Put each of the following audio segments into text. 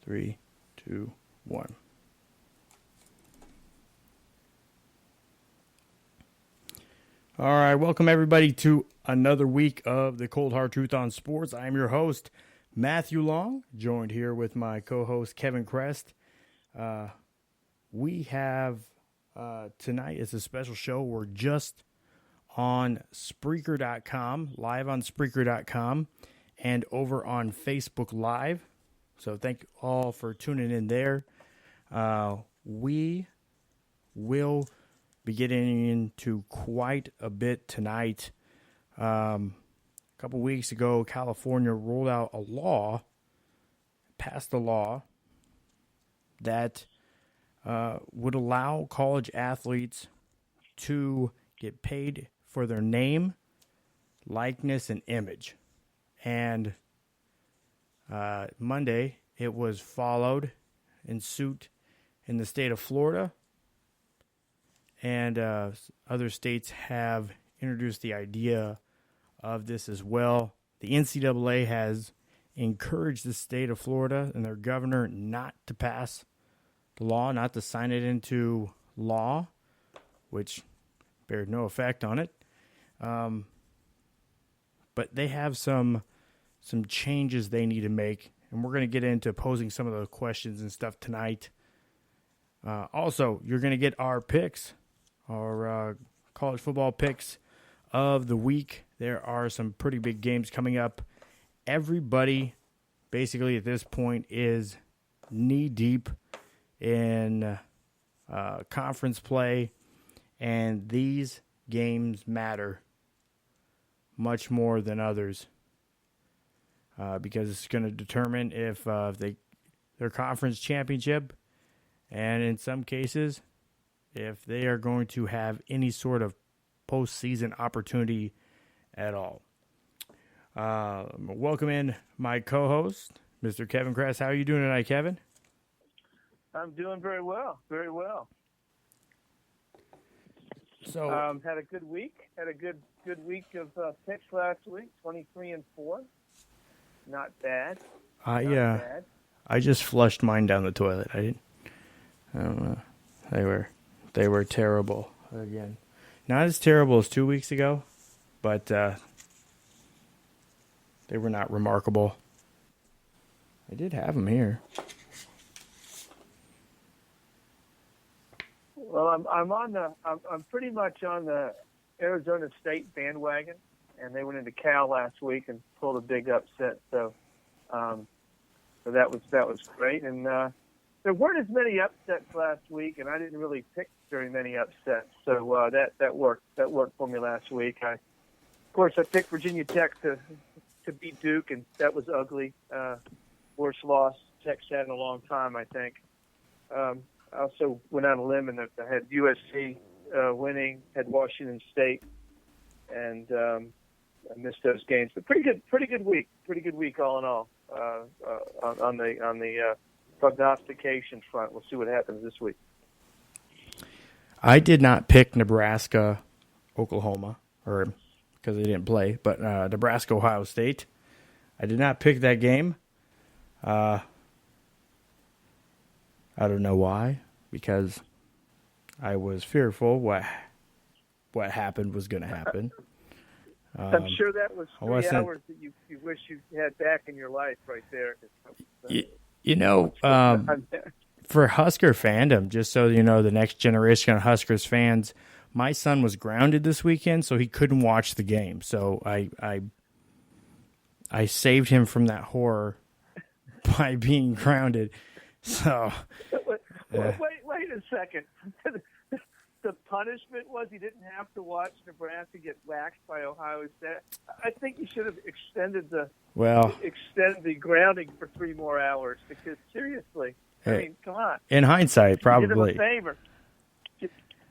3, 2, 1. All right, welcome everybody to another week of the Cold Hard Truth on Sports. I'm your host, Matthew Long, joined here with my co-host, Kevin Crest. We have tonight is a special show. We're just on Spreaker.com, live on Spreaker.com, and over on Facebook Live. So thank you all for tuning in there. We will be getting into quite a bit tonight. A couple weeks ago, California rolled out a law, passed a law that would allow college athletes to get paid for their name, likeness, and image. And Monday, it was followed in suit in the state of Florida. And other states have introduced the idea of this as well. The NCAA has encouraged the state of Florida and their governor not to pass the law, not to sign it into law, which bears no effect on it. But they have some changes they need to make, and we're going to get into posing some of the questions and stuff tonight. Also, you're going to get our picks, our college football picks of the week. There are some pretty big games coming up. Everybody, basically at this point, is knee-deep in conference play, and these games matter much more than others because it's going to determine if their conference championship, and in some cases, if they are going to have any sort of postseason opportunity at all. Welcome in my co-host, Mr. Kevin Kress. How are you doing tonight, Kevin? I'm doing very well, very well. So had a good week. Had a good week of picks last week. 23-4. Not bad. Not bad. I just flushed mine down the toilet. I don't know. They were terrible again. Not as terrible as 2 weeks ago, but they were not remarkable. I did have them here. Well, I'm pretty much on the Arizona State bandwagon, and they went into Cal last week and pulled a big upset. So that was great. And there weren't as many upsets last week, and I didn't really pick very many upsets. So that worked. That worked for me last week. Of course, I picked Virginia Tech to beat Duke, and that was ugly. Worst loss Tech's had in a long time, I think. I also went on a limb and I had USC winning, had Washington State, and I missed those games. But pretty good week. Pretty good week all in all on the prognostication front. We'll see what happens this week. I did not pick Nebraska, Oklahoma, or because they didn't play, but Nebraska, Ohio State. I did not pick that game. I don't know why, because I was fearful what happened was going to happen. I'm sure that was 3 hours that you wish you had back in your life right there. For Husker fandom, just so you know, the next generation of Huskers fans, my son was grounded this weekend, so he couldn't watch the game. So I saved him from that horror by being grounded. So wait a second. The punishment was he didn't have to watch Nebraska get waxed by Ohio State. I think you should have extended the grounding for 3 more hours, because seriously, I mean, come on. In hindsight, probably. Did him a favor.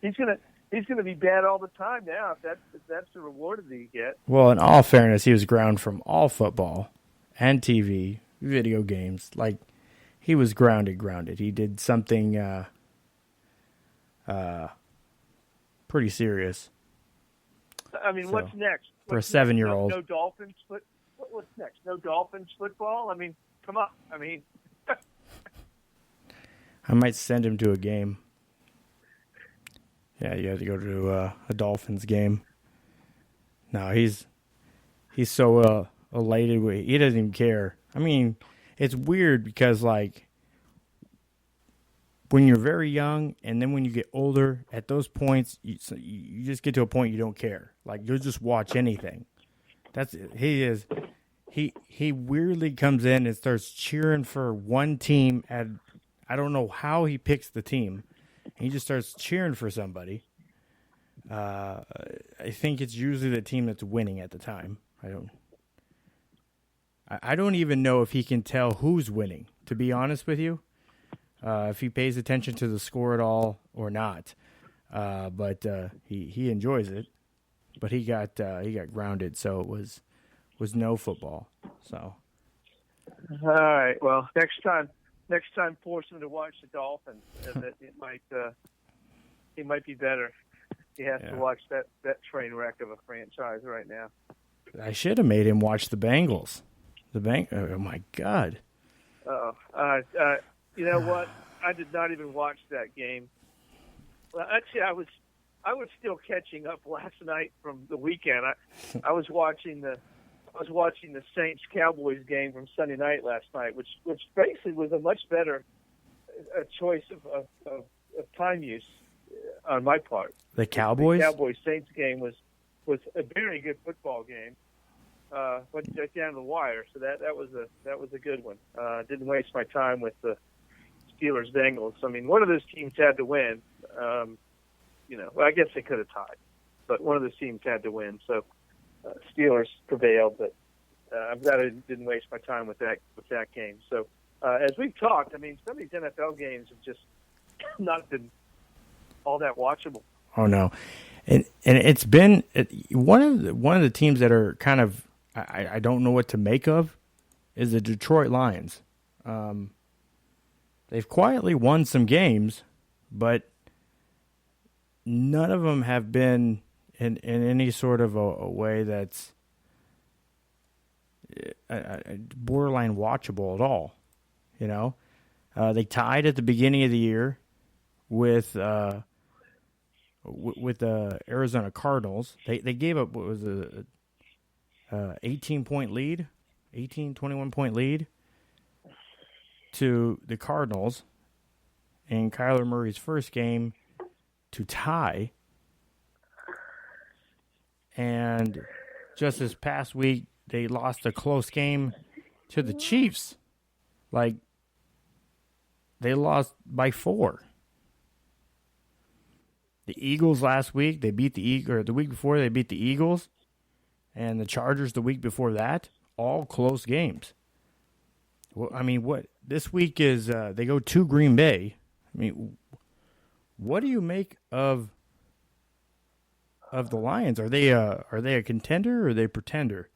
He's gonna be bad all the time now if that's the reward that you get. Well, in all fairness, he was grounded from all football and TV, video games. Like, he was grounded. He did something pretty serious. I mean, what's next? For a 7-year-old. No Dolphins. What's next? No Dolphins football? I mean, come on. I mean, I might send him to a game. Yeah, you have to go to a Dolphins game. No, he's so elated. He doesn't even care. I mean, it's weird because, like, when you're very young and then when you get older, at those points, you just get to a point you don't care. Like, you'll just watch anything. He weirdly comes in and starts cheering for one team. I don't know how he picks the team. He just starts cheering for somebody. I think it's usually the team that's winning at the time. I don't even know if he can tell who's winning, to be honest with you. If he pays attention to the score at all or not. But he enjoys it. But he got grounded, so it was no football. So. All right. Well, next time, force him to watch the Dolphins. He might be better. He has to watch that train wreck of a franchise right now. I should have made him watch the Bengals. Oh my God. You know what? I did not even watch that game. Well, actually, I was still catching up last night from the weekend. I was watching the Saints-Cowboys game from Sunday night last night, which basically was a much better choice of time use on my part. The Cowboys? The Cowboys-Saints game was a very good football game. Went down to the wire, so that was a good one. Didn't waste my time with the Steelers-Bengals. I mean, one of those teams had to win. Well, I guess they could have tied, but one of those teams had to win. So Steelers prevailed, but I'm glad I didn't waste my time with that game. So as we've talked, I mean, some of these NFL games have just not been all that watchable. Oh no, and it's been one of the teams that are kind of I don't know what to make of is the Detroit Lions. They've quietly won some games, but none of them have been in any sort of a way that's borderline watchable at all. You know, they tied at the beginning of the year with the Arizona Cardinals. They gave up what was a 18-point lead, 21-point lead to the Cardinals in Kyler Murray's first game to tie. And just this past week, they lost a close game to the Chiefs. Like, they lost by 4. The Eagles last week, they beat the week before, they beat the Eagles. And the Chargers the week before that, all close games. Well, I mean, this week is they go to Green Bay. I mean, what do you make of the Lions? Are they a contender or are they a pretender?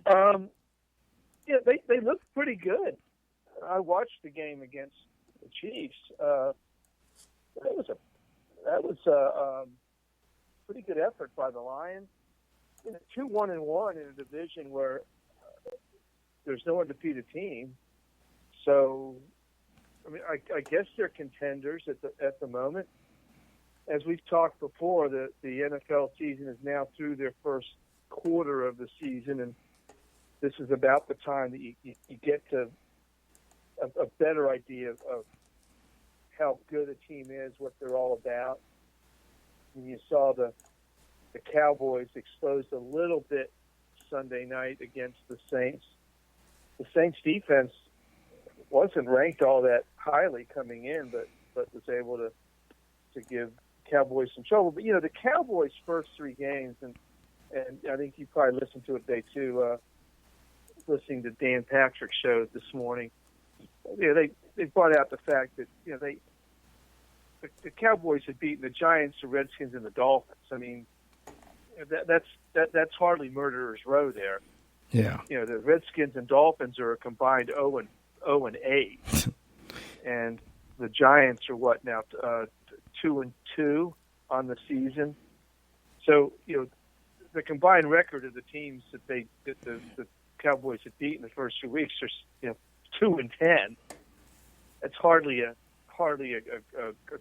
Yeah, they look pretty good. I watched the game against the Chiefs. That was a pretty good effort by the Lions. 2-1-1 in a division where there's no undefeated team. So, I mean, I guess they're contenders at the moment. As we've talked before, the NFL season is now through their first quarter of the season, and this is about the time that you get to a better idea of how good a team is, what they're all about. And you saw the Cowboys exposed a little bit Sunday night against the Saints. The Saints defense wasn't ranked all that highly coming in, but was able to give Cowboys some trouble. But, the Cowboys' first 3 games, and I think you probably listened to it today too, listening to Dan Patrick's show this morning. They brought out the fact that, the Cowboys had beaten the Giants, the Redskins, and the Dolphins. I mean, that's hardly murderer's row there. Yeah. The Redskins and Dolphins are a combined 0-8, and the Giants are what now 2-2 on the season. So the combined record of the teams that the Cowboys had beaten the first 2 weeks are 2-10. it's hardly a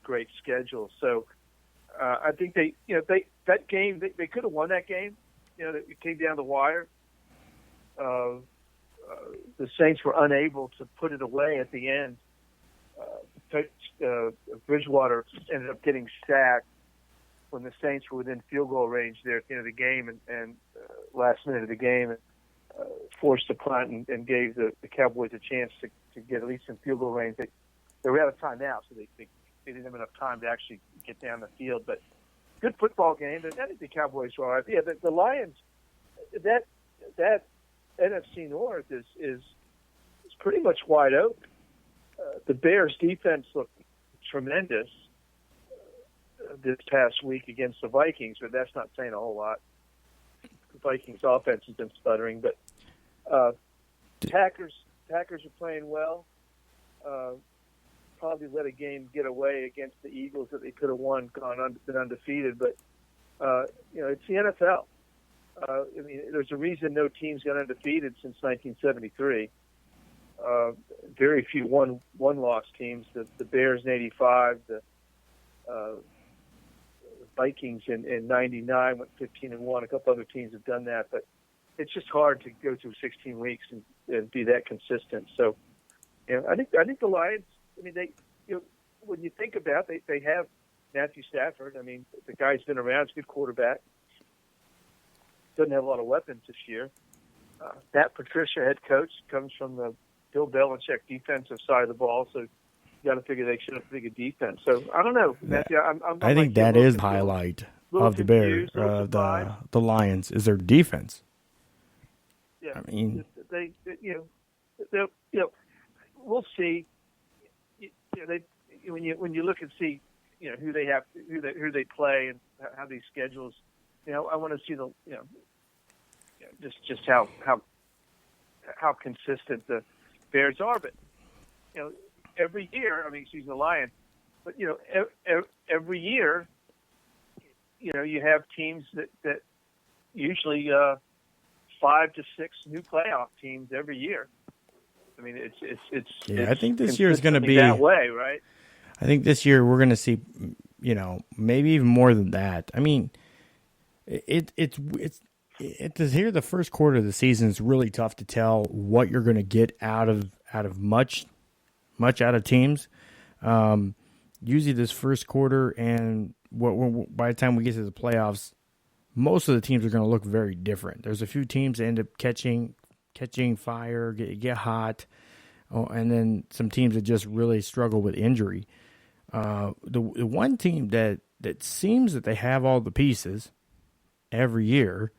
great schedule. So I think that game they could have won that game. It came down the wire. The Saints were unable to put it away at the end. Bridgewater ended up getting sacked when the Saints were within field goal range there at the end of the game, and last minute of the game, forced a punt and gave the Cowboys a chance to get at least in field goal range. They were out of timeout, so they didn't have enough time to actually get down the field. But good football game. And I think the Cowboys were all right. Yeah, the Lions, that NFC North is pretty much wide open. The Bears' defense looked tremendous this past week against the Vikings, but that's not saying a whole lot. The Vikings' offense has been sputtering, but Packers are playing well. Probably let a game get away against the Eagles that they could have won, been undefeated. But it's the NFL. There's a reason no team's got undefeated since 1973. Very few one-loss teams. The Bears in '85, the Vikings in '99 went 15-1. A couple other teams have done that, but it's just hard to go through 16 weeks and be that consistent. So, I think the Lions. When you think about it, they have Matthew Stafford. The guy's been around. He's a good quarterback. Doesn't have a lot of weapons this year. Matt Patricia, head coach, comes from the Bill Belichick defensive side of the ball, so you got to figure they should have a bigger defense. So I don't know, Matthew. I think that is the highlight of the Bears, the Lions, is their defense. Yeah, we'll see. When you look and see, who they have, who they play, and how these schedules. I want to see just how consistent the Bears are. But every year, excuse the Lions, but every year, you have teams that usually 5 to 6 new playoff teams every year. I think this year is going to be that way, right? I think this year we're going to see, maybe even more than that. It's here the first quarter of the season is really tough to tell what you're going to get out of much out of teams. Usually this first quarter and by the time we get to the playoffs, most of the teams are going to look very different. There's a few teams that end up catching fire, get hot, and then some teams that just really struggle with injury. The one team that seems that they have all the pieces every year,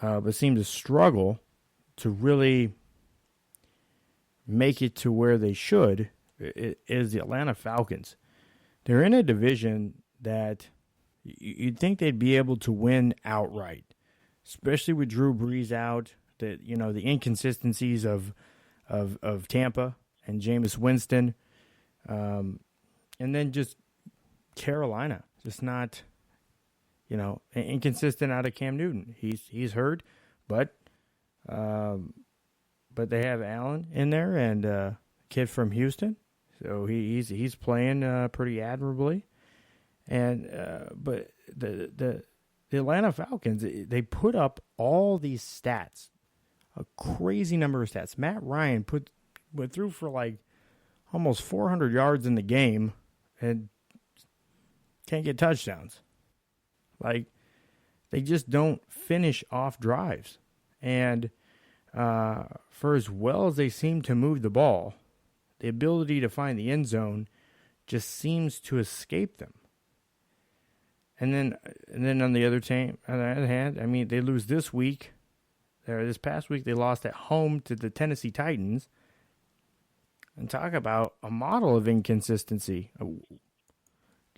but seem to struggle to really make it to where they should, is the Atlanta Falcons. They're in a division that you'd think they'd be able to win outright, especially with Drew Brees out. The inconsistencies of Tampa and Jameis Winston, and then just Carolina, just not, inconsistent out of Cam Newton. He's hurt, but they have Allen in there and a kid from Houston, so he's playing pretty admirably, and but the Atlanta Falcons, they put up all these stats. A crazy number of stats. Matt Ryan went through for like almost 400 yards in the game and can't get touchdowns. Like, they just don't finish off drives. And for as well as they seem to move the ball, the ability to find the end zone just seems to escape them. And then on the other hand, they lose this week. This past week, they lost at home to the Tennessee Titans. And talk about a model of inconsistency.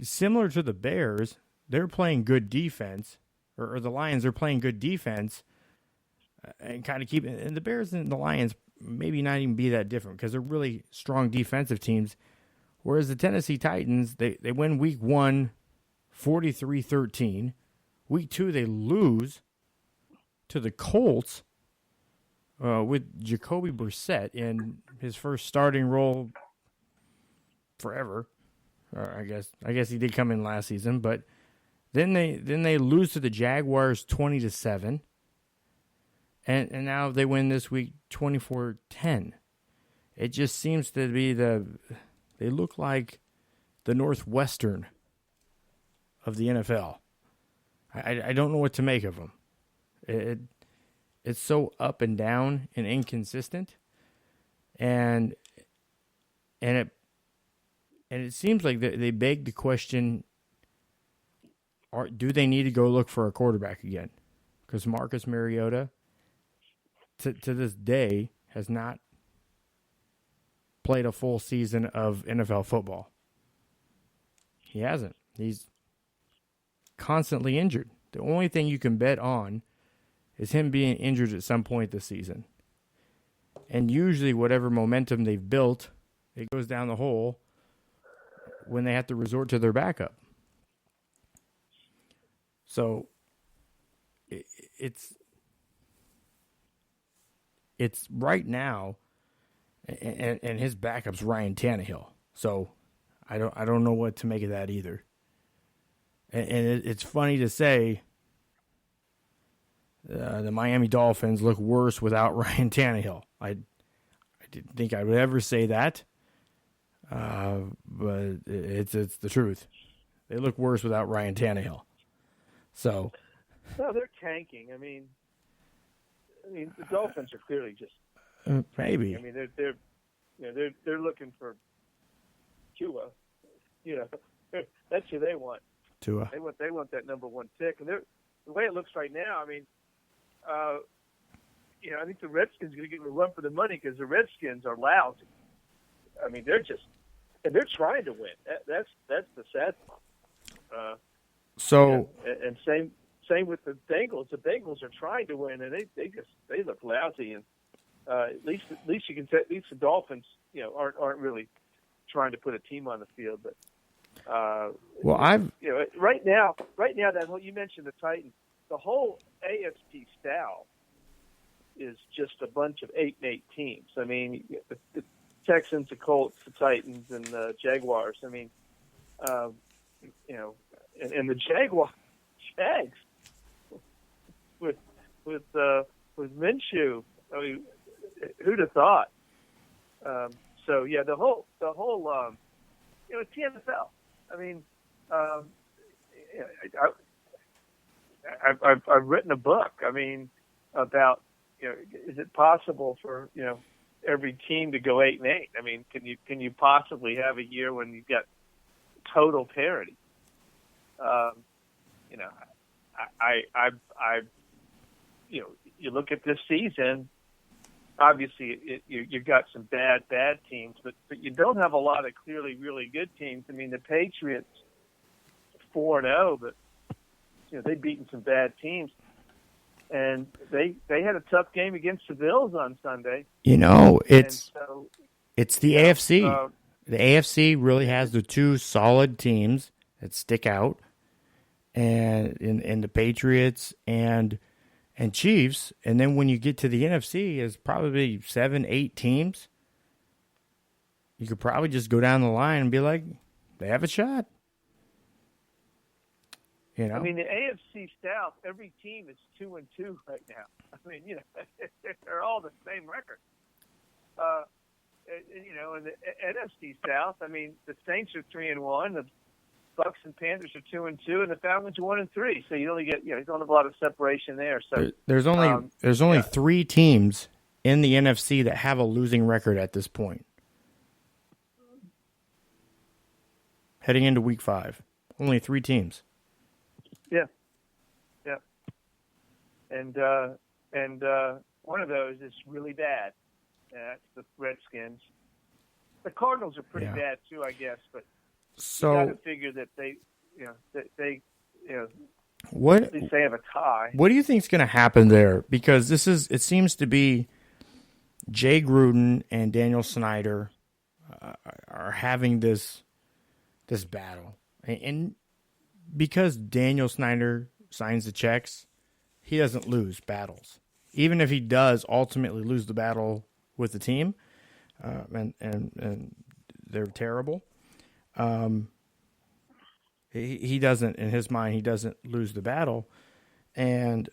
Similar to the Bears, they're playing good defense, or the Lions are playing good defense, and kind of and the Bears and the Lions maybe not even be that different because they're really strong defensive teams. Whereas the Tennessee Titans, they win week 1, 43-13. Week 2, they lose to the Colts with Jacoby Brissett in his first starting role forever. I guess he did come in last season, but then they lose to the Jaguars 20-7. And now they win this week 24-10. It just seems to be they look like the Northwestern of the NFL. I don't know what to make of them. It's so up and down and inconsistent, and it seems like they beg the question: do they need to go look for a quarterback again? Because Marcus Mariota, to this day, has not played a full season of NFL football. He hasn't. He's constantly injured. The only thing you can bet on is him being injured at some point this season. And usually whatever momentum they've built, it goes down the hole when they have to resort to their backup. So it's right now, and his backup's Ryan Tannehill. So I don't know what to make of that either. And it's funny to say the Miami Dolphins look worse without Ryan Tannehill. I didn't think I would ever say that, but it's the truth. They look worse without Ryan Tannehill. So, no, they're tanking. I mean, the Dolphins are clearly just maybe. I mean, they're looking for Tua. That's who they want. Tua. They want that number one pick, and the way it looks right now. I mean, I think the Redskins are going to give them a run for the money because the Redskins are lousy. I mean, they're trying to win. That's the sad part. And same with the Bengals. The Bengals are trying to win, and they look lousy. And at least you can say at least the Dolphins, aren't really trying to put a team on the field. But right now that whole, you mentioned the Titans, the whole AFC South is just a bunch of 8-8 teams. I mean, the Texans, the Colts, the Titans, and the Jaguars. I mean, and the Jags with Minshew. I mean, who'd have thought? So yeah, the whole it's the NFL. I mean, I've written a book. I mean, about is it possible for every team to go 8-8? I mean, can you possibly have a year when you've got total parity? You look at this season. Obviously, you've got some bad teams, but you don't have a lot of clearly really good teams. I mean, the Patriots 4-0, but they've beaten some bad teams, and they had a tough game against the Bills on Sunday. It's the AFC. The AFC really has the two solid teams that stick out, and in the Patriots and Chiefs, and then when you get to the NFC, is probably 7-8 teams. You could probably just go down the line and be like, they have a shot. I mean, the AFC South, every team is 2-2 right now. I mean, they're all the same record. In the NFC South, I mean, the Saints are 3-1, the Bucks and Panthers are 2-2, and the Falcons are 1-3. So you only get, you don't have a lot of separation there. So there's only 3 teams in the NFC that have a losing record at this point. Heading into Week 5, only 3 teams. Yeah. And one of those is really bad. That's the Redskins. The Cardinals are pretty bad too, I guess, but. So you got to figure that they what at least they have a tie. What do you think is going to happen there? Because it seems to be Jay Gruden and Daniel Snyder are having this battle, and because Daniel Snyder signs the checks, he doesn't lose battles, even if he does ultimately lose the battle with the team, and they're terrible. he doesn't, in his mind, he doesn't lose the battle. And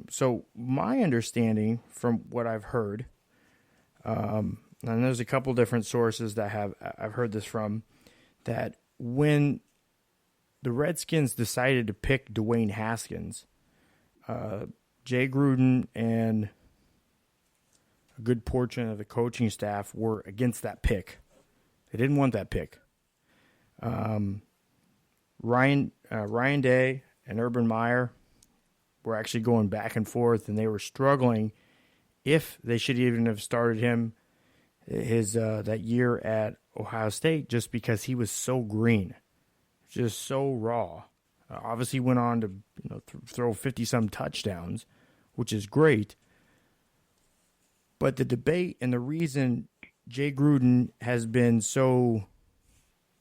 so my understanding from what I've heard, and there's a couple different sources that I've heard this from, that when the Redskins decided to pick Dwayne Haskins, Jay Gruden and a good portion of the coaching staff were against that pick. They didn't want that pick. Ryan Day and Urban Meyer were actually going back and forth, and they were struggling if they should even have started him that year at Ohio State, just because he was so green, just so raw. Obviously went on to throw 50-some touchdowns, which is great. But the debate and the reason Jay Gruden has been so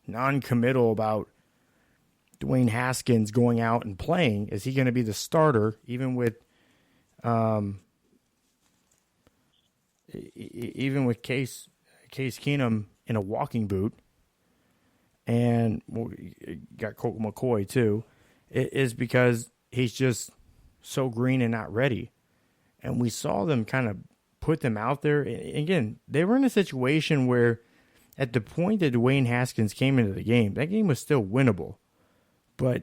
non-committal about Dwayne Haskins going out and playing, is he going to be the starter, even with Case Keenum in a walking boot, and got Colt McCoy too, is because he's just so green and not ready. And we saw them kind of put them out there. Again, they were in a situation where at the point that Dwayne Haskins came into the game, that game was still winnable. But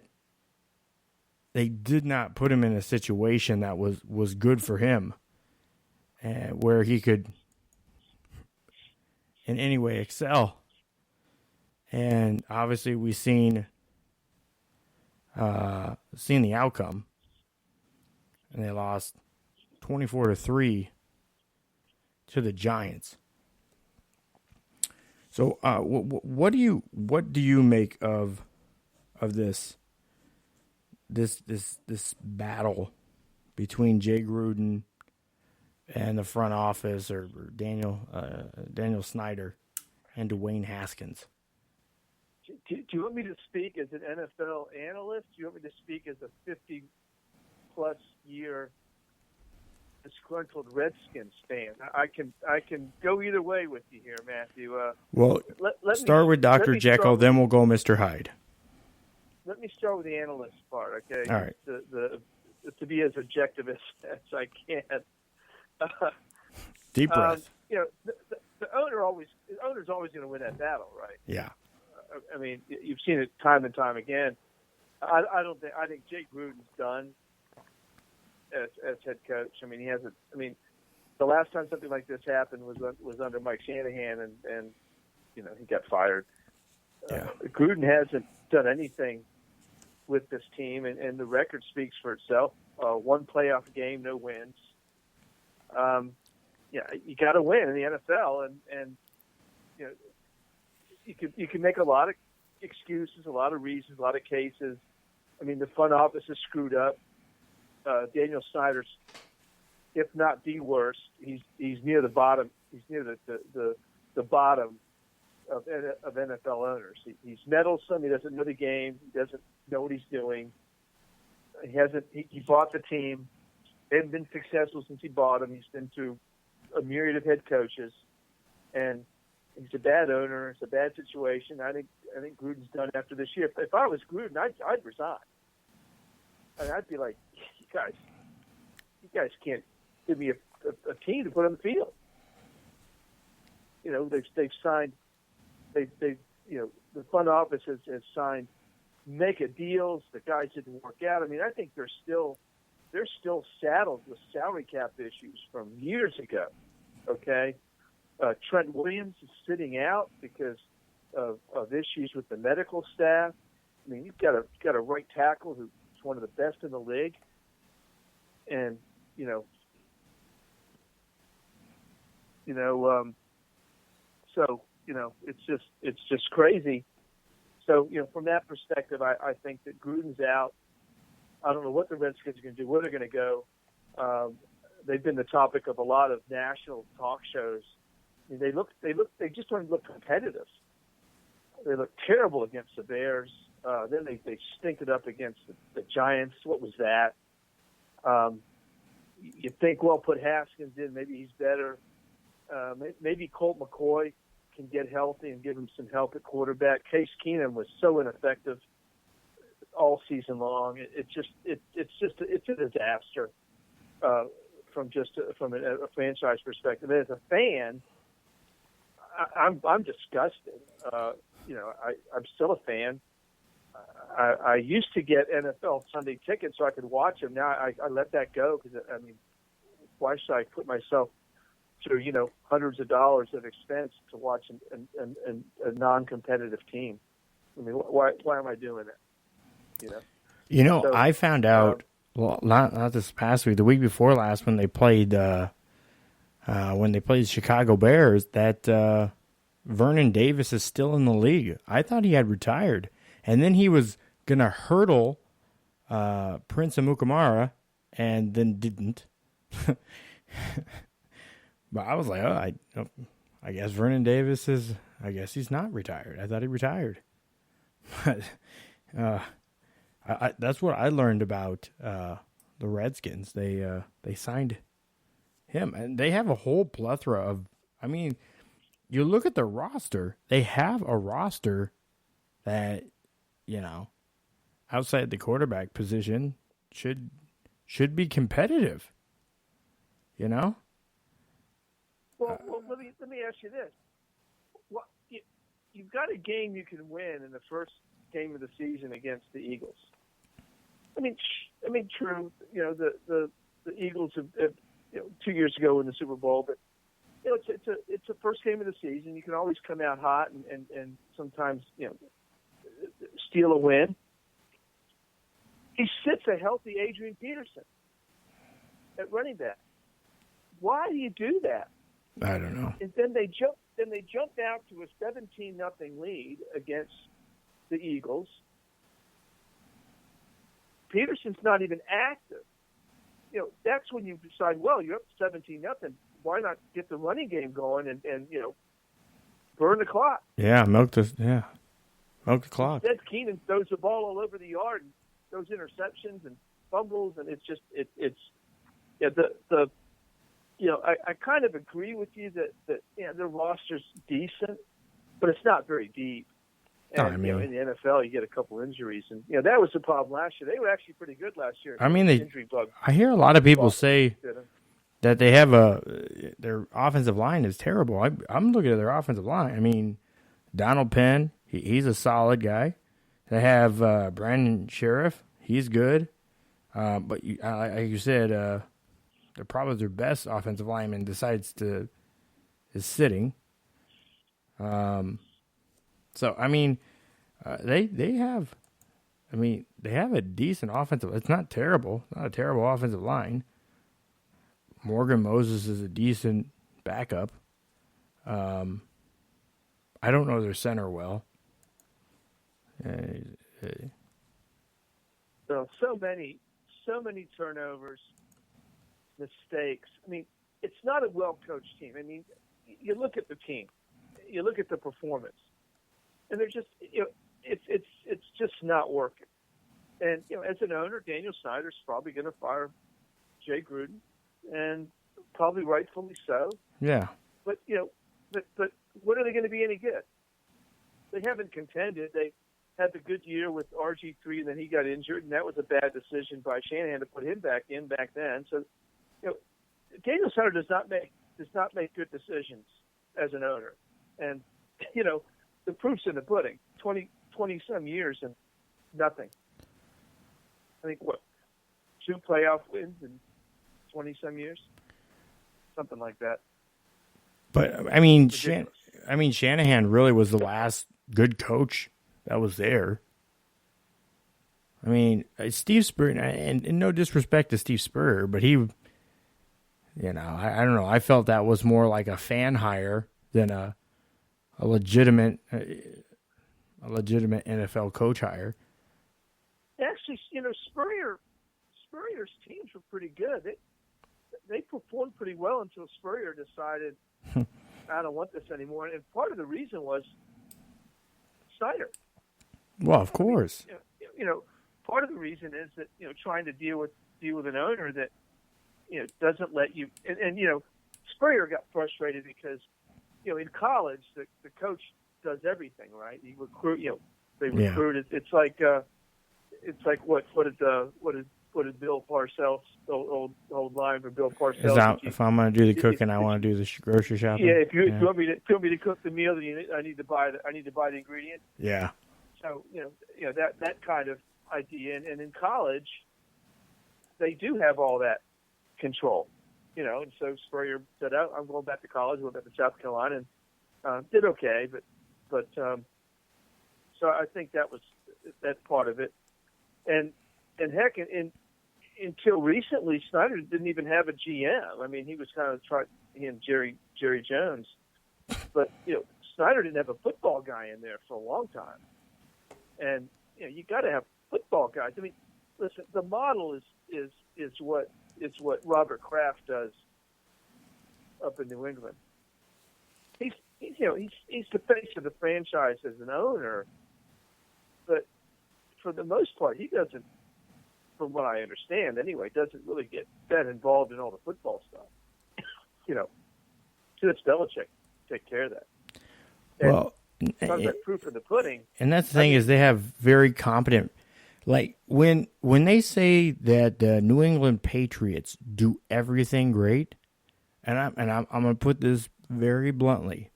they did not put him in a situation that was good for him, and where he could in any way excel. And obviously we've seen the outcome, and they lost 24-3 to the Giants. So what do you make of this battle between Jay Gruden and the front office, or Daniel Snyder and Dwayne Haskins? Do you want me to speak as an NFL analyst? Do you want me to speak as a 50-plus year disgruntled Redskins fan? I can go either way with you here, Matthew. Well, start with Dr. Jekyll, then we'll go Mr. Hyde. Let me start with the analyst part, okay? All right. To be as objective as I can. Deep breath. The owner's always going to win that battle, right? Yeah. I mean, you've seen it time and time again. I think Jay Gruden's done as head coach. I mean, he hasn't. I mean, the last time something like this happened was under Mike Shanahan, and he got fired. Yeah. Gruden hasn't done anything with this team, and the record speaks for itself. One playoff game, no wins. You got to win in the NFL, and you can make a lot of excuses, a lot of reasons, a lot of cases. I mean, the front office is screwed up. Daniel Snyder's, if not the worst, he's near the bottom. He's near the bottom of NFL owners. He's meddlesome. He doesn't know the game. He doesn't know what he's doing. He bought the team. They haven't been successful since he bought him. He's been through a myriad of head coaches, and he's a bad owner. It's a bad situation. I think Gruden's done after this year. If I was Gruden, I'd resign. And I'd be like, you guys can't give me a team to put on the field. They've signed. The front office has signed mega deals. The guys didn't work out. I mean, I think they're still saddled with salary cap issues from years ago. Okay, Trent Williams is sitting out because of issues with the medical staff. I mean, you've got a right tackle who's one of the best in the league, and it's just crazy. So from that perspective, I think that Gruden's out. I don't know what the Redskins are going to do, where they're going to go. They've been the topic of a lot of national talk shows. I mean, they just don't look competitive. They look terrible against the Bears. Then they stinked it up against the Giants. What was that? You think, well, put Haskins in, maybe he's better. Maybe Colt McCoy can get healthy and give him some help at quarterback. Case Keenum was so ineffective all season long. It's a disaster from a franchise perspective. As a fan, I'm disgusted. I'm still a fan. I used to get NFL Sunday tickets so I could watch them. Now I let that go because why should I put myself through hundreds of dollars of expense to watch a non-competitive team? I mean, why am I doing that? So, I found out not this past week, the week before last when they played the Chicago Bears that Vernon Davis is still in the league. I thought he had retired, and then he was gonna hurdle Prince Amukamara, and then didn't. But I was like, I guess Vernon Davis is. I guess he's not retired. I thought he retired. But that's what I learned about the Redskins. They signed him, and they have a whole plethora of. I mean, you look at the roster. They have a roster that, outside the quarterback position should be competitive. Well, let me ask you this: you've got a game you can win in the first game of the season against the Eagles. I mean, true. The Eagles have 2 years ago in the Super Bowl, but it's a first game of the season. You can always come out hot and sometimes steal a win. He sits a healthy Adrian Peterson at running back. Why do you do that? I don't know. And then they jumped out to a 17-0 lead against the Eagles. Peterson's not even active. That's when you decide, well, you're up 17-0. Why not get the running game going and burn the clock? Yeah, milk the clock. Instead, Keenan throws the ball all over the yard and throws interceptions and fumbles, and it's just I kind of agree with you that the roster's decent, but it's not very deep. And in the NFL, you get a couple injuries, and that was the problem last year. They were actually pretty good last year. Injury bug. I hear a lot of people say that they have their offensive line is terrible. I'm looking at their offensive line. I mean, Donald Penn, he's a solid guy. They have Brandon Sheriff, he's good. But like you said, they're probably their best offensive lineman is sitting. So I mean, they have a decent offensive. It's not terrible. Not a terrible offensive line. Morgan Moses is a decent backup. I don't know their center well. So many turnovers, mistakes. I mean, it's not a well-coached team. I mean, you look at the team, you look at the performance, and they're just, it's just not working. And as an owner, Daniel Snyder's probably going to fire Jay Gruden, and probably rightfully so. Yeah. But but when are they going to be any good? They haven't contended. They had the good year with RG3, and then he got injured, and that was a bad decision by Shanahan to put him back then. So, Daniel Snyder does not make good decisions as an owner, and the proof's in the pudding. 20 some years and nothing. I think 2 playoff wins in 20 some years, something like that. But I mean, Shanahan really was the last good coach that was there. I mean, Steve Spurrier, and no disrespect to Steve Spurrier, but he, I don't know. I felt that was more like a fan hire than a legitimate NFL coach hire. Actually, Spurrier's teams were pretty good. They performed pretty well until Spurrier decided, I don't want this anymore. And part of the reason was Snyder. Well, of course. Part of the reason is that trying to deal with an owner that doesn't let you. And Spurrier got frustrated because in college, the coach does everything, right? He recruit, they Yeah. recruit. It's like what did Bill Parcells, old line for Bill Parcells? If I'm going to do the cooking, I want to do the grocery shopping. Yeah, if you want me to cook the meal, then I need to buy the ingredients. Yeah. So that kind of idea, and in college, they do have all that control, And so Spurrier said, "Oh, I'm going back to college. Went back to South Carolina, and did okay, but so I think that's part of it, and heck, until recently, Snyder didn't even have a GM. I mean, he was kind of he and Jerry Jones, but Snyder didn't have a football guy in there for a long time, and you got to have football guys. I mean, listen, the model is what Robert Kraft does up in New England. He's the face of the franchise as an owner, but for the most part, he doesn't. From what I understand, anyway, doesn't really get that involved in all the football stuff. Just Belichick take care of that. And well, talking about proof in the pudding. And that's the thing is they have very competent. Like when they say that the New England Patriots do everything great, and I'm going to put this very bluntly,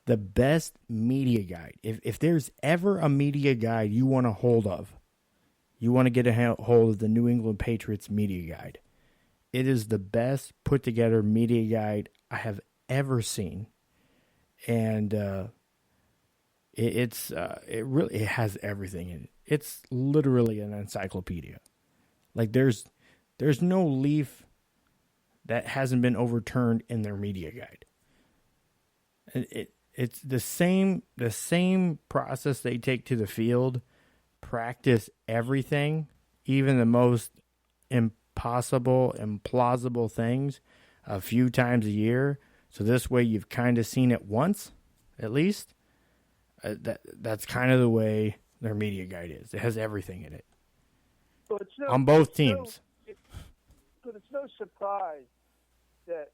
the best media guide. If there's ever a media guide you want a hold of, you want to get a hold of the New England Patriots media guide. It is the best put together media guide I have ever seen, and it has everything in it. It's literally an encyclopedia. Like there's no leaf that hasn't been overturned in their media guide. And it's the same process they take to the field. Practice everything, even the most impossible, implausible things, a few times a year. So this way you've kind of seen it once, at least. That's kind of the way their media guide is. It has everything in it. Well, on both teams. But it's no surprise that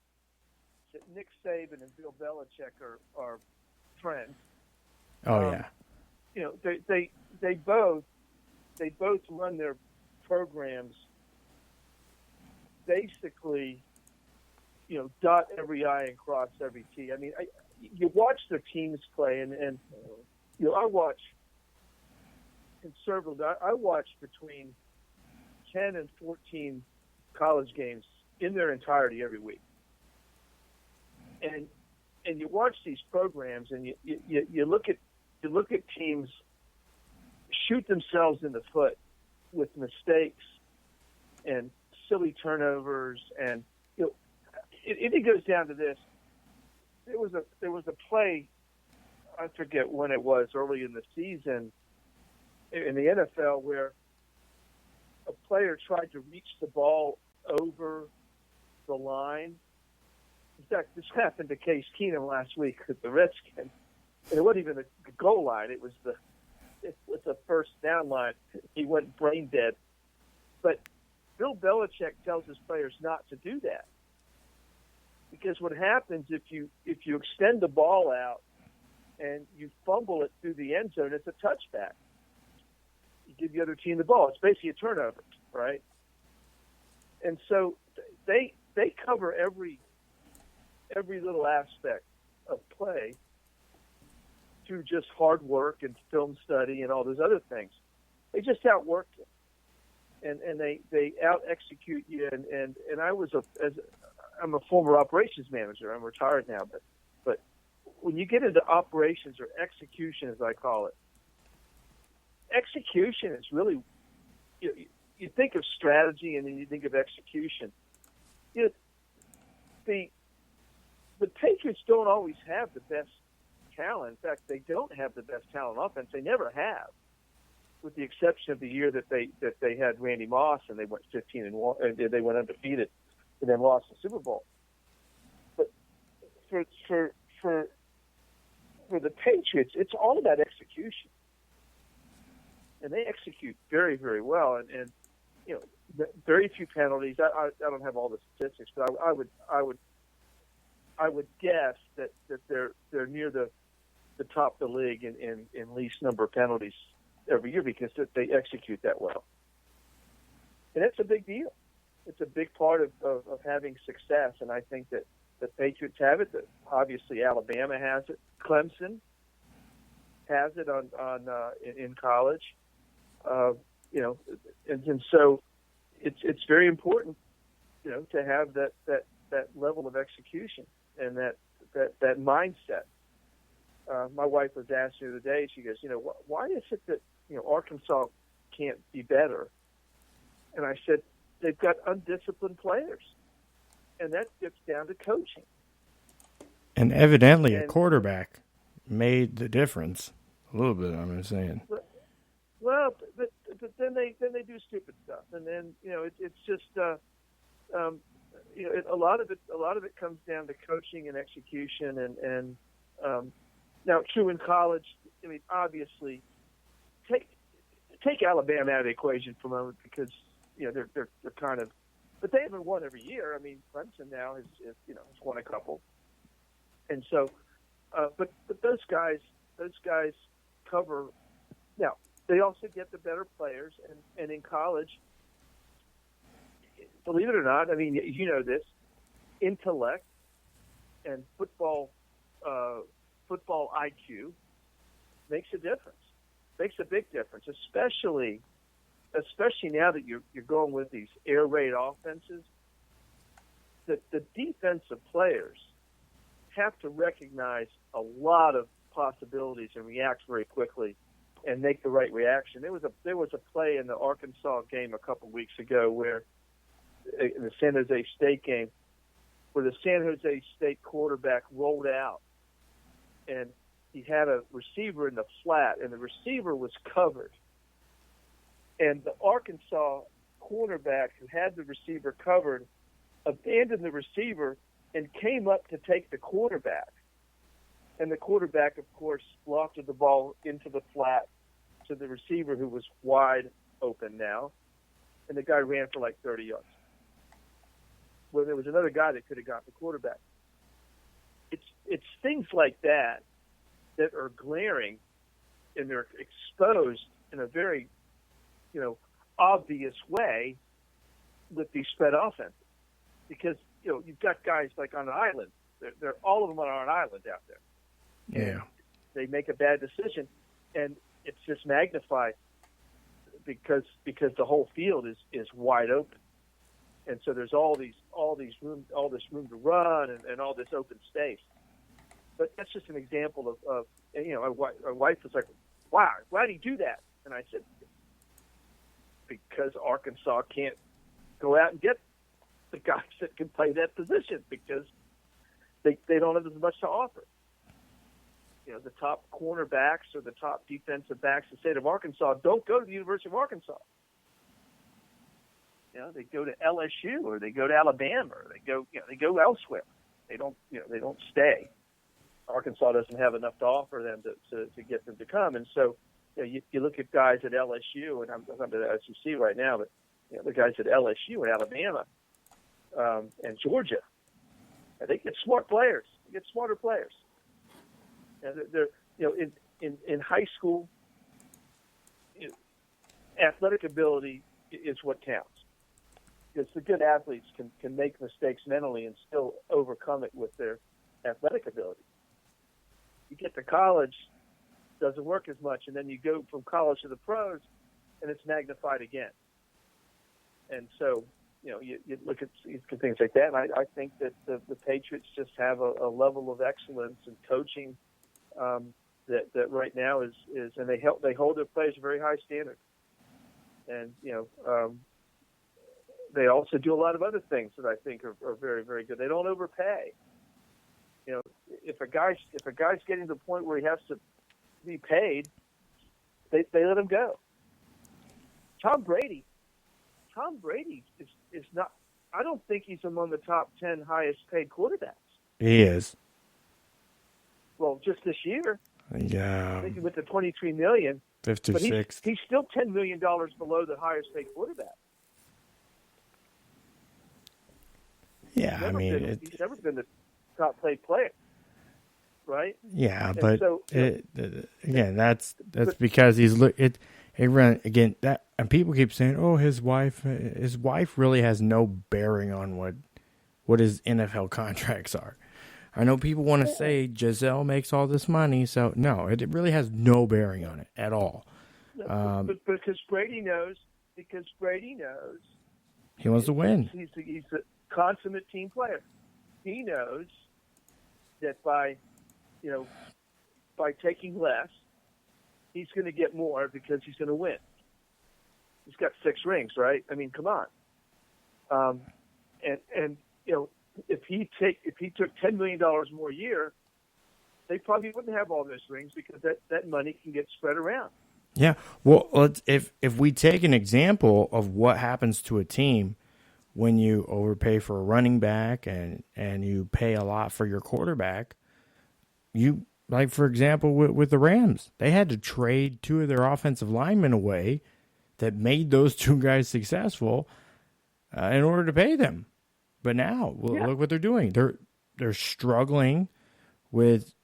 Nick Saban and Bill Belichick are friends. Oh, yeah. They both run their programs basically, dot every I and cross every T. I mean, you watch their teams play, and I watch conservatively. I watch between 10 and 14 college games in their entirety every week, and you watch these programs, and you look at teams shoot themselves in the foot with mistakes and silly turnovers, and it goes down to this. There was a play, I forget when it was, early in the season in the NFL, where a player tried to reach the ball over the line. In fact, this happened to Case Keenum last week with the Redskins. And it wasn't even the goal line. It was the first down line. He went brain dead. But Bill Belichick tells his players not to do that, because what happens if you extend the ball out and you fumble it through the end zone, it's a touchback. You give the other team the ball. It's basically a turnover, right? And so they cover every little aspect of play through just hard work and film study and all those other things. They just outwork you, and they out execute you. And I'm a former operations manager. I'm retired now, but when you get into operations, or execution as I call it, execution is really, you think of strategy and then you think of execution. The Patriots don't always have the best talent. In fact, they don't have the best talent on offense. They never have, with the exception of the year that they had Randy Moss and they went 15-1, and they went undefeated and then lost the Super Bowl. But for the Patriots, it's all about execution, and they execute very, very well. And very few penalties. I don't have all the statistics, but I would I would guess that they're near the top of the league in least number of penalties every year because they execute that well. And it's a big deal. It's a big part of having success, and I think that the Patriots have it. That obviously Alabama has it. Clemson has it in college. And so it's very important, to have that level of execution and that mindset. My wife was asked the other day. She goes, why is it that Arkansas can't be better? And I said, they've got undisciplined players, and that gets down to coaching. And evidently, a quarterback made the difference a little bit. I'm just saying. Well, but then they do stupid stuff, and then it's just a lot of it comes down to coaching and execution, and now true in college. I mean, obviously, take Alabama out of the equation for a moment because they're kind of, but they haven't won every year. I mean, Clemson now has won a couple, and so, but those guys cover. Now they also get the better players, and in college, believe it or not, I mean this, intellect and football IQ makes a difference. Makes a big difference, especially now that you're going with these air raid offenses. The defensive players have to recognize a lot of possibilities and react very quickly and make the right reaction. There was a play in the Arkansas game a couple weeks ago where in the San Jose State game where the San Jose State quarterback rolled out and he had a receiver in the flat, and the receiver was covered. And the Arkansas cornerback who had the receiver covered abandoned the receiver and came up to take the quarterback. And the quarterback, of course, lofted the ball into the flat to the receiver who was wide open now. And the guy ran for like 30 yards. Well, there was another guy that could have got the quarterback. It's things like that are glaring, and they're exposed in a very, obvious way with these spread offenses. Because, you've got guys like on an island. They're all of them are on an island out there. Yeah. They make a bad decision, and it's just magnified because the whole field is wide open. And so there's all this room to run and all this open space. But that's just an example of my wife was like, wow, why do you do that? And I said, because Arkansas can't go out and get the guys that can play that position because they don't have as much to offer. The top cornerbacks or the top defensive backs in the state of Arkansas don't go to the University of Arkansas. They go to LSU or they go to Alabama or they go elsewhere. They don't stay. Arkansas doesn't have enough to offer them to get them to come. And so you look at guys at LSU, and I'm at the SEC right now, but the guys at LSU and Alabama and Georgia, they get smart players. They get smarter players. And they're in high school, athletic ability is what counts. Because the good athletes can make mistakes mentally and still overcome it with their athletic ability. You get to college, doesn't work as much, and then you go from college to the pros, and it's magnified again. And so, you look at things like that, and I think that the Patriots just have a level of excellence in coaching that right now is and they hold their players to a very high standard. And they also do a lot of other things that I think are very, very good. They don't overpay. If a guy's getting to the point where he has to be paid, they let him go. Tom Brady is not. I don't think he's among the top 10 highest paid quarterbacks. He is. Well, just this year. Yeah. I think he went to $23 million. 5th or 6th. He's still $10 million below the highest paid quarterback. Yeah, he's never been the top paid players, right? Yeah, And but so, again, that's because it run again that, and people keep saying, "Oh, his wife really has no bearing on what his NFL contracts are." I know people want to say Giselle makes all this money, so no, it really has no bearing on it at all. but because Brady knows, He wants to win. He's a consummate team player. He knows that by taking less, he's going to get more because he's going to win. He's got 6 rings, right? I mean, come on. And if he took $10 million more a year, they probably wouldn't have all those rings because that money can get spread around. Yeah. Well, if we take an example of what happens to a team when you overpay for a running back and you pay a lot for your quarterback, like, for example, with the Rams, they had to trade 2 of their offensive linemen away that made those 2 guys successful in order to pay them. But now, look what they're doing. They're struggling with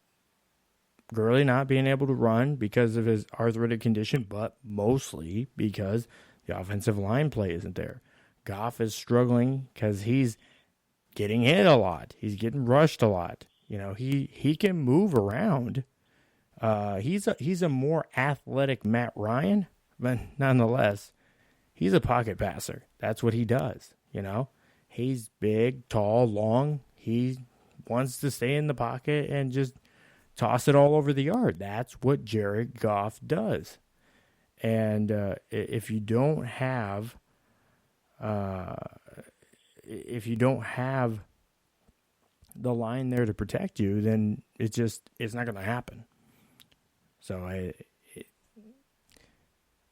Gurley not being able to run because of his arthritic condition, but mostly because the offensive line play isn't there. Goff is struggling because he's getting hit a lot. He's getting rushed a lot. He can move around. He's a more athletic Matt Ryan, but nonetheless, he's a pocket passer. That's what he does. He's big, tall, long. He wants to stay in the pocket and just toss it all over the yard. That's what Jared Goff does. And if you don't have the line there to protect you, then it's not going to happen. So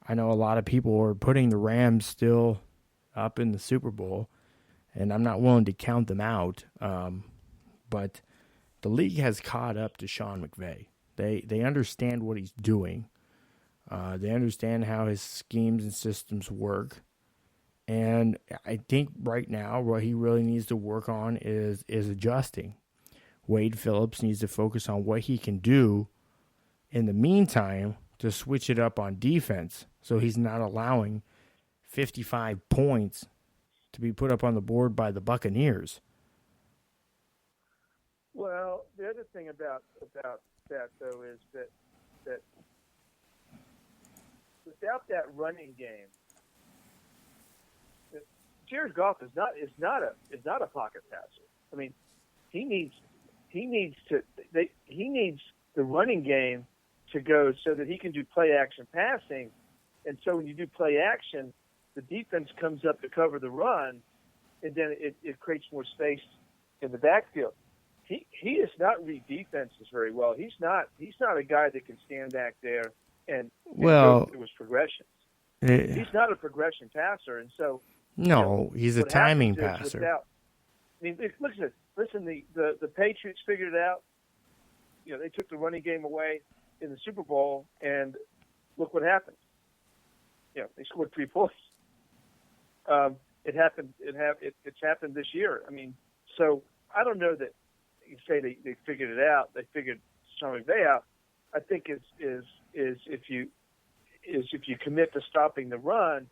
I know a lot of people are putting the Rams still up in the Super Bowl, and I'm not willing to count them out. But the league has caught up to Sean McVay. They understand what he's doing. They understand how his schemes and systems work. And I think right now what he really needs to work on is adjusting. Wade Phillips needs to focus on what he can do in the meantime to switch it up on defense so he's not allowing 55 points to be put up on the board by the Buccaneers. Well, the other thing about that, though, is that without that running game, Jared Goff is not a pocket passer. I mean, he needs the running game to go so that he can do play action passing, and so when you do play action, the defense comes up to cover the run, and then it creates more space in the backfield. He does not read defenses very well. He's not a guy that can stand back there and go through his progressions. He's not a progression passer, and so. No, he's a timing passer. Listen. The Patriots figured it out. They took the running game away in the Super Bowl, and look what happened. They scored 3 points. It happened. It's happened this year. I mean, so I don't know that you say they figured it out. They figured Sean McVay out. I think is if you commit to stopping the run,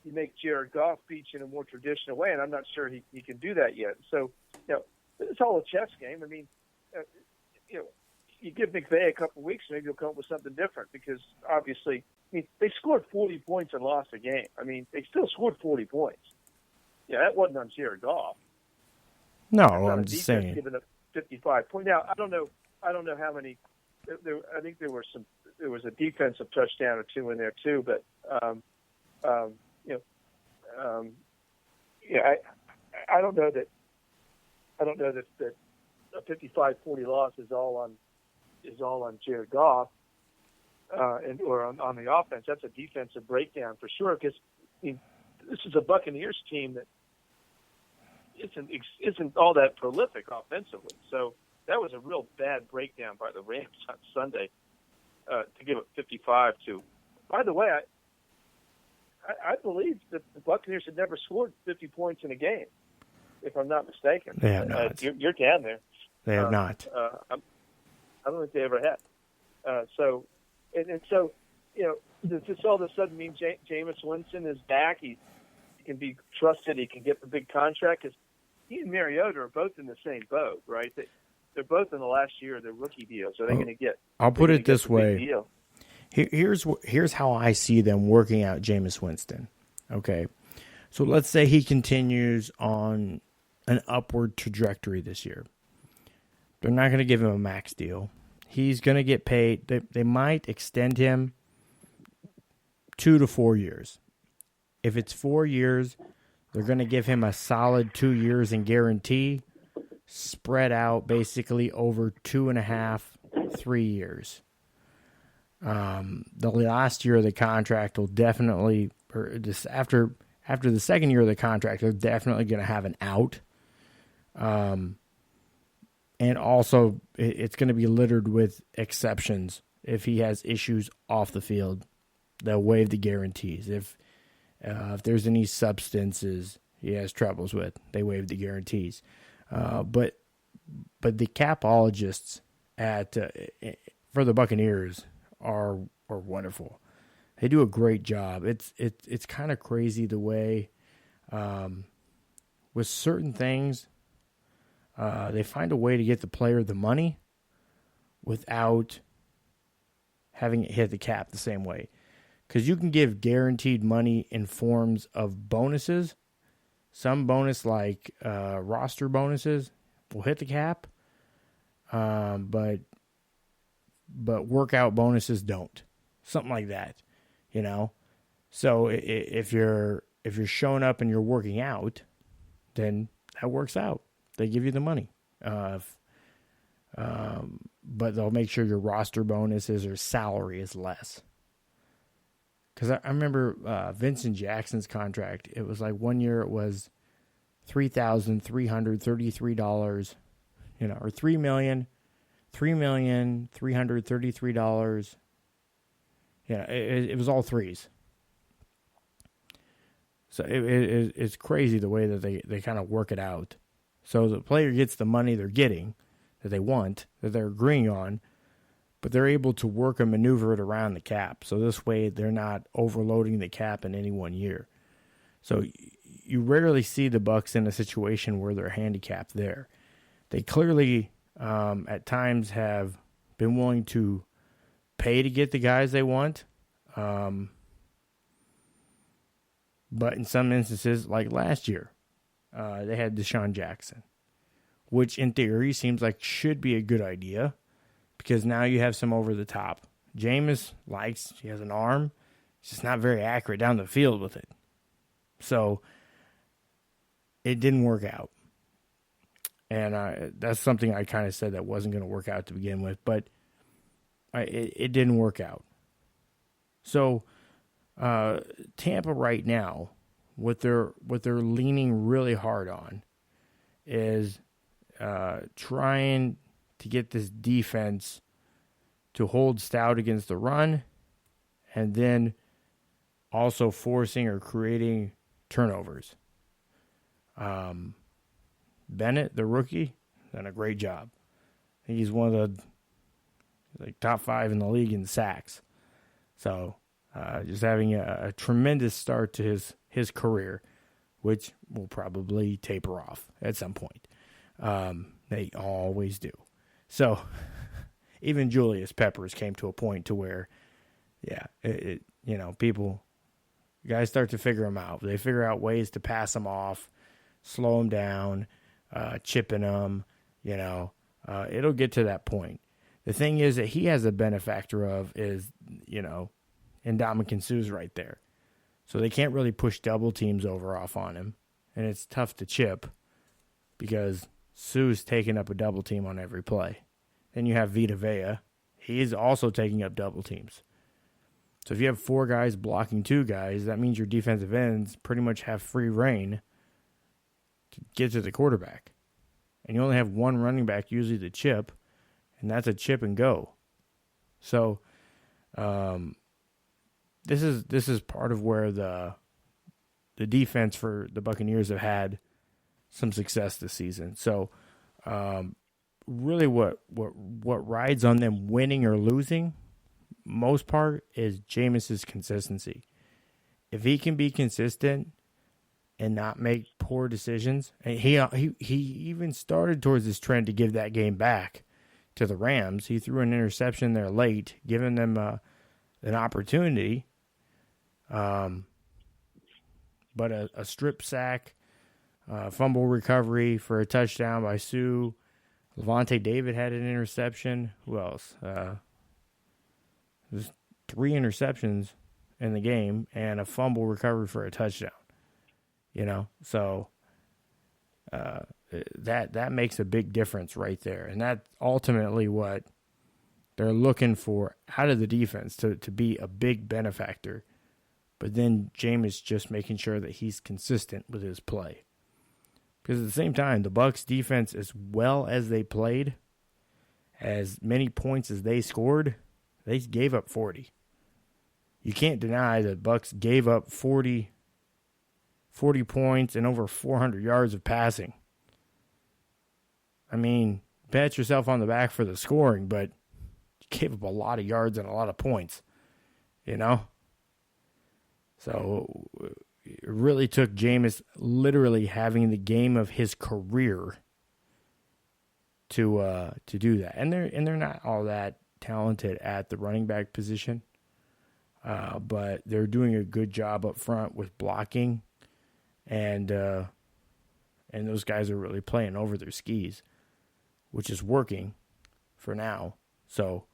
you make Jared Goff beat you in a more traditional way, and I'm not sure he can do that yet. So, it's all a chess game. I mean, you give McVay a couple of weeks, maybe he'll come up with something different because obviously, they scored 40 points and lost the game. I mean, they still scored 40 points. Yeah, that wasn't on Jared Goff. No, I'm just saying. Giving up 55 points. Now, I don't know how many. I think there was a defensive touchdown or 2 in there too, but. I don't know that a 55-40 loss is all on Jared Goff, or on the offense. That's a defensive breakdown for sure. Because this is a Buccaneers team that isn't all that prolific offensively. So that was a real bad breakdown by the Rams on Sunday to give up 55 to. By the way, I believe that the Buccaneers had never scored 50 points in a game, if I'm not mistaken. They have not. You're down there. They have not. I don't think they ever have. So does this all of a sudden mean Jameis Winston is back? He can be trusted. He can get the big contract because he and Mariota are both in the same boat, right? They're both in the last year of their rookie deal, so they're going to get. I'll put it this way. Here's how I see them working out Jameis Winston. Okay, so let's say he continues on an upward trajectory this year. They're not going to give him a max deal. He's going to get paid. They might extend him 2 to 4 years. If it's 4 years, they're going to give him a solid 2 years in guarantee, spread out basically over 2.5, 3 years. The last year of the contract will definitely, or just after the second year of the contract, they're definitely going to have an out. And also, it's going to be littered with exceptions. If he has issues off the field, they'll waive the guarantees. If there's any substances he has troubles with, they waive the guarantees. But the capologists for the Buccaneers are wonderful. They do a great job. It's kind of crazy the way with certain things. They find a way to get the player the money without having it hit the cap the same way. Because you can give guaranteed money in forms of bonuses. Some bonus, like roster bonuses, will hit the cap, but workout bonuses don't. Something like that, So if you're showing up and you're working out, then that works out. They give you the money. But they'll make sure your roster bonuses or salary is less. Because I remember Vincent Jackson's contract. It was like 1 year it was $3,333, or $3,333. Yeah, it was all threes. So it's crazy the way that they kind of work it out. So the player gets the money they're getting, that they want, that they're agreeing on, but they're able to work and maneuver it around the cap. So this way they're not overloading the cap in any 1 year. So you rarely see the Bucs in a situation where they're handicapped there. They clearly at times have been willing to pay to get the guys they want. But in some instances, like last year, they had Deshaun Jackson, which in theory seems like should be a good idea because now you have some over the top. Jameis he has an arm. He's just not very accurate down the field with it. So it didn't work out. And that's something I kind of said that wasn't going to work out to begin with, but it didn't work out. So Tampa right now, what they're leaning really hard on is trying to get this defense to hold stout against the run, and then also forcing or creating turnovers. Bennett, the rookie, done a great job. I think he's one of the top 5 in the league in sacks. So just having a tremendous start to his career, which will probably taper off at some point. They always do. So even Julius Peppers came to a point to where, guys start to figure him out. They figure out ways to pass him off, slow him down, chipping him, it'll get to that point. The thing is that he has a benefactor of is, Ndamukong Suh's right there. So they can't really push double teams off on him. And it's tough to chip because Suh's taking up a double team on every play. Then you have Vita Vea. He's also taking up double teams. So if you have 4 guys blocking 2 guys, that means your defensive ends pretty much have free reign to get to the quarterback. And you only have 1 running back usually to chip, and that's a chip and go. So this is part of where the defense for the Buccaneers have had some success this season. So really what rides on them winning or losing, most part, is Jameis's consistency. If he can be consistent and not make poor decisions, and he even started towards this trend to give that game back to the Rams. He threw an interception there late, giving them an opportunity. But a strip sack, fumble recovery for a touchdown by Sue. Levante David had an interception. Who else? There's 3 interceptions in the game and a fumble recovery for a touchdown. So that makes a big difference right there. And that's ultimately what they're looking for out of the defense, to be a big benefactor. But then Jameis just making sure that he's consistent with his play. Because at the same time, the Bucs defense, as well as they played, as many points as they scored, they gave up 40. You can't deny that Bucs gave up 40 points and over 400 yards of passing. I mean, pat yourself on the back for the scoring, but you gave up a lot of yards and a lot of points, So it really took Jameis literally having the game of his career to do that. And they're not all that talented at the running back position, but they're doing a good job up front with blocking, and those guys are really playing over their skis, which is working for now. So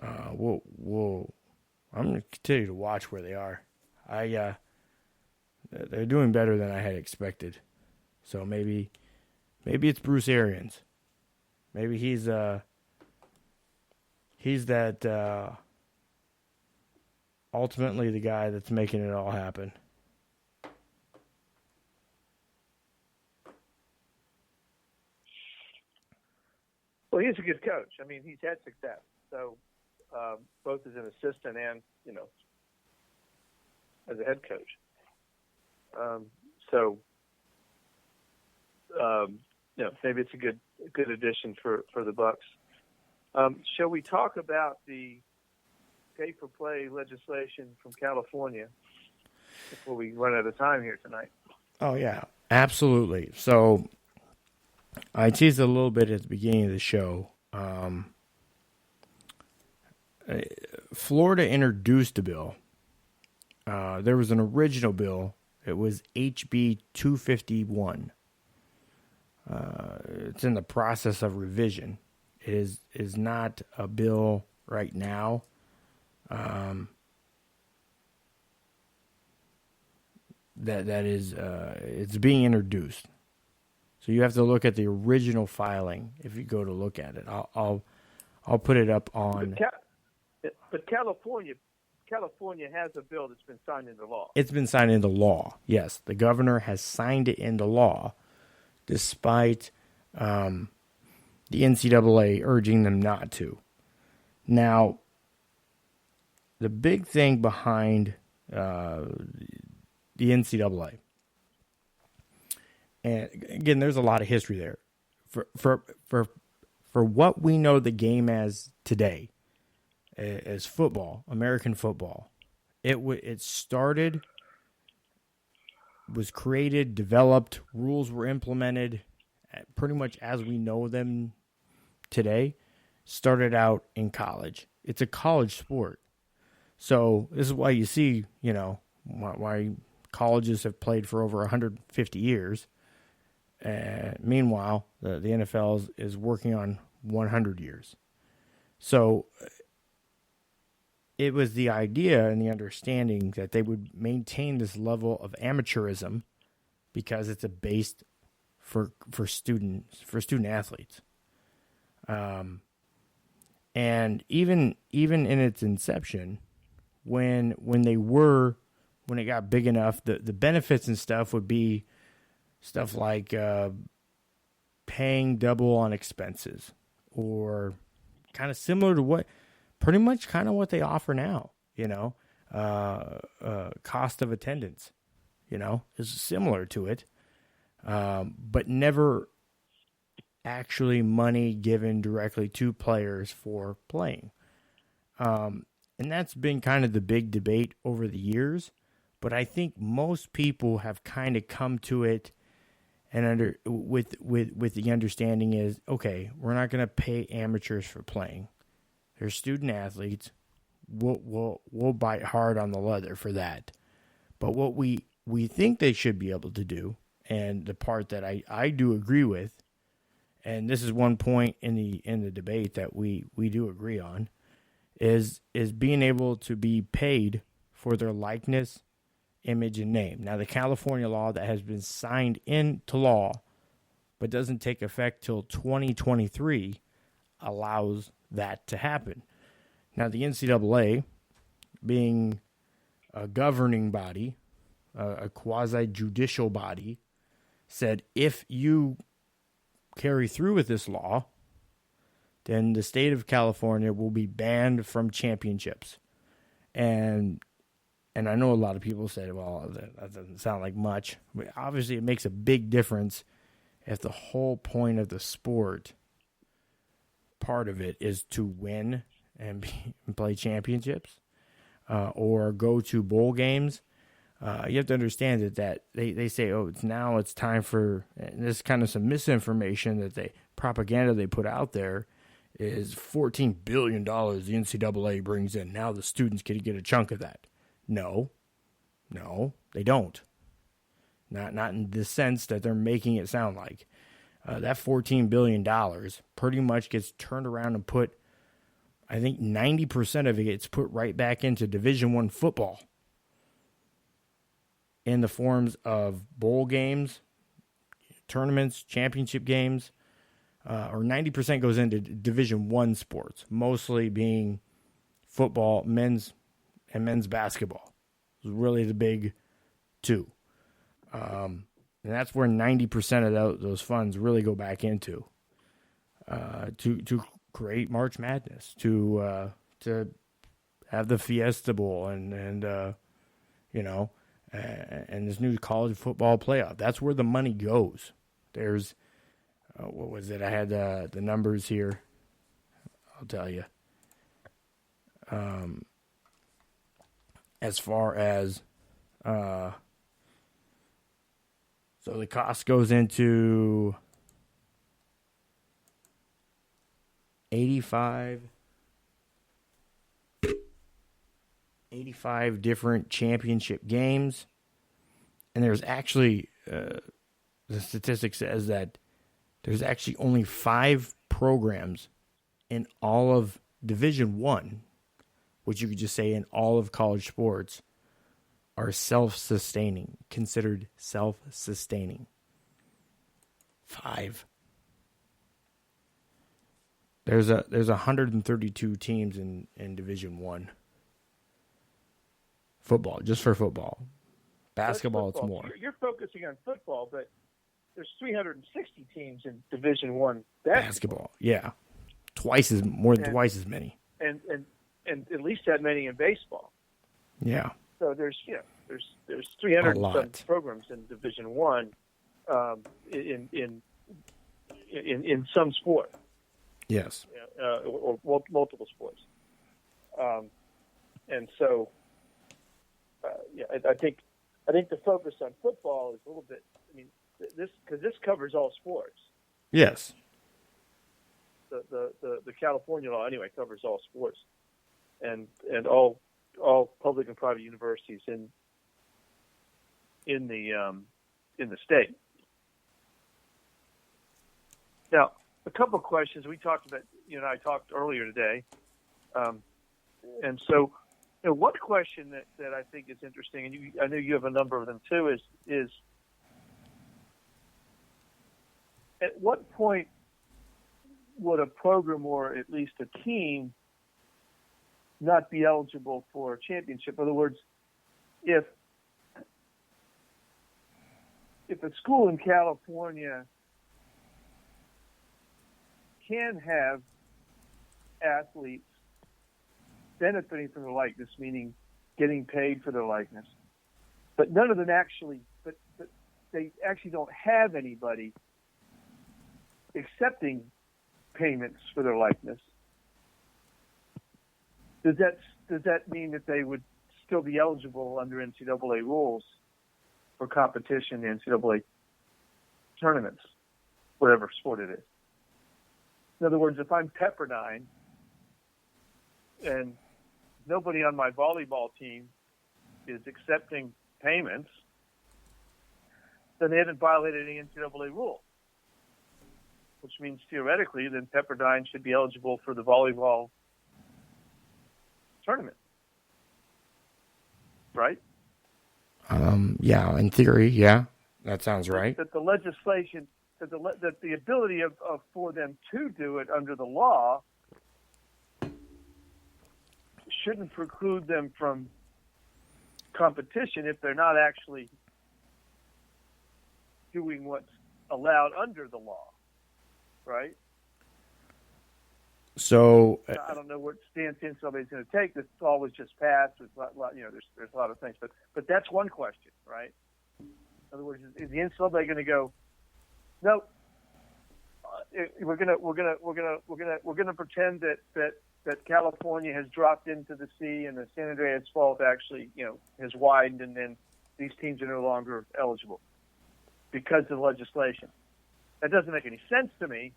I'm going to continue to watch where they are. They're doing better than I had expected. So maybe it's Bruce Arians. Maybe he's that ultimately the guy that's making it all happen. Well, he's a good coach. I mean, he's had success. So both as an assistant and, as a head coach. Maybe it's a good addition for the Bucs. Shall we talk about the pay-for-play legislation from California before we run out of time here tonight? Oh, yeah, absolutely. So I teased a little bit at the beginning of the show. Florida introduced a bill. There was an original bill. It was HB 251. It's in the process of revision. It is not a bill right now. It's being introduced. So you have to look at the original filing if you go to look at it. I'll put it up on. But California has a bill that's been signed into law. It's been signed into law. Yes, the governor has signed it into law, despite the NCAA urging them not to. Now, the big thing behind the NCAA, and again, there's a lot of history there. For what we know the game as today, as football, American football, it started, was created, developed, rules were implemented, pretty much as we know them today, started out in college. It's a college sport. So this is why you see, why colleges have played for over 150 years. Meanwhile, the NFL is working on 100 years. So it was the idea and the understanding that they would maintain this level of amateurism because it's a base for student athletes. And even in its inception, when it got big enough, the benefits and stuff would be stuff like paying double on expenses, or kind of similar to what they offer now, cost of attendance, is similar to it, but never actually money given directly to players for playing. And that's been kind of the big debate over the years. But I think most people have kind of come to it and with the understanding is, okay, we're not going to pay amateurs for playing. They're student athletes. We'll bite hard on the leather for that. But what we think they should be able to do, and the part that I do agree with, and this is one point in the debate that we do agree on, is being able to be paid for their likeness, image, and name. Now, the California law that has been signed into law but doesn't take effect till 2023 allows that to happen. Now, the NCAA, being a governing body, a quasi-judicial body, said if you carry through with this law, then the state of California will be banned from championships. And I know a lot of people said, well, that doesn't sound like much. But obviously, it makes a big difference if the whole point of the sport, part of it, is to win and play championships or go to bowl games. You have to understand that they say, oh, it's time for, and this is kind of some misinformation that propaganda they put out there is $14 billion the NCAA brings in. Now the students can get a chunk of that. No, they don't. Not in the sense that they're making it sound like. That $14 billion pretty much gets turned around and put, I think 90% of it gets put right back into Division I football in the forms of bowl games, tournaments, championship games, or 90% goes into Division I sports, mostly being football, men's basketball. It's really the big two. And that's where 90% of those funds really go back into to create March Madness, to have the Fiesta Bowl and this new college football playoff. That's where the money goes. There's what was it? I had the numbers here. I'll tell you. As far as so the cost goes into 85 different championship games, and there's actually the statistic says that there's actually only 5 programs in all of Division I, which you could just say in all of college sports, are self-sustaining, considered self-sustaining. 5. There's 132 teams in Division I. Football, just for football. Basketball, it's more. You're focusing on football, but there's 360 teams in Division I basketball. Yeah, twice as many. And at least that many in baseball. Yeah. So there's 300 and some programs in Division I, in some sport. Yes. Or multiple sports. And so, I think the focus on football is a little bit. I mean, this covers all sports. Yes. The California law anyway covers all sports, and all public and private universities in the state. Now, a couple of questions we talked about. You and I talked earlier today, and so one question that I think is interesting, and I know you have a number of them too, is at what point would a program or at least a team not be eligible for a championship? In other words, if a school in California can have athletes benefiting from their likeness, meaning getting paid for their likeness, but none of them actually, but they actually don't have anybody accepting payments for their likeness, does that mean that they would still be eligible under NCAA rules for competition in NCAA tournaments, whatever sport it is? In other words, if I'm Pepperdine and nobody on my volleyball team is accepting payments, then they haven't violated any NCAA rule, which means theoretically then Pepperdine should be eligible for the volleyball tournament, right? Yeah, in theory, yeah, that sounds right. That the legislation, that the ability of for them to do it under the law shouldn't preclude them from competition if they're not actually doing what's allowed under the law, right? So I don't know what stance somebody's going to take. This law was just passed. There's a lot of things, but that's one question, right? In other words, is the NCAA going to go, no, we're going to pretend that California has dropped into the sea and the San Andreas Fault actually, has widened, and then these teams are no longer eligible because of legislation. That doesn't make any sense to me.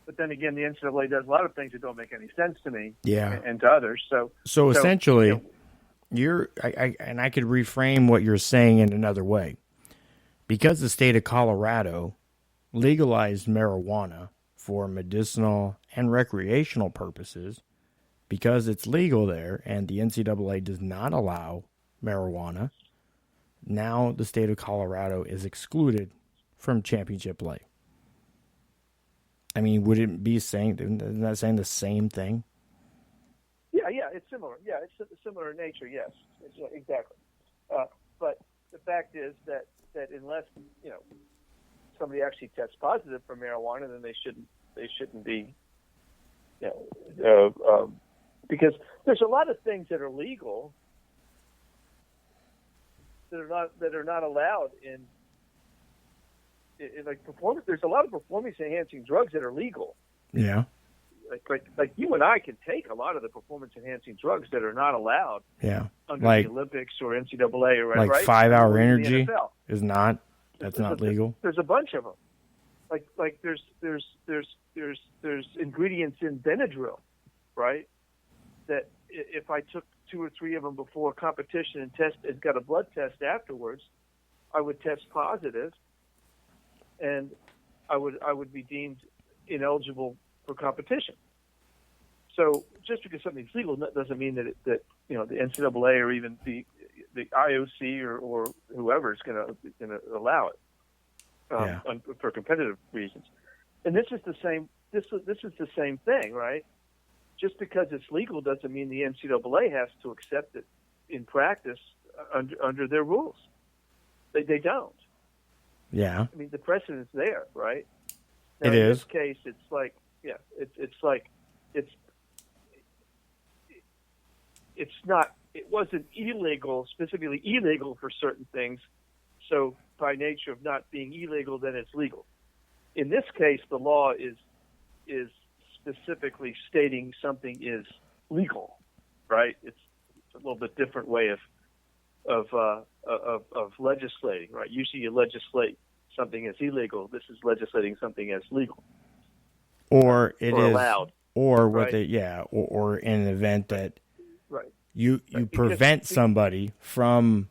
But then again, the NCAA does a lot of things that don't make any sense to me, and to others. So essentially, I could reframe what you're saying in another way. Because the state of Colorado legalized marijuana for medicinal and recreational purposes, because it's legal there, and the NCAA does not allow marijuana, now the state of Colorado is excluded from championship play. I mean, would it be saying the same thing? Yeah, it's similar. Yeah, it's similar in nature. Yes, exactly. But the fact is that unless somebody actually tests positive for marijuana, then they shouldn't be. Because there's a lot of things that are legal that are not allowed in like performance. There's a lot of performance enhancing drugs that are legal. Yeah. Like you and I can take a lot of the performance enhancing drugs that are not allowed. Yeah. Under like the Olympics or NCAA or like right? 5 Hour or Energy NFL. is not. That's not legal. There's a bunch of them. Like there's ingredients in Benadryl, right? That if I took 2 or 3 of them before competition and got a blood test afterwards, I would test positive, and I would be deemed ineligible for competition. So just because something's legal doesn't mean that the NCAA or even the IOC or whoever is going to allow it for competitive reasons. And this is the same. This is the same thing, right? Just because it's legal doesn't mean the NCAA has to accept it in practice under their rules. They don't. Yeah. I mean, the precedent's there, right? Now, it is. In this case, it's like, it's not. It wasn't illegal, specifically illegal for certain things. So by nature of not being illegal, then it's legal. In this case, the law is specifically stating something is legal, right? It's a little bit different way of legislating, right? Usually you legislate something as illegal. This is legislating something as legal. Or it is allowed. Or what right? they or in an event that right. you prevent somebody from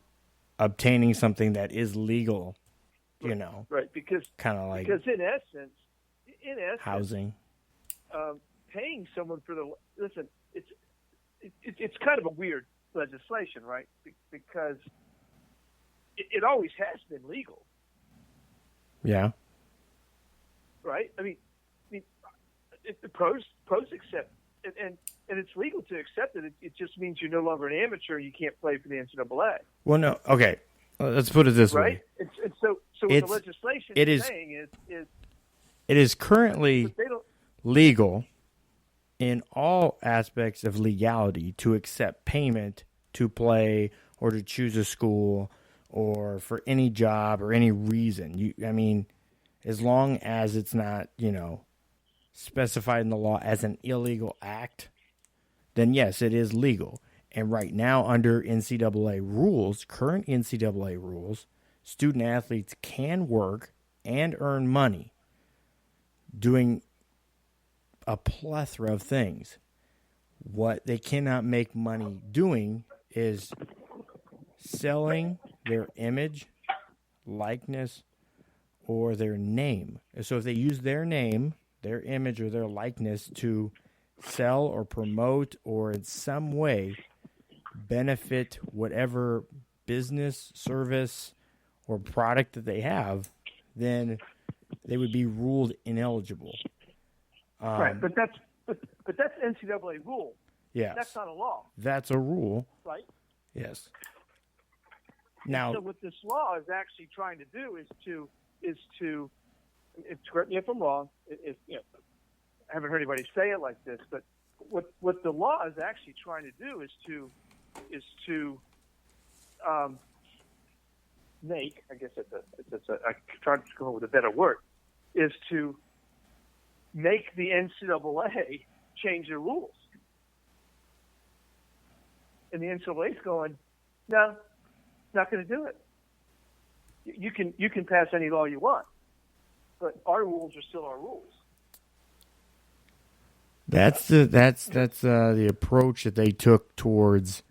obtaining something that is legal, Right, because kind of like in essence housing. Paying someone for it's kind of a weird legislation, right? Because it always has been legal. Yeah. Right. I mean, if the pros accept and it's legal to accept it. It just means you're no longer an amateur. You can't play for the NCAA. Well, no. Okay. Let's put it this way. Right. And so what the legislation is saying is it is currently legal in all aspects of legality to accept payment to play or to choose a school or for any job or any reason. as long as it's not, specified in the law as an illegal act, then yes, it is legal. And right now, under NCAA rules, current NCAA rules, student athletes can work and earn money doing a plethora of things. What they cannot make money doing is selling their image, likeness, or their name. So if they use their name, their image, or their likeness to sell or promote or in some way benefit whatever business, service, or product that they have, then they would be ruled ineligible. Right, but that's NCAA rule. Yes. That's not a law. That's a rule. Right? Yes. Now, so what this law is actually trying to do is to correct me if I'm wrong. I haven't heard anybody say it like this, but what the law is actually trying to do is to make, I guess I tried to come up with a better word, is to make the NCAA change their rules. And the NCAA is going, no, not going to do it. You can pass any law you want, but our rules are still our rules. That's the approach that they took towards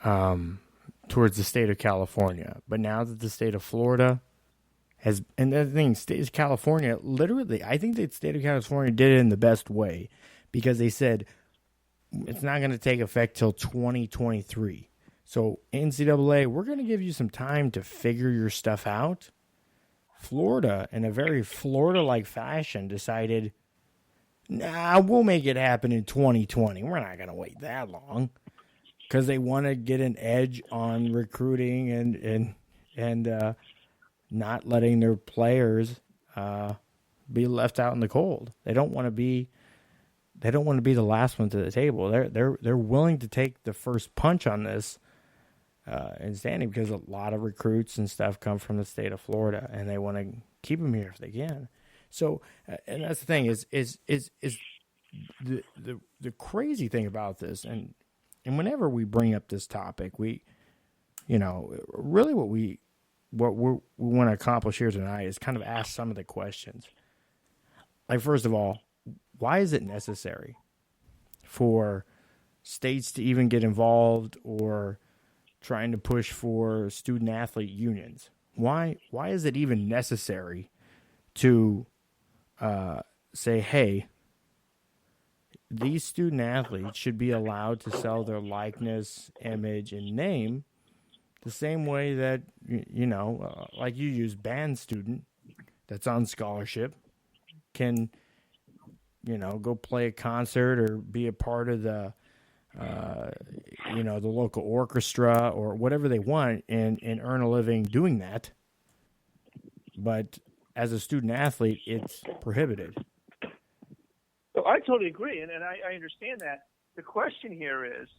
the state of California. But now that the state of Florida has, and the thing, state of California, literally, I think the state of California did it in the best way, because they said it's not going to take effect till 2023. So NCAA, we're going to give you some time to figure your stuff out. Florida, in a very Florida-like fashion, decided, nah, we'll make it happen in 2020. We're not going to wait that long, because they want to get an edge on recruiting and not letting their players be left out in the cold. They don't want to be the last one to the table. They're willing to take the first punch on this and standing, because a lot of recruits and stuff come from the state of Florida, and they want to keep them here if they can. So, and that's the thing is the crazy thing about this, and whenever we bring up this topic, we, really what we want to accomplish here tonight is kind of ask some of the questions. Like, first of all, why is it necessary for states to even get involved or trying to push for student athlete unions? Why is it even necessary to say, hey, these student athletes should be allowed to sell their likeness, image, and name the same way that, like you use band student that's on scholarship can, go play a concert or be a part of the, the local orchestra or whatever they want and earn a living doing that. But as a student athlete, it's prohibited. So I totally agree, and I understand that. The question here is,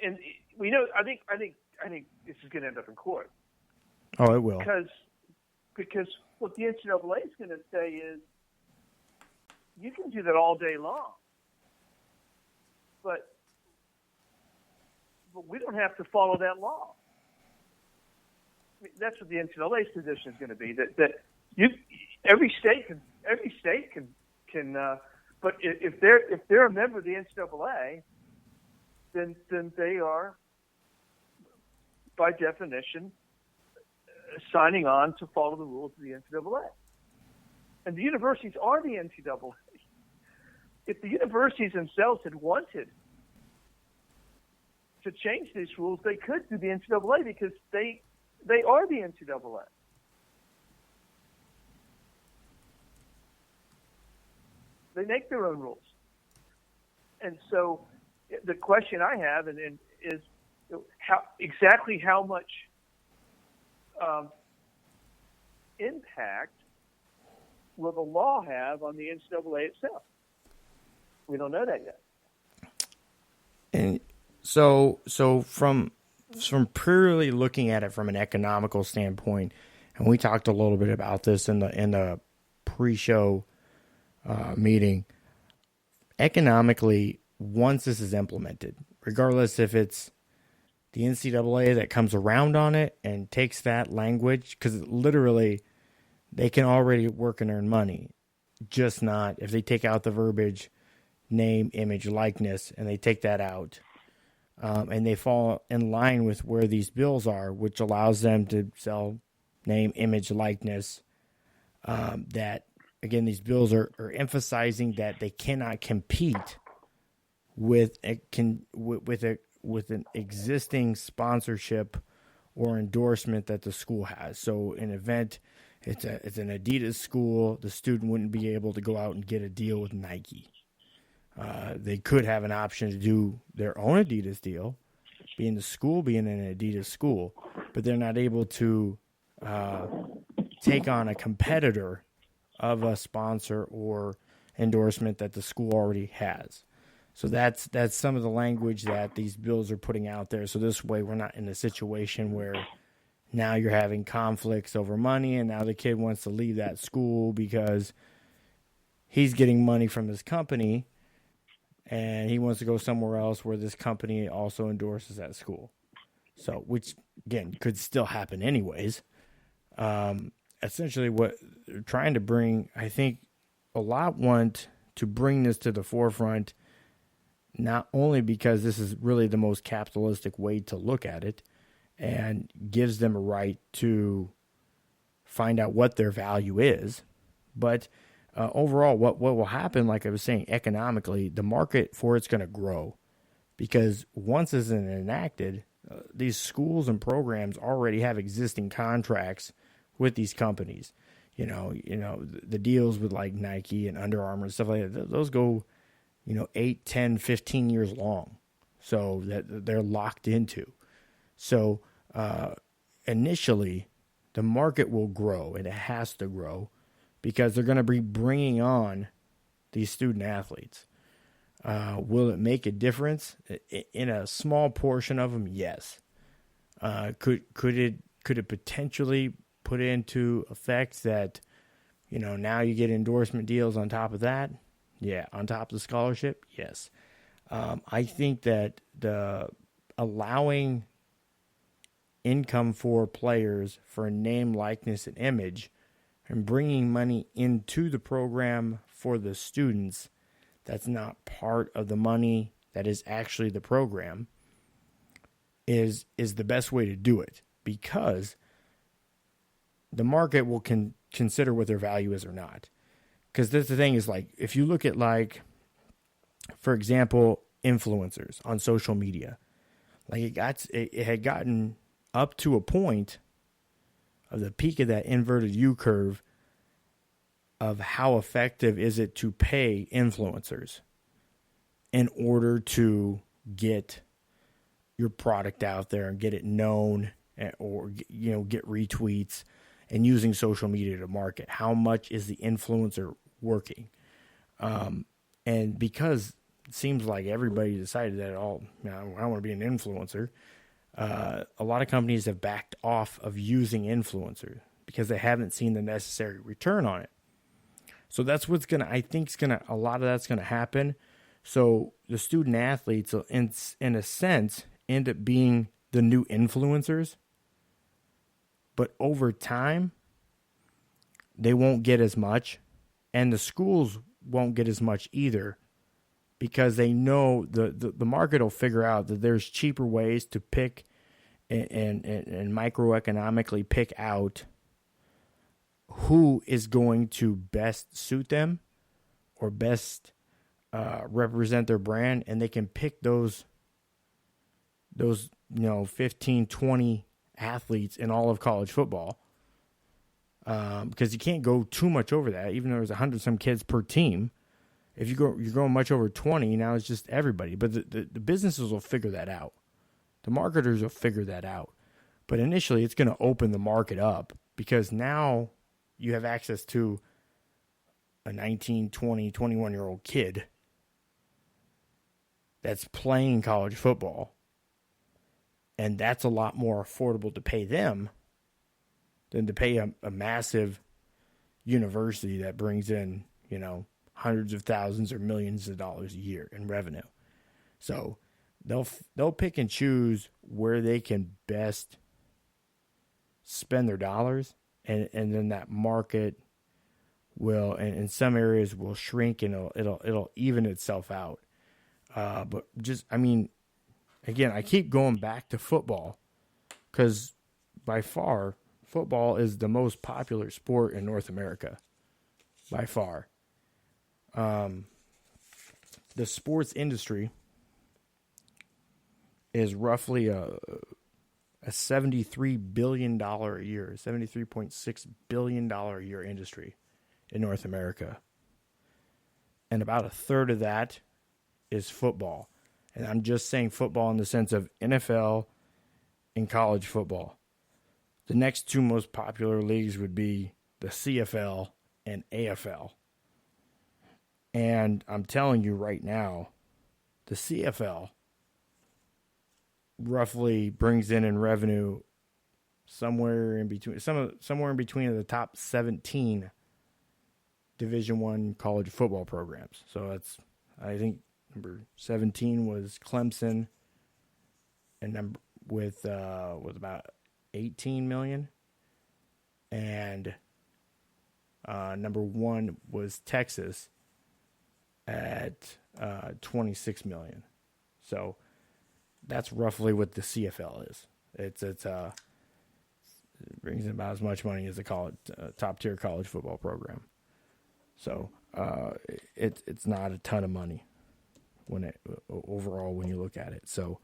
and we know, I think this is going to end up in court. Oh, it will. Because what the NCAA is going to say is, you can do that all day long, but we don't have to follow that law. I mean, that's what the NCAA's position is going to be. That every state can. But if they're a member of the NCAA, then they are, by definition, signing on to follow the rules of the NCAA. And the universities are the NCAA. If the universities themselves had wanted to change these rules, they could through the NCAA, because they are the NCAA. They make their own rules. And so the question I have is how much impact will the law have on the NCAA itself? We don't know that yet. And so from from purely looking at it from an economical standpoint, and we talked a little bit about this in the pre-show meeting. Economically, once this is implemented, regardless if it's the NCAA that comes around on it and takes that language, because literally they can already work and earn money, just not if they take out the verbiage name, image, likeness, and they take that out. And they fall in line with where these bills are, which allows them to sell name, image, likeness. That, again, these bills are emphasizing that they cannot compete with an existing sponsorship or endorsement that the school has. So an event, it's an Adidas school, the student wouldn't be able to go out and get a deal with Nike. They could have an option to do their own Adidas deal, being an Adidas school, but they're not able to take on a competitor of a sponsor or endorsement that the school already has. So that's some of the language that these bills are putting out there. So this way we're not in a situation where now you're having conflicts over money and now the kid wants to leave that school because he's getting money from this company and he wants to go somewhere else where this company also endorses that school. So, which, again, could still happen anyways. Essentially what they're trying to bring, I think a lot want to bring this to the forefront, not only because this is really the most capitalistic way to look at it and gives them a right to find out what their value is, but overall, what will happen, like I was saying, economically, the market for it's going to grow because once it's enacted, these schools and programs already have existing contracts with these companies. You know, the deals with like Nike and Under Armour and stuff like that, those go, 8, 10, 15 years long. So that they're locked into. So initially, the market will grow, and it has to grow, because they're going to be bringing on these student athletes. Will it make a difference? In a small portion of them, yes. Could it potentially put into effect that, now you get endorsement deals on top of that? Yeah, on top of the scholarship, yes. I think that the allowing income for players for name, likeness, and image, and bringing money into the program for the students that's not part of the money that is actually the program is the best way to do it, because the market will consider what their value is or not. Because that's the thing is, like, if you look at, like, for example, influencers on social media, like it had gotten up to a point of the peak of that inverted U curve of how effective is it to pay influencers in order to get your product out there and get it known, or get retweets, and using social media to market. How much is the influencer working? And because it seems like everybody decided that I want to be an influencer, a lot of companies have backed off of using influencers because they haven't seen the necessary return on it. So that's what's a lot of that's going to happen. So the student athletes will, in a sense, end up being the new influencers. But over time, they won't get as much, and the schools won't get as much either, because they know the market will figure out that there's cheaper ways to pick and microeconomically pick out who is going to best suit them or best represent their brand, and they can pick those 15, 20 athletes in all of college football, because you can't go too much over that. Even though there's 100 some kids per team, if you're going much over 20, now it's just everybody. But the businesses will figure that out. The marketers will figure that out. But initially, it's going to open the market up, because now you have access to a 19, 20, 21-year-old kid that's playing college football. And that's a lot more affordable to pay them than to pay a massive university that brings in, hundreds of thousands or millions of dollars a year in revenue. So they'll pick and choose where they can best spend their dollars, and then that market will, and in some areas will shrink, and it'll even itself out. But again, I keep going back to football because by far football is the most popular sport in North America. By far. The sports industry is roughly a $73 billion a year, $73.6 billion a year industry in North America. And about a third of that is football. And I'm just saying football in the sense of NFL and college football. The next two most popular leagues would be the CFL and AFL. And I'm telling you right now, the CFL roughly brings in revenue somewhere in between the top 17 Division I college football programs. So that's, I think, number 17 was Clemson, and with about 18 million, and number 1 was Texas at 26 million. So that's roughly what the CFL is. It brings in about as much money as a top tier college football program. So it's not a ton of money overall when you look at it. So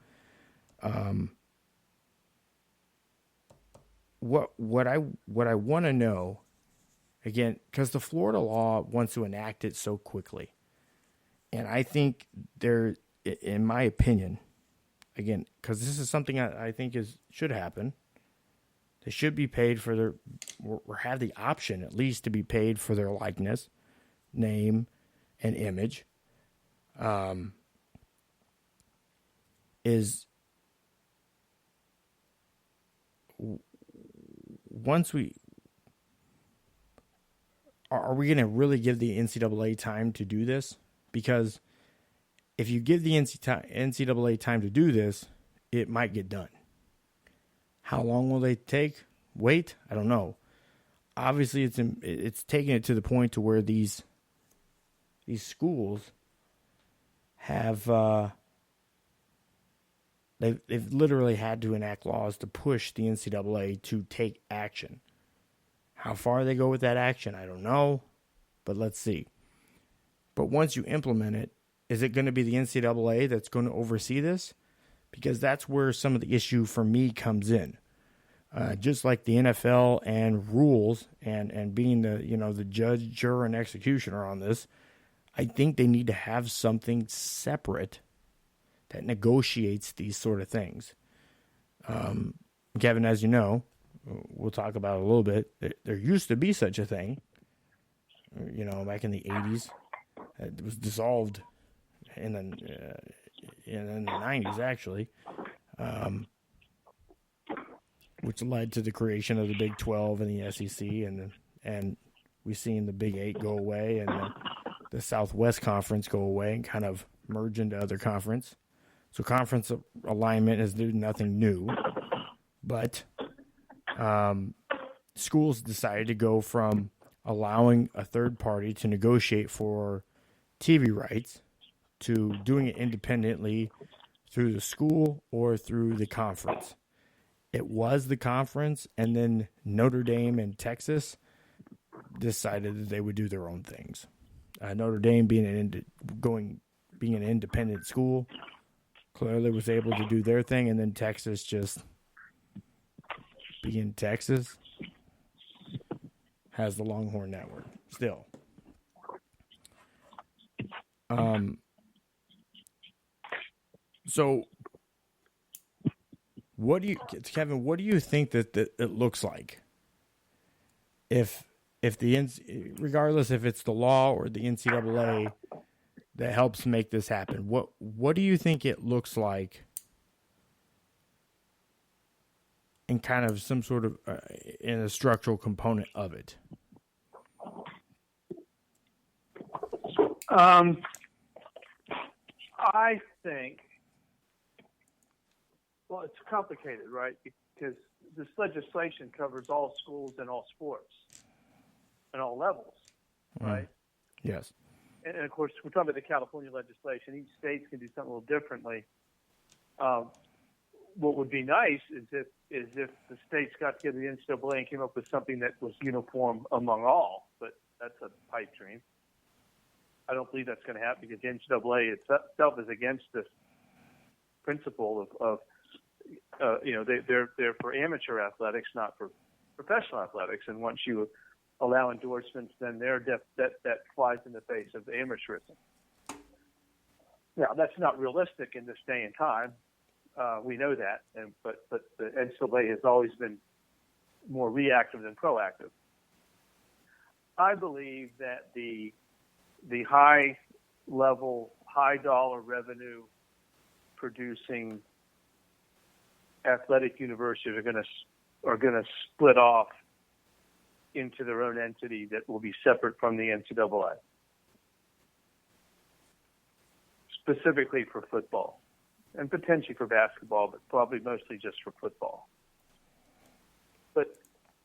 what I want to know, again, because the Florida law wants to enact it so quickly, and I think there, in my opinion, again, because this is something I think should happen. They should be paid for or have the option at least to be paid for their likeness, name, and image. Is once are we going to really give the NCAA time to do this? Because if you give the NCAA time to do this, it might get done. How long will they wait? I don't know. Obviously, it's taking it to the point to where these schools have they've literally had to enact laws to push the NCAA to take action. How far they go with that action, I don't know, but let's see. But once you implement it, is it going to be the NCAA that's going to oversee this? Because that's where some of the issue for me comes in. Just like the NFL and rules and being the judge, juror, and executioner on this, I think they need to have something separate that negotiates these sort of things. Kevin, as you know, we'll talk about it a little bit. There used to be such a thing, back in the 80s. It was dissolved in the 90s, actually, which led to the creation of the Big 12 and the SEC, and we've seen the Big 8 go away and the Southwest Conference go away and kind of merge into other conference. So conference alignment is nothing new, but schools decided to go from allowing a third party to negotiate for TV rights to doing it independently through the school or through the conference. It was the conference, and then Notre Dame and Texas decided that they would do their own things. Notre Dame being an independent school, clearly was able to do their thing, and then Texas just being Texas has the Longhorn Network still. So Kevin, what do you think that it looks like? If regardless if it's the law or the NCAA that helps make this happen, what do you think it looks like and kind of some sort of in a structural component of it? I think, well, it's complicated, right? Because this legislation covers all schools and all sports and all levels, right? Yes. And of course, we're talking about the California legislation. Each state can do something a little differently. What would be nice is if the states got together, the NCAA, and came up with something that was uniform among all. But that's a pipe dream. I don't believe that's going to happen because the NCAA itself is against this principle of they're for amateur athletics, not for professional athletics. And once you allow endorsements, then that flies in the face of amateurism. Now, that's not realistic in this day and time. We know that, but the NCAA has always been more reactive than proactive. I believe that the high-level, high-dollar revenue producing athletic universities are going to split off into their own entity that will be separate from the NCAA, specifically for football and potentially for basketball, but probably mostly just for football. But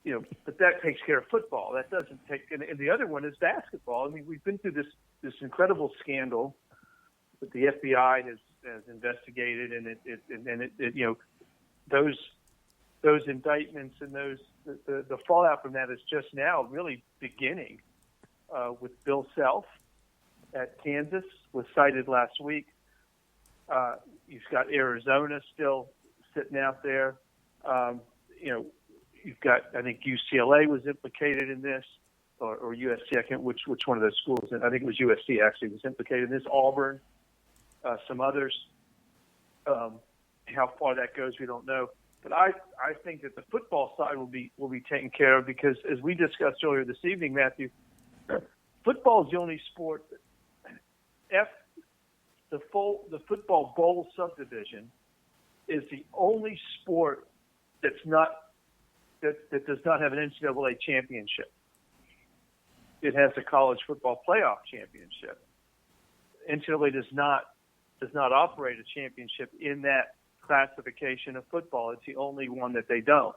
that takes care of football. That doesn't take, and the other one is basketball. I mean, we've been through this incredible scandal that the FBI has investigated, and those indictments and the fallout from that is just now really beginning with Bill Self at Kansas was cited last week. You've got Arizona still sitting out there. You've got, I think UCLA was implicated in this, or USC. I can't which one of those schools. I think it was USC actually was implicated in this. Auburn, some others. How far that goes, we don't know. But I think that the football side will be taken care of because, as we discussed earlier this evening, Matthew, football is the only sport that the football bowl subdivision is the only sport that does not have an NCAA championship. It has a college football playoff championship. NCAA does not operate a championship in that classification of football. It's the only one that they don't.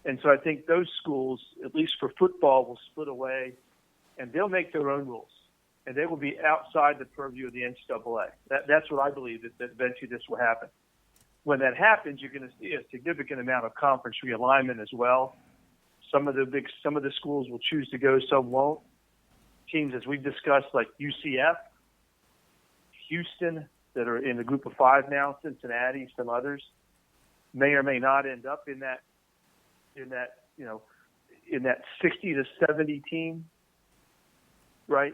And so I think those schools, at least for football, will split away, and they'll make their own rules, and they will be outside the purview of the NCAA. That's what I believe, that eventually this will happen. When that happens, you're going to see a significant amount of conference realignment as well. Some of the schools will choose to go, some won't. Teams, as we've discussed, like UCF, Houston, that are in the group of five now, Cincinnati, some others, may or may not end up in that 60 to 70 team, right,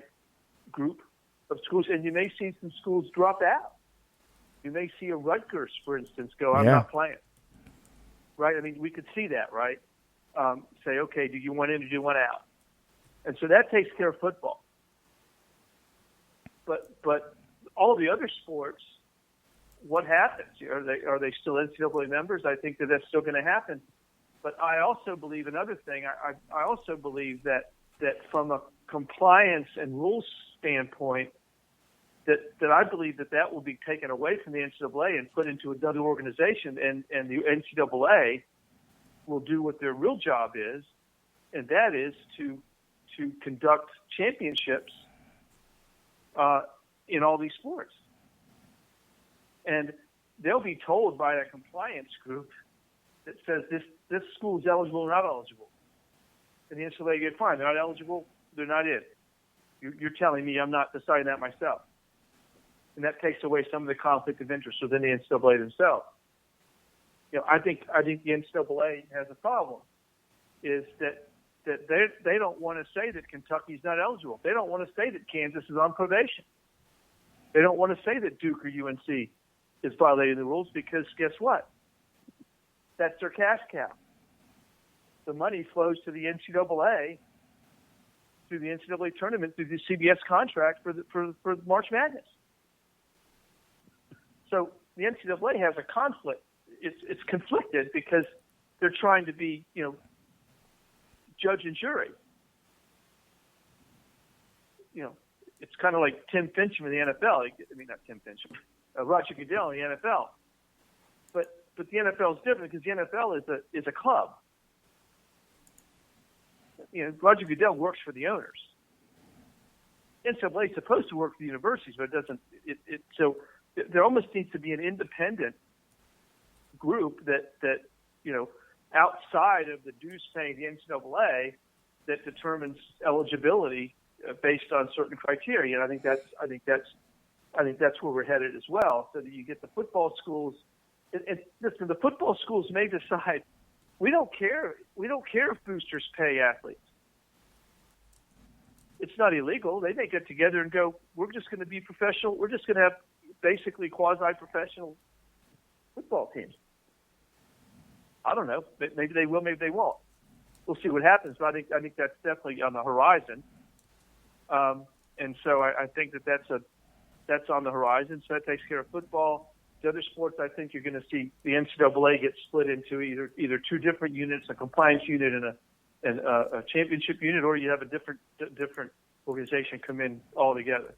group of schools, and you may see some schools drop out. You may see a Rutgers, for instance, go, I'm not playing. Right? I mean, we could see that, right? Say, okay, do you want in or do you want out? And so that takes care of football. But all the other sports, what happens? Are they still NCAA members? I think that's still going to happen. But I also believe another thing. I also believe that from a compliance and rules standpoint, that I believe that will be taken away from the NCAA and put into another organization, and the NCAA will do what their real job is, and that is to conduct championships in all these sports. And they'll be told by a compliance group that says this school is eligible or not eligible. And the NCAA get fine. They're not eligible. They're not in. You're telling me I'm not deciding that myself. And that takes away some of the conflict of interest within the NCAA themselves. I think the NCAA has a problem, is that they don't want to say that Kentucky's not eligible. They don't want to say that Kansas is on probation. They don't want to say that Duke or UNC is violating the rules because guess what? That's their cash cow. The money flows to the NCAA through the NCAA tournament through the CBS contract for March Madness. So the NCAA has a conflict. It's conflicted because they're trying to be, judge and jury. It's kind of like Tim Finchem in the NFL. Not Tim Finchem, Roger Goodell in the NFL. But the NFL is different because the NFL is a club. Roger Goodell works for the owners. NCAA is supposed to work for the universities, but it doesn't. So there almost needs to be an independent group that outside of the dues paying the NCAA that determines eligibility based on certain criteria. And I think that's where we're headed as well. So that you get the football schools. And listen, the football schools may decide we don't care if boosters pay athletes. It's not illegal. They may get together and go, we're just going to be professional. We're just going to have basically quasi-professional football teams. I don't know. Maybe they will, maybe they won't. We'll see what happens. But I think that's definitely on the horizon. And so I think that's on the horizon. So that takes care of football. The other sports, I think you're going to see the NCAA get split into either two different units, a compliance unit and a championship unit, or you have a different organization come in all together.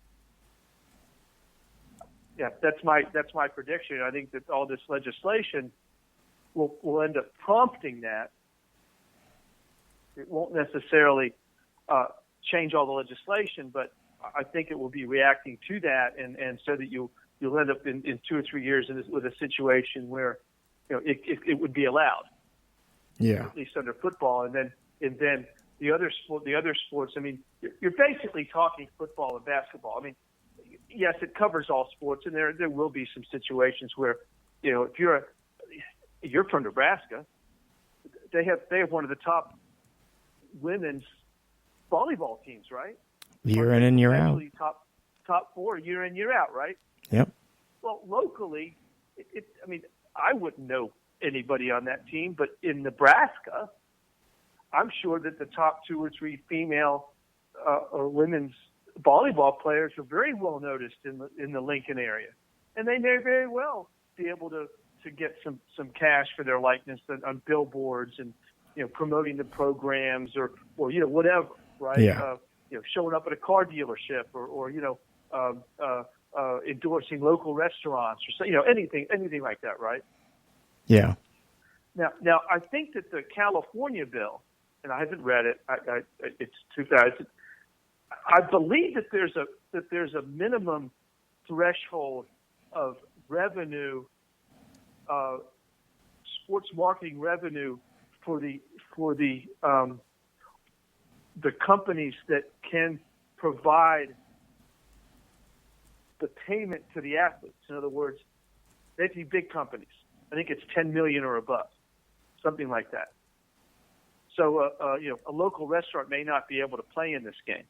Yeah, that's my prediction. I think that all this legislation will end up prompting that. It won't necessarily change all the legislation, but I think it will be reacting to that, and so that you'll end up in 2 or 3 years with a situation where it would be allowed. Yeah. At least under football, and then the other sports. I mean, you're basically talking football and basketball. I mean, yes, it covers all sports, and there will be some situations where, if you're from Nebraska, they have one of the top women's volleyball teams, right? Year in and year out. Top 4 year in, year out, right? Yep. Well, locally, I wouldn't know anybody on that team, but in Nebraska, I'm sure that the top 2 or 3 female or women's volleyball players are very well noticed in the Lincoln area, and they may very well be able to get some cash for their likeness on billboards and promoting the programs or whatever, right? Yeah. Showing up at a car dealership or endorsing local restaurants or anything like that, right? Yeah. Now I think that the California bill, and I haven't read it. It's 2000. I believe that there's a minimum threshold of revenue, sports marketing revenue for the companies that can provide the payment to the athletes. In other words, they have to be big companies. I think it's 10 million or above, something like that. So, a local restaurant may not be able to play in this game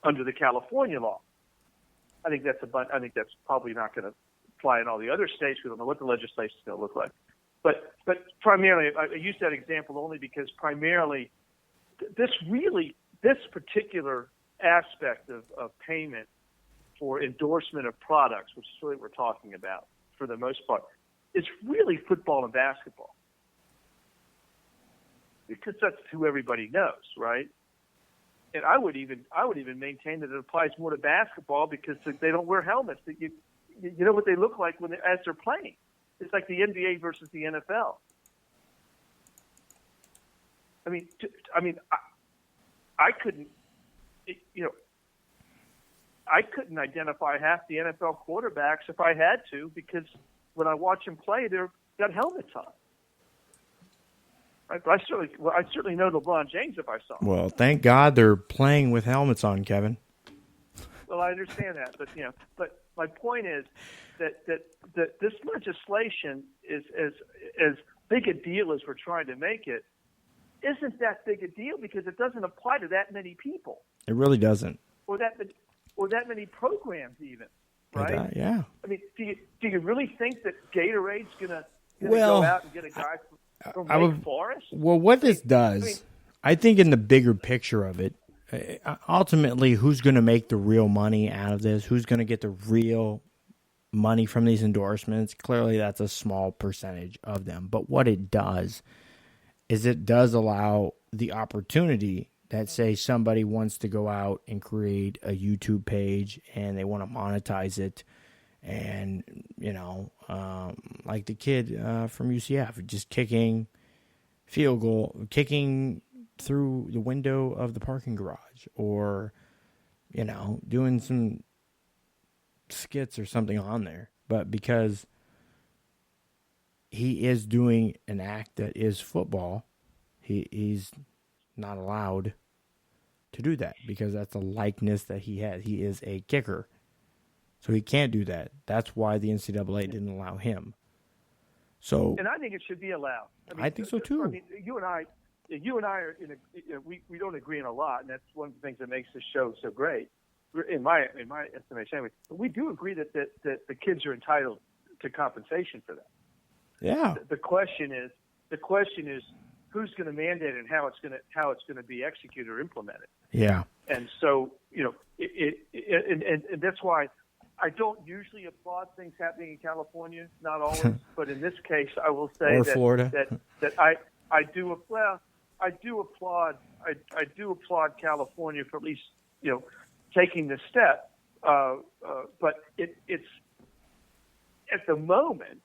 under the California law. I think that's probably not going to apply in all the other states. We don't know what the legislation is going to look like. But primarily, I use that example only because primarily this particular aspect of payment for endorsement of products, which is really what we're talking about for the most part, is really football and basketball. Because that's who everybody knows, right? And I would even maintain that it applies more to basketball because they don't wear helmets. You know what they look like as they're playing. It's like the NBA versus the NFL. I couldn't identify half the NFL quarterbacks if I had to, because when I watch them play, they've got helmets on. Right? But I certainly know LeBron James if I saw him. Well, thank God they're playing with helmets on, Kevin. Well, I understand that, but my point is that this legislation is as big a deal as we're trying to make it. Isn't that big a deal because it doesn't apply to that many people. It really doesn't. Or that many programs even, right? Yeah. I mean, do you really think that Gatorade's gonna go out and get a guy from Lake Forest? Well, what this does, I think in the bigger picture of it, ultimately, who's going to make the real money out of this? Who's going to get the real money from these endorsements? Clearly, that's a small percentage of them. But what it does is it does allow the opportunity that, say, somebody wants to go out and create a YouTube page and they want to monetize it. And, like the kid from UCF, just kicking through the window of the parking garage, or, doing some skits or something on there. But because he is doing an act that is football, he's not allowed to do that because that's a likeness that he has. He is a kicker. So he can't do that. That's why the NCAA didn't allow him. So, and I think it should be allowed. I think so too. I mean, you and I are we don't agree on a lot, and that's one of the things that makes this show so great, in my estimation. Anyway, but we do agree that the kids are entitled to compensation for that. Yeah. The question is who's going to mandate it and how it's going to be executed or implemented. Yeah. And so and that's why I don't usually applaud things happening in California, not always, but in this case, I will say or Florida. that I do applaud California for at least taking the step. But it's at the moment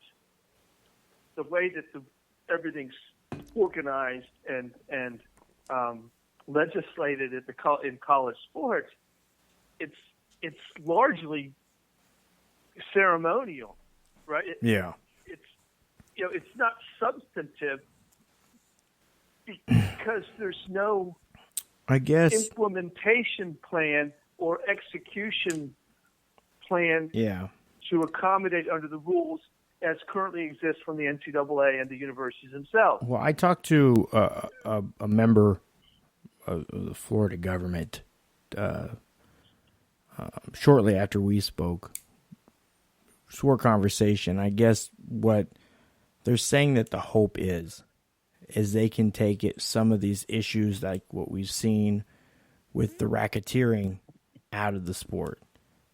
the way that everything's organized and legislated in college sports, it's largely ceremonial, right? It's not substantive because there's no, I guess, implementation plan or execution plan to accommodate under the rules as currently exist from the NCAA and the universities themselves. Well, I talked to a member of the Florida government shortly after we spoke. Short conversation. I guess what they're saying that the hope is they can take some of these issues like what we've seen with the racketeering out of the sport,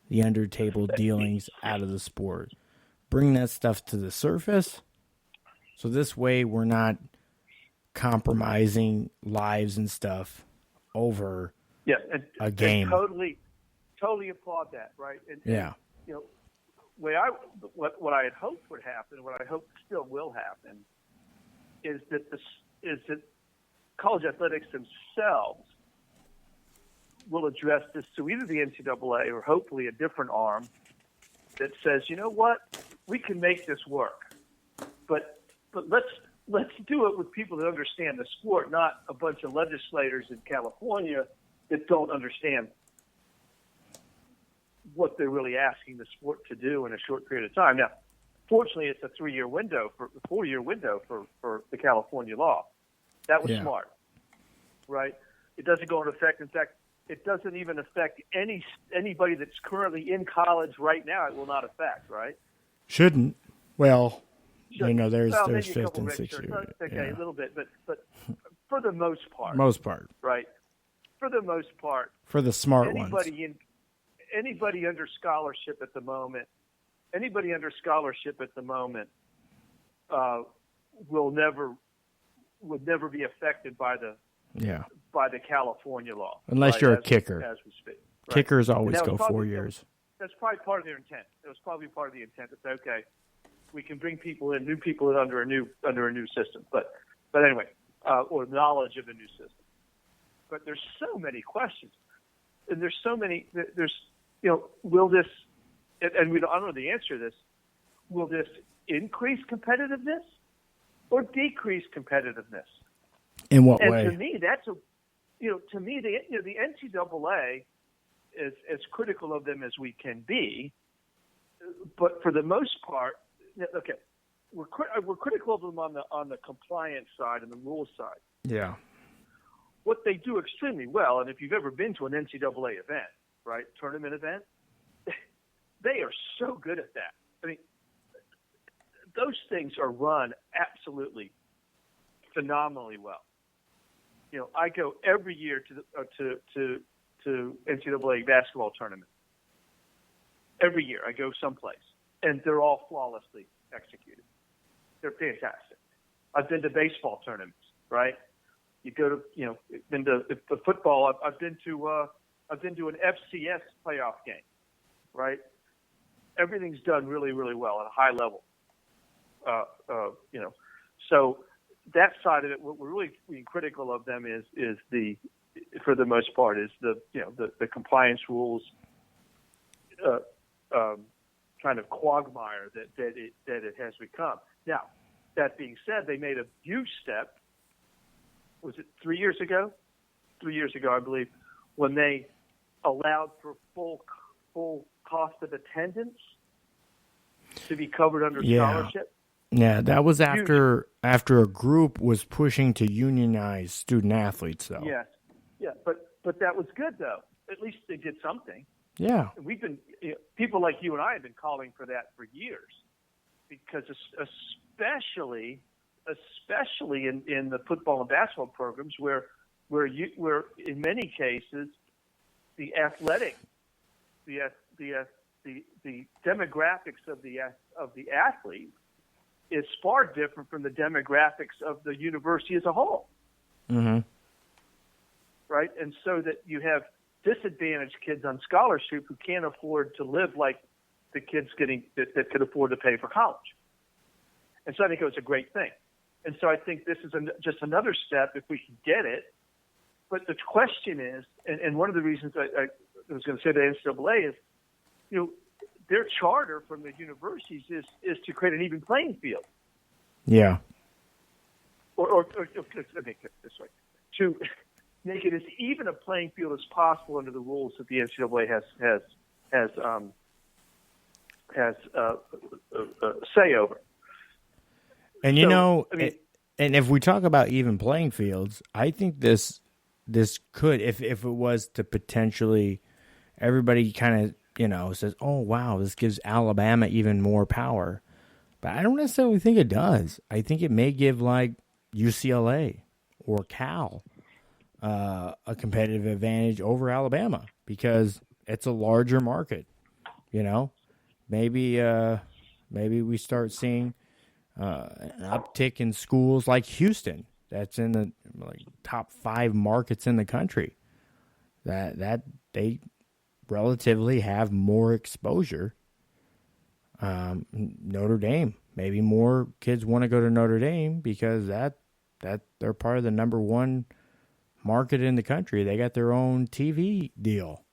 the under-table dealings out of the sport, bring that stuff to the surface. So this way we're not compromising lives and stuff over a game. And totally applaud that, right? And, what I had hoped would happen, what I hope still will happen, is that college athletics themselves will address this to either the NCAA or hopefully a different arm that says, you know what, we can make this work, but let's do it with people that understand the sport, not a bunch of legislators in California that don't understand what they're really asking the sport to do in a short period of time. Now, fortunately, it's a 4-year window for the California law. That was smart, right? It doesn't go into effect. In fact, it doesn't even affect anybody that's currently in college right now. It will not affect, right? Shouldn't. Well, there's maybe fifth and sixth year. Okay, a little bit, but for the most part, right? For the most part, for the smart ones. Anybody under scholarship at the moment would never be affected by the California law. Unless you're a kicker. As we speak. Right? Kickers always go 4 years. That's probably part of their intent. It was probably part of the intent to say, okay, we can bring new people in under a new system. But anyway, or knowledge of a new system. But there's so many questions. And there's so many, will this, and I don't know the answer to this, will this increase competitiveness or decrease competitiveness? In what way? And to me, the NCAA is as critical of them as we can be, but for the most part, okay, we're critical of them on the compliance side and the rules side. Yeah. What they do extremely well, and if you've ever been to an NCAA event, right, tournament event, they are so good at that. I mean, those things are run absolutely phenomenally well. I go every year to NCAA basketball tournament. Every year I go someplace, and they're all flawlessly executed. They're fantastic. I've been to baseball tournaments. right? You go to, been to the football. I've been to an FCS playoff game, right? Everything's done really, really well at a high level. So that side of it, what we're really being critical of them is the, for the most part, is the compliance rules, kind of quagmire that it has become. Now, that being said, they made a huge step. Was it 3 years ago? 3 years ago, I believe, when they allowed for full cost of attendance to be covered under scholarship. Yeah, that was after a group was pushing to unionize student athletes, though. Yes, yeah, but that was good, though. At least they did something. Yeah, we've been people like you and I have been calling for that for years, because especially in the football and basketball programs where in many cases the demographics of the athlete is far different from the demographics of the university as a whole. Mm-hmm. Right? And so that you have disadvantaged kids on scholarship who can't afford to live like the kids that could afford to pay for college. And so I think it was a great thing. And so I think this is just another step if we can get it. But the question is, and one of the reasons I was going to say the NCAA is, their charter from the universities is to create an even playing field. Yeah. Or let me make it this way, to make it as even a playing field as possible under the rules that the NCAA has say over. And and if we talk about even playing fields, I think this could, if it was to potentially, everybody kind of says, oh wow, this gives Alabama even more power, but I don't necessarily think it does. I think it may give like UCLA or Cal a competitive advantage over Alabama because it's a larger market. Maybe we start seeing an uptick in schools like Houston. That's in the top 5 markets in the country. That they relatively have more exposure. Notre Dame, maybe more kids want to go to Notre Dame because that they're part of the number 1 market in the country. They got their own TV deal.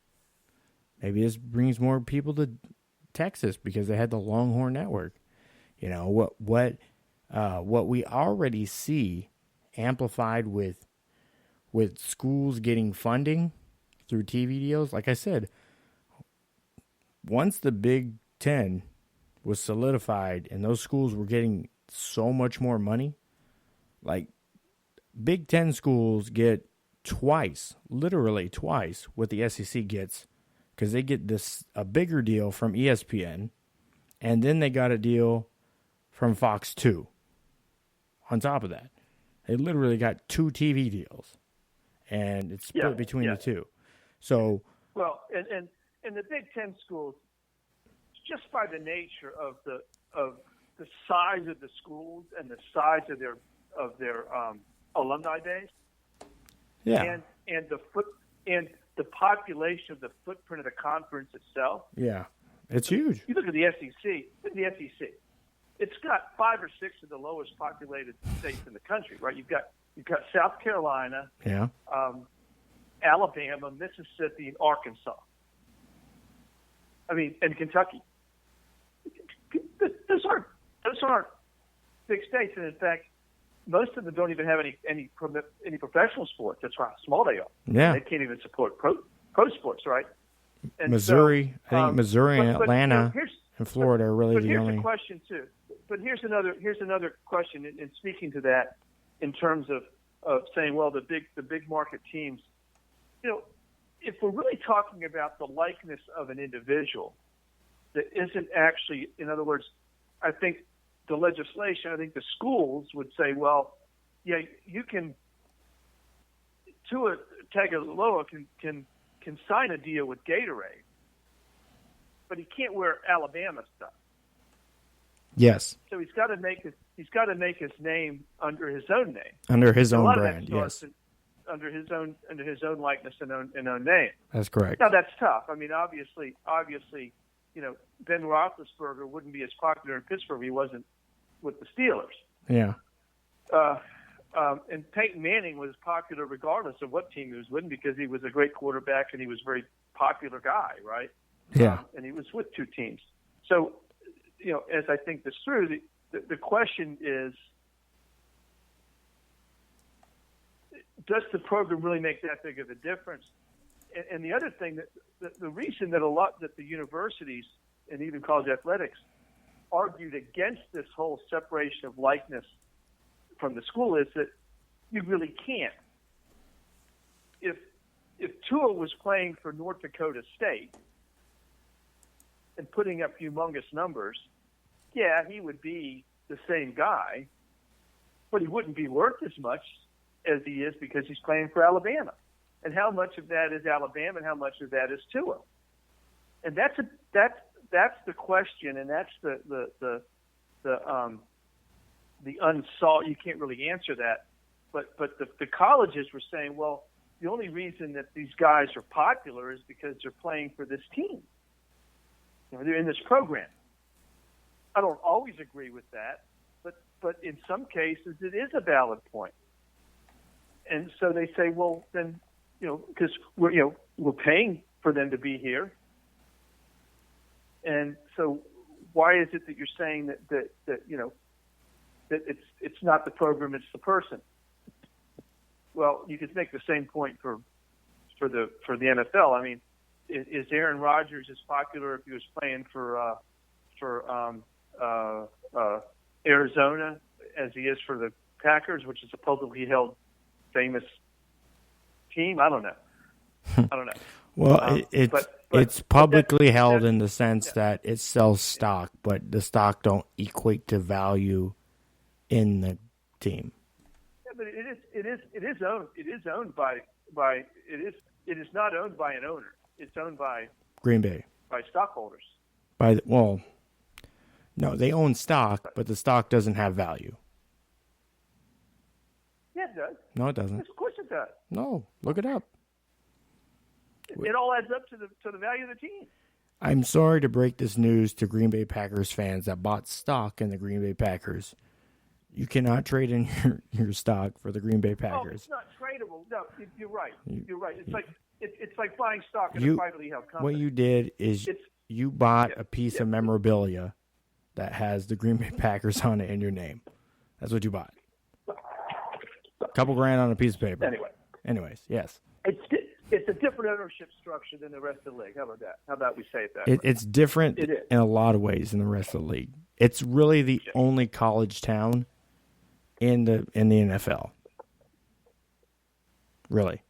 Maybe this brings more people to Texas because they had the Longhorn Network. What we already see amplified with schools getting funding through TV deals. Like I said, once the Big Ten was solidified and those schools were getting so much more money, like Big Ten schools get literally twice what the SEC gets, because they get a bigger deal from ESPN, and then they got a deal from Fox 2 on top of that. They literally got 2 TV deals, and it's split between the two. So, well, and the Big Ten schools, just by the nature of the size of the schools and the size of their alumni base, and the population of the footprint of the conference itself. Yeah, it's huge. You look at the SEC. It's got 5 or 6 of the lowest populated states in the country, right? You've got South Carolina, Alabama, Mississippi, and Arkansas. And Kentucky. Those aren't big states, and in fact, most of them don't even have any professional sports. That's how small they are. Yeah, they can't even support pro sports, right? And Missouri, so, I think Missouri and Atlanta and Florida are really the only. Here's a question too. But here's another question in speaking to that, in terms of saying, well, the big market teams, if we're really talking about the likeness of an individual that isn't actually, in other words, I think the legislation, I think the schools would say, well, yeah, you can, Tua Tagovailoa can sign a deal with Gatorade, but he can't wear Alabama stuff. Yes. So he's got to make his name under his own name. Under his own brand, yes. Under his own likeness and own name. That's correct. Now that's tough. I mean, obviously, Ben Roethlisberger wouldn't be as popular in Pittsburgh if he wasn't with the Steelers. Yeah. And Peyton Manning was popular regardless of what team he was with, because he was a great quarterback and he was a very popular guy, right? Yeah. And he was with two teams. So, as I think this through, the question is, does the program really make that big of a difference? And the other thing, the reason that the universities and even college athletics argued against this whole separation of likeness from the school is that you really can't. If Tua was playing for North Dakota State and putting up humongous numbers, yeah, he would be the same guy, but he wouldn't be worth as much as he is because he's playing for Alabama. And how much of that is Alabama and how much of that is Tua? And that's the question, and that's the unsolved. You can't really answer that. But the colleges were saying, well, the only reason that these guys are popular is because they're playing for this team. They're in this program. I don't always agree with that, but in some cases it is a valid point. And so they say, well, then, because we're paying for them to be here, and so why is it that you're saying that it's not the program, it's the person? Well, you could make the same point for the NFL. I mean, is Aaron Rodgers as popular if he was playing for Arizona as he is for the Packers, which is a publicly held famous team? I don't know. Well, it's publicly held in the sense that it sells stock, but the stock don't equate to value in the team. Yeah, but it is owned by it is not owned by an owner. It's owned by Green Bay, by stockholders. No, they own stock, but the stock doesn't have value. Yeah, it does. No, it doesn't. Of course it does. No, look it up. It all adds up to the value of the team. I'm sorry to break this news to Green Bay Packers fans that bought stock in the Green Bay Packers. You cannot trade in your stock for the Green Bay Packers. Oh, it's not tradable. No, you're right. You're right. It's like buying stock in a privately held company. What you did is you bought a piece of memorabilia that has the Green Bay Packers on it in your name. That's what you bought. A couple grand on a piece of paper. Anyways, yes. It's a different ownership structure than the rest of the league. How about that? How about we say it that way? It's different in a lot of ways than the rest of the league. It's really the only college town in the NFL. Really.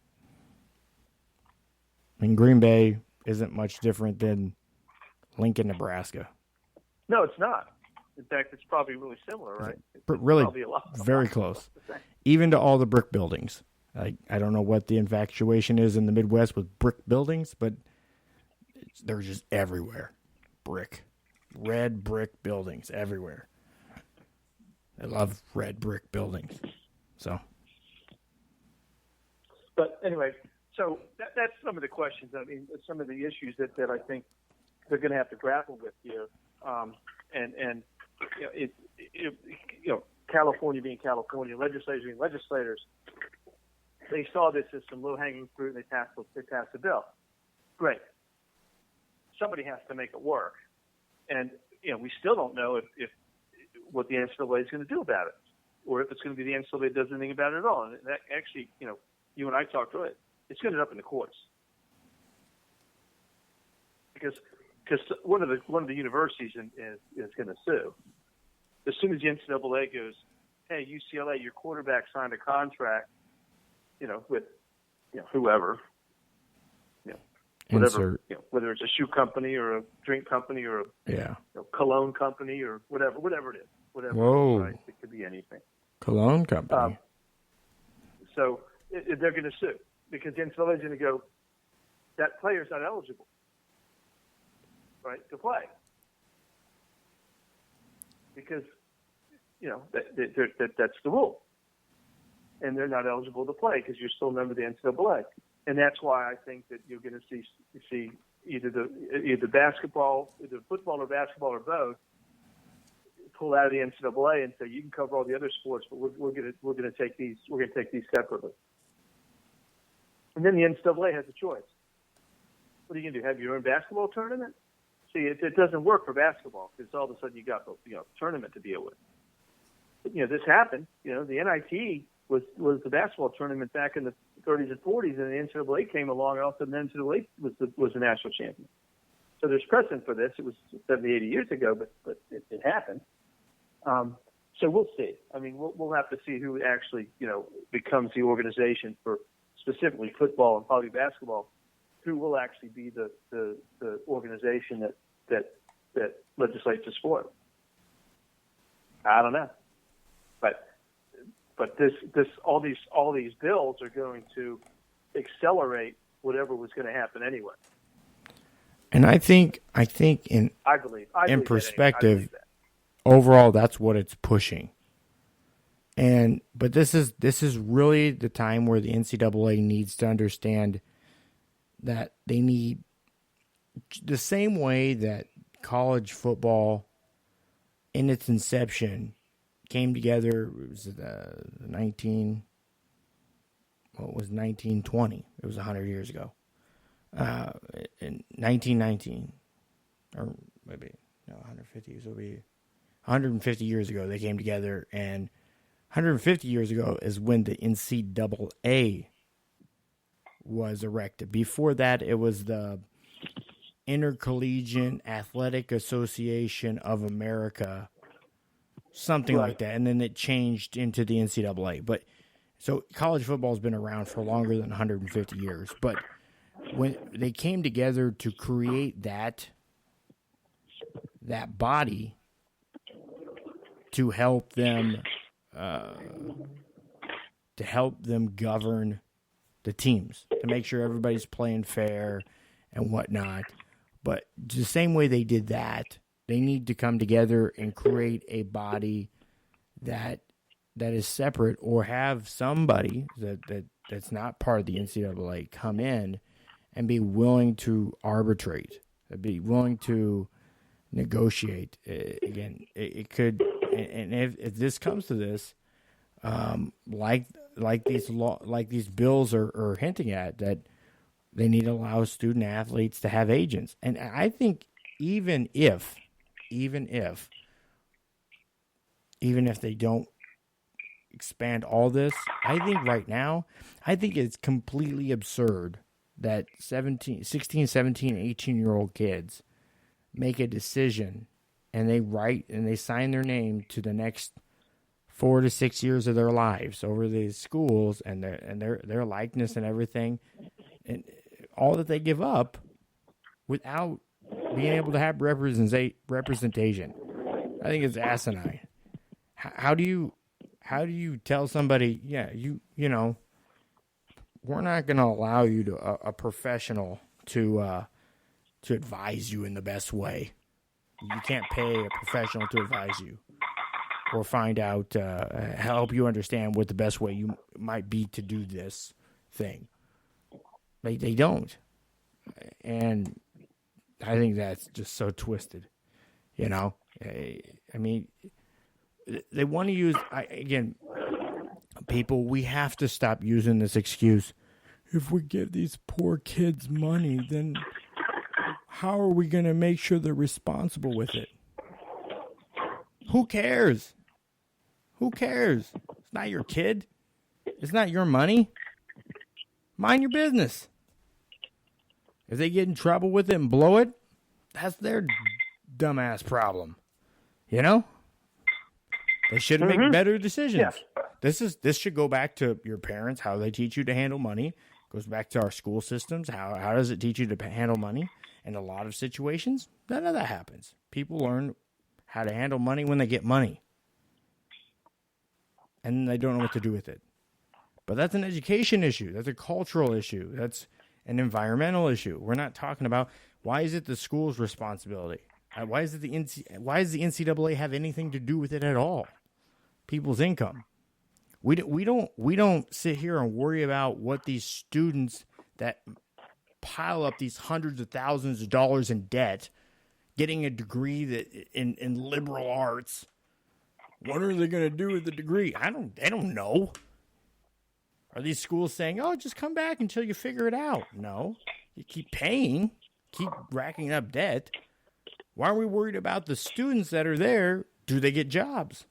I mean, Green Bay isn't much different than Lincoln, Nebraska. No, it's not. In fact, it's probably really similar, right? Really, very close. Even to all the brick buildings. I don't know what the infatuation is in the Midwest with brick buildings, but they're just everywhere. Red brick buildings everywhere. I love red brick buildings. So. But anyway, so that's some of the questions. I mean, some of the issues that I think they're going to have to grapple with here. And California being California, legislators being legislators, they saw this as some low-hanging fruit, and they passed the bill. Great. Somebody has to make it work. And, we still don't know if what the NCAA is going to do about it, or if it's going to be the NCAA that does anything about it at all. And that actually, you and I talked to it. It's going to end up in the courts. Because one of the universities is going to sue. As soon as the NCAA goes, hey, UCLA, your quarterback signed a contract, with, whoever, whatever, whether it's a shoe company or a drink company or a cologne company or whatever it is, Whoa. Right? It could be anything. Cologne company. So they're going to sue because the NCAA is going to go, that player's not eligible, right, to play. because that's the rule, and they're not eligible to play because you're still a member of the NCAA, and that's why I think that you're going to see either basketball, either football or basketball or both, pull out of the NCAA and say you can cover all the other sports, but we're going to take these separately. And then the NCAA has a choice. What are you going to do? Have your own basketball tournament? See, it doesn't work for basketball because all of a sudden you got the tournament to deal with. But, this happened. The NIT was the basketball tournament back in the 30s and 40s, and the NCAA came along, and all of a sudden the NCAA was the national champion. So there's precedent for this. It was 70, 80 years ago, but it happened. So we'll see. I mean, we'll have to see who actually, becomes the organization for specifically football and probably basketball, who will actually be the organization that legislates the sport. I don't know. But all these bills are going to accelerate whatever was going to happen anyway. And I think in perspective, overall, that's what it's pushing. But this is really the time where the NCAA needs to understand that they need, the same way that college football in its inception came together. It was 1920. It was 100 years ago. In 1919, or maybe 150. So it'll be 150 years ago they came together, and 150 years ago is when the NCAA was erected. Before that, it was the Intercollegiate Athletic Association of America, something like that, and then it changed into the NCAA. But so college football has been around for longer than 150 years. But when they came together to create that body to help them govern the teams, to make sure everybody's playing fair and whatnot. But the same way they did that, they need to come together and create a body that is separate, or have somebody that's not part of the NCAA come in and be willing to arbitrate, be willing to negotiate. Again, it could, and if this comes to this, like these bills are hinting at, that they need to allow student athletes to have agents. And I think even if they don't expand all this, I think right now, it's completely absurd that 16, 17, 18-year-old kids make a decision and they sign their name to the next 4 to 6 years of their lives over these schools and their likeness and everything, and all that they give up without being able to have representation. I think it's asinine. How do you tell somebody, we're not going to allow you to a professional to advise you in the best way. You can't pay a professional to advise you or find out, help you understand what the best way you might be to do this thing. They don't. And I think that's just so twisted, I mean, they want to use, again, people, we have to stop using this excuse. If we give these poor kids money, then how are we going to make sure they're responsible with it? Who cares? It's not your kid. It's not your money. Mind your business. If they get in trouble with it and blow it, that's their dumbass problem. They should make better decisions. Yeah. This should go back to your parents, how they teach you to handle money. Goes back to our school systems. How does it teach you to handle money? In a lot of situations, none of that happens. People learn how to handle money when they get money. And they don't know what to do with it. But that's an education issue. That's a cultural issue. That's an environmental issue. We're not talking about, why is it the school's responsibility? Why does the NCAA have anything to do with it at all? People's income. We don't sit here and worry about what these students that pile up these hundreds of thousands of dollars in debt, getting a degree that in liberal arts. What are they going to do with the degree? They don't know. Are these schools saying, "Oh, just come back until you figure it out"? No, you keep paying, keep racking up debt. Why are we worried about the students that are there? Do they get jobs?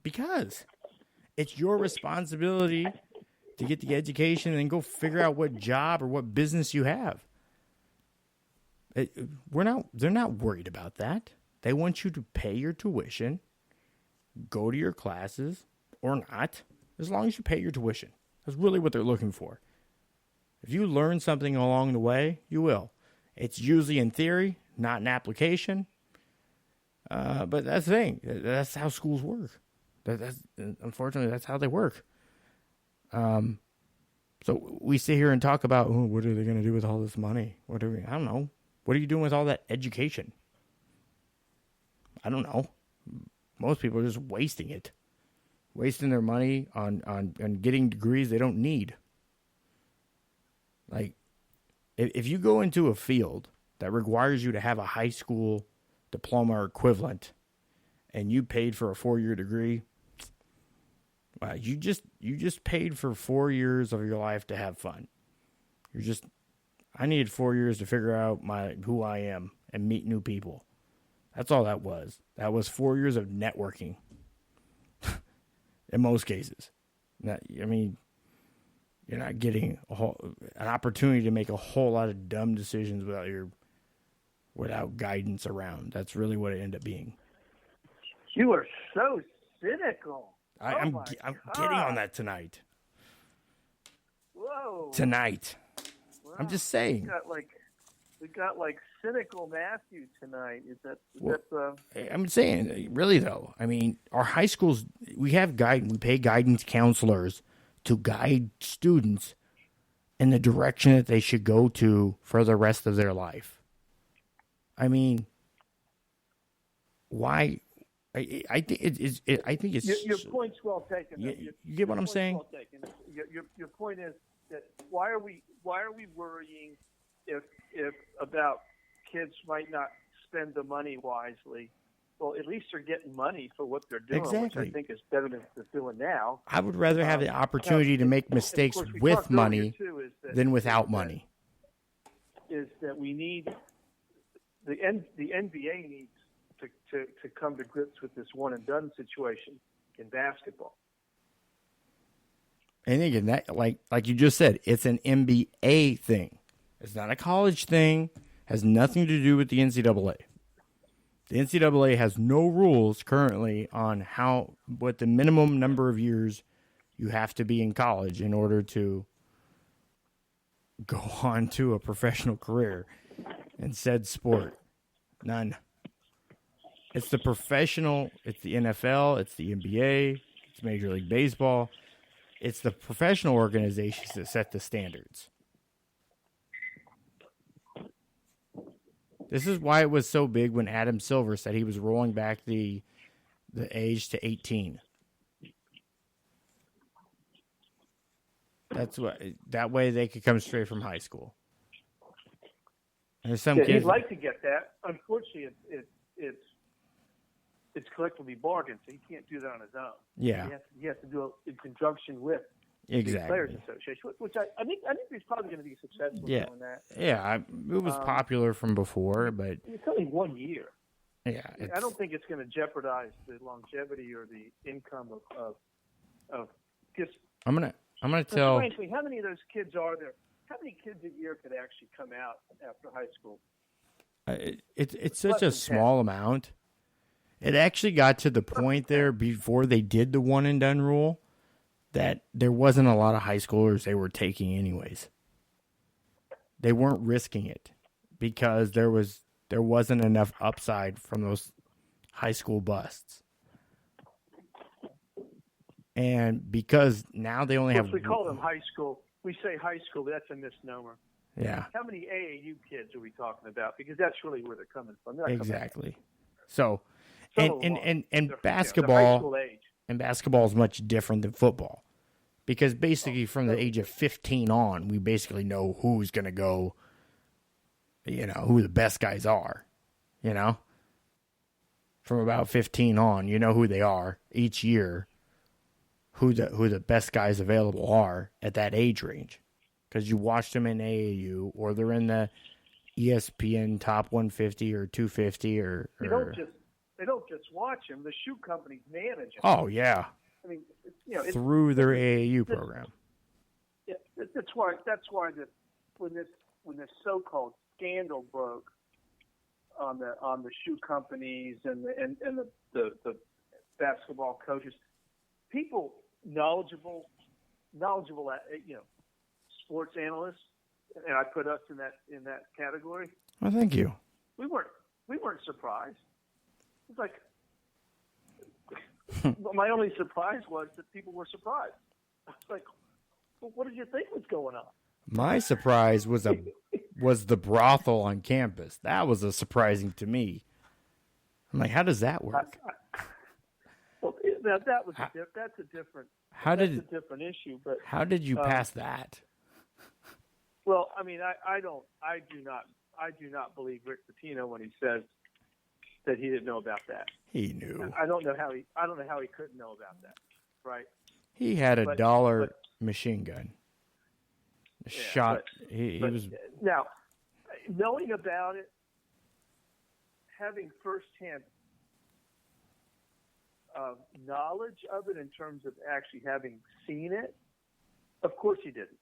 Because it's your responsibility to get the education and go figure out what job or what business you have. They're not worried about that. They want you to pay your tuition, go to your classes, or not, as long as you pay your tuition. That's really what they're looking for. If you learn something along the way, you will. It's usually in theory, not in application. But that's the thing. That's how schools work. Unfortunately, that's how they work. So we sit here and talk about, what are they going to do with all this money? I don't know. What are you doing with all that education? I don't know. Most people are just wasting it. Wasting their money on getting degrees they don't need. Like, if you go into a field that requires you to have a high school diploma or equivalent, and you paid for a 4-year degree, wow, you just paid for 4 years of your life to have fun. I needed 4 years to figure out who I am and meet new people. That's all that was. That was 4 years of networking. In most cases. You're not getting an opportunity to make a whole lot of dumb decisions without guidance around. That's really what it ended up being. You are so cynical. I'm getting on that tonight. Whoa. Tonight. Wow. I'm just saying. We got cynical Matthew tonight. I'm saying, really though. Our high schools, we pay guidance counselors to guide students in the direction that they should go to for the rest of their life. Why? I think it's. Your point's well taken. You get what I'm saying? Well taken. Your point is that why are we worrying if about kids might not spend the money wisely? Well, at least they're getting money for what they're doing, exactly. Which I think is better than they're doing now. I would rather have the opportunity to make mistakes with money than without money. Is that we need the NBA needs to come to grips with this one and done situation in basketball. And again, that like you just said, it's an NBA thing. It's not a college thing. Has nothing to do with the NCAA. The NCAA has no rules currently on what the minimum number of years you have to be in college in order to go on to a professional career in said sport. None. It's the professional, it's the NFL, it's the NBA, it's Major League Baseball. It's the professional organizations that set the standards. This is why it was so big when Adam Silver said he was rolling back the age to 18. That way they could come straight from high school. There's some kids. He'd like to get that. Unfortunately, it's collectively bargained, so he can't do that on his own. Yeah, he has to do it in conjunction with the Players Association, which I think he's probably going to be successful doing that. Yeah, it was popular from before, but it's only 1 year. Yeah, I don't think it's going to jeopardize the longevity or the income of just. I'm gonna tell. Frankly, how many of those kids are there? How many kids a year could actually come out after high school? It's such a small amount. It actually got to the point there before they did the one and done rule that there wasn't a lot of high schoolers they were taking anyways. They weren't risking it because there wasn't enough upside from those high school busts. And because now they only have... We call them high school. We say high school, but that's a misnomer. Yeah. How many AAU kids are we talking about? Because that's really where they're coming from. They're Exactly. So, Some and they're high basketball school age. and basketball is much different than football, because basically from the age of 15 on, we basically know who's going to go. You know who the best guys are. You know, from about 15 on, you know who they are each year. Who the best guys available are at that age range, because you watched them in AAU or they're in the ESPN top 150 or 250 or They don't just watch them. The shoe companies manage them. Oh yeah. I mean, through their AAU program. Yeah, that's why when this so-called scandal broke on the shoe companies and the basketball coaches, people knowledgeable sports analysts, and I put us in that category. Well, thank you. We weren't surprised. It's like my only surprise was that people were surprised. I was like, well, what did you think was going on? My surprise was the brothel on campus. That was surprising to me. I'm like, how does that work? Well, that's a different issue. But how did you pass that? Well, I mean, I do not believe Rick Pitino when he says that he didn't know about that. He knew. I don't know how he couldn't know about that, right? He had a $1 machine gun. Yeah, he was now knowing about it, having firsthand knowledge of it in terms of actually having seen it. Of course, he didn't,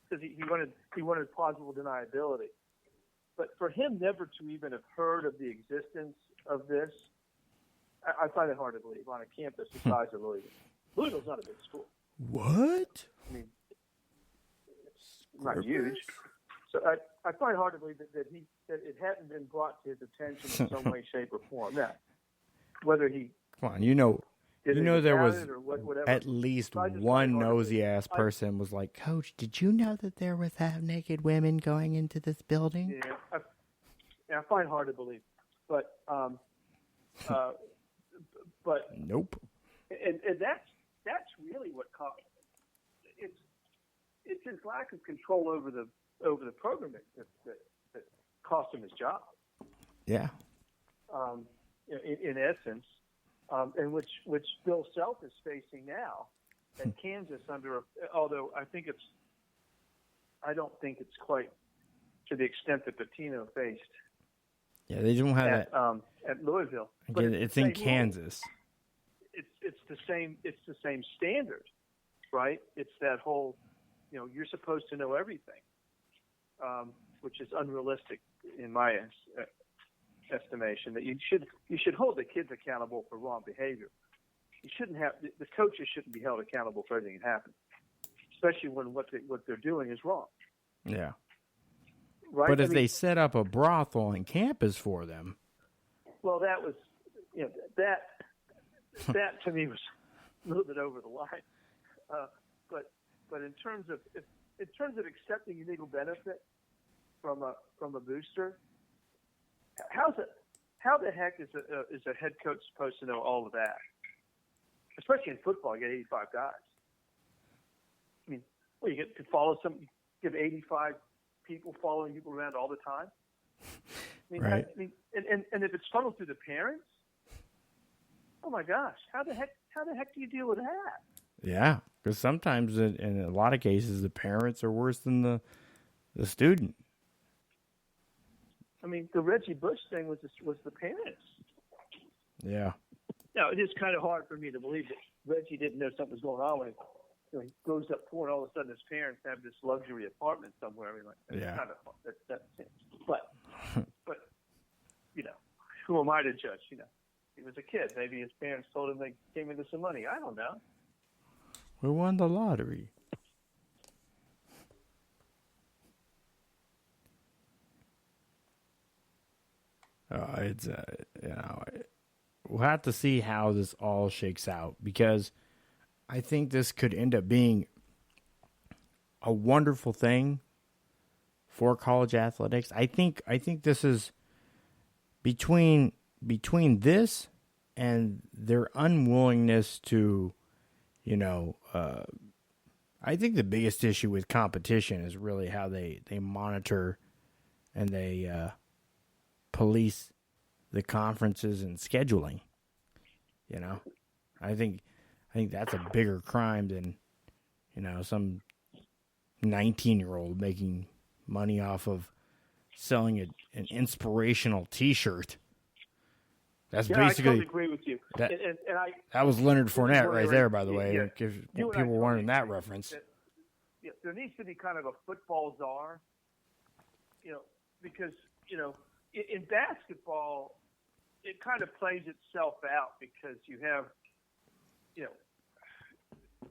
because he wanted plausible deniability. But for him never to even have heard of the existence of this, I find it hard to believe on a campus the size of Louisville. Louisville's not a big school. What? I mean, it's not huge. So I find it hard to believe that it hadn't been brought to his attention in some way, shape, or form. Now, whether he come on, there was whatever. at least one nosy ass person was like, Coach, did you know that there was half-naked women going into this building? Yeah, I find it hard to believe, but nope. And that's really what caused it's his lack of control over the program that cost him his job. Yeah. In essence, and which Bill Self is facing now at Kansas although I don't think it's quite to the extent that Pitino faced. Yeah, they don't have at, that at Louisville. Again, it's in Kansas. It's the same standard, right? It's that whole, you're supposed to know everything, which is unrealistic in my estimation. That you should hold the kids accountable for wrong behavior. You shouldn't have the coaches shouldn't be held accountable for everything that happens, especially when what they're doing is wrong. Yeah. Right. But if they set up a brothel on campus for them, well, that was that to me was a little bit over the line. But in terms of accepting a legal benefit from a booster, how the heck is a head coach supposed to know all of that? Especially in football, you get 85 guys. I mean, you get to follow you have 85 people following people around all the time. I mean, right. And if it's funneled through the parents, oh my gosh, how the heck do you deal with that? Yeah, because sometimes in a lot of cases the parents are worse than the student. I mean, the Reggie Bush thing was the parents. Yeah. Now, it is kind of hard for me to believe that Reggie didn't know something was going on when he grows up poor and all of a sudden his parents have this luxury apartment somewhere. I mean, yeah. Kind of, but who am I to judge? He was a kid. Maybe his parents told him they came into some money. I don't know. We won the lottery. It's we'll have to see how this all shakes out, because I think this could end up being a wonderful thing for college athletics. I think this is between this and their unwillingness to, I think the biggest issue with competition is really how they monitor and they police the conferences and scheduling. I think that's a bigger crime than, some 19-year-old making money off of selling an inspirational T-shirt. That's basically. I totally agree with you. That was Leonard Fournette right there, by the way. If people were wondering that reference. There needs to be kind of a football czar, because in basketball, it kind of plays itself out because you have,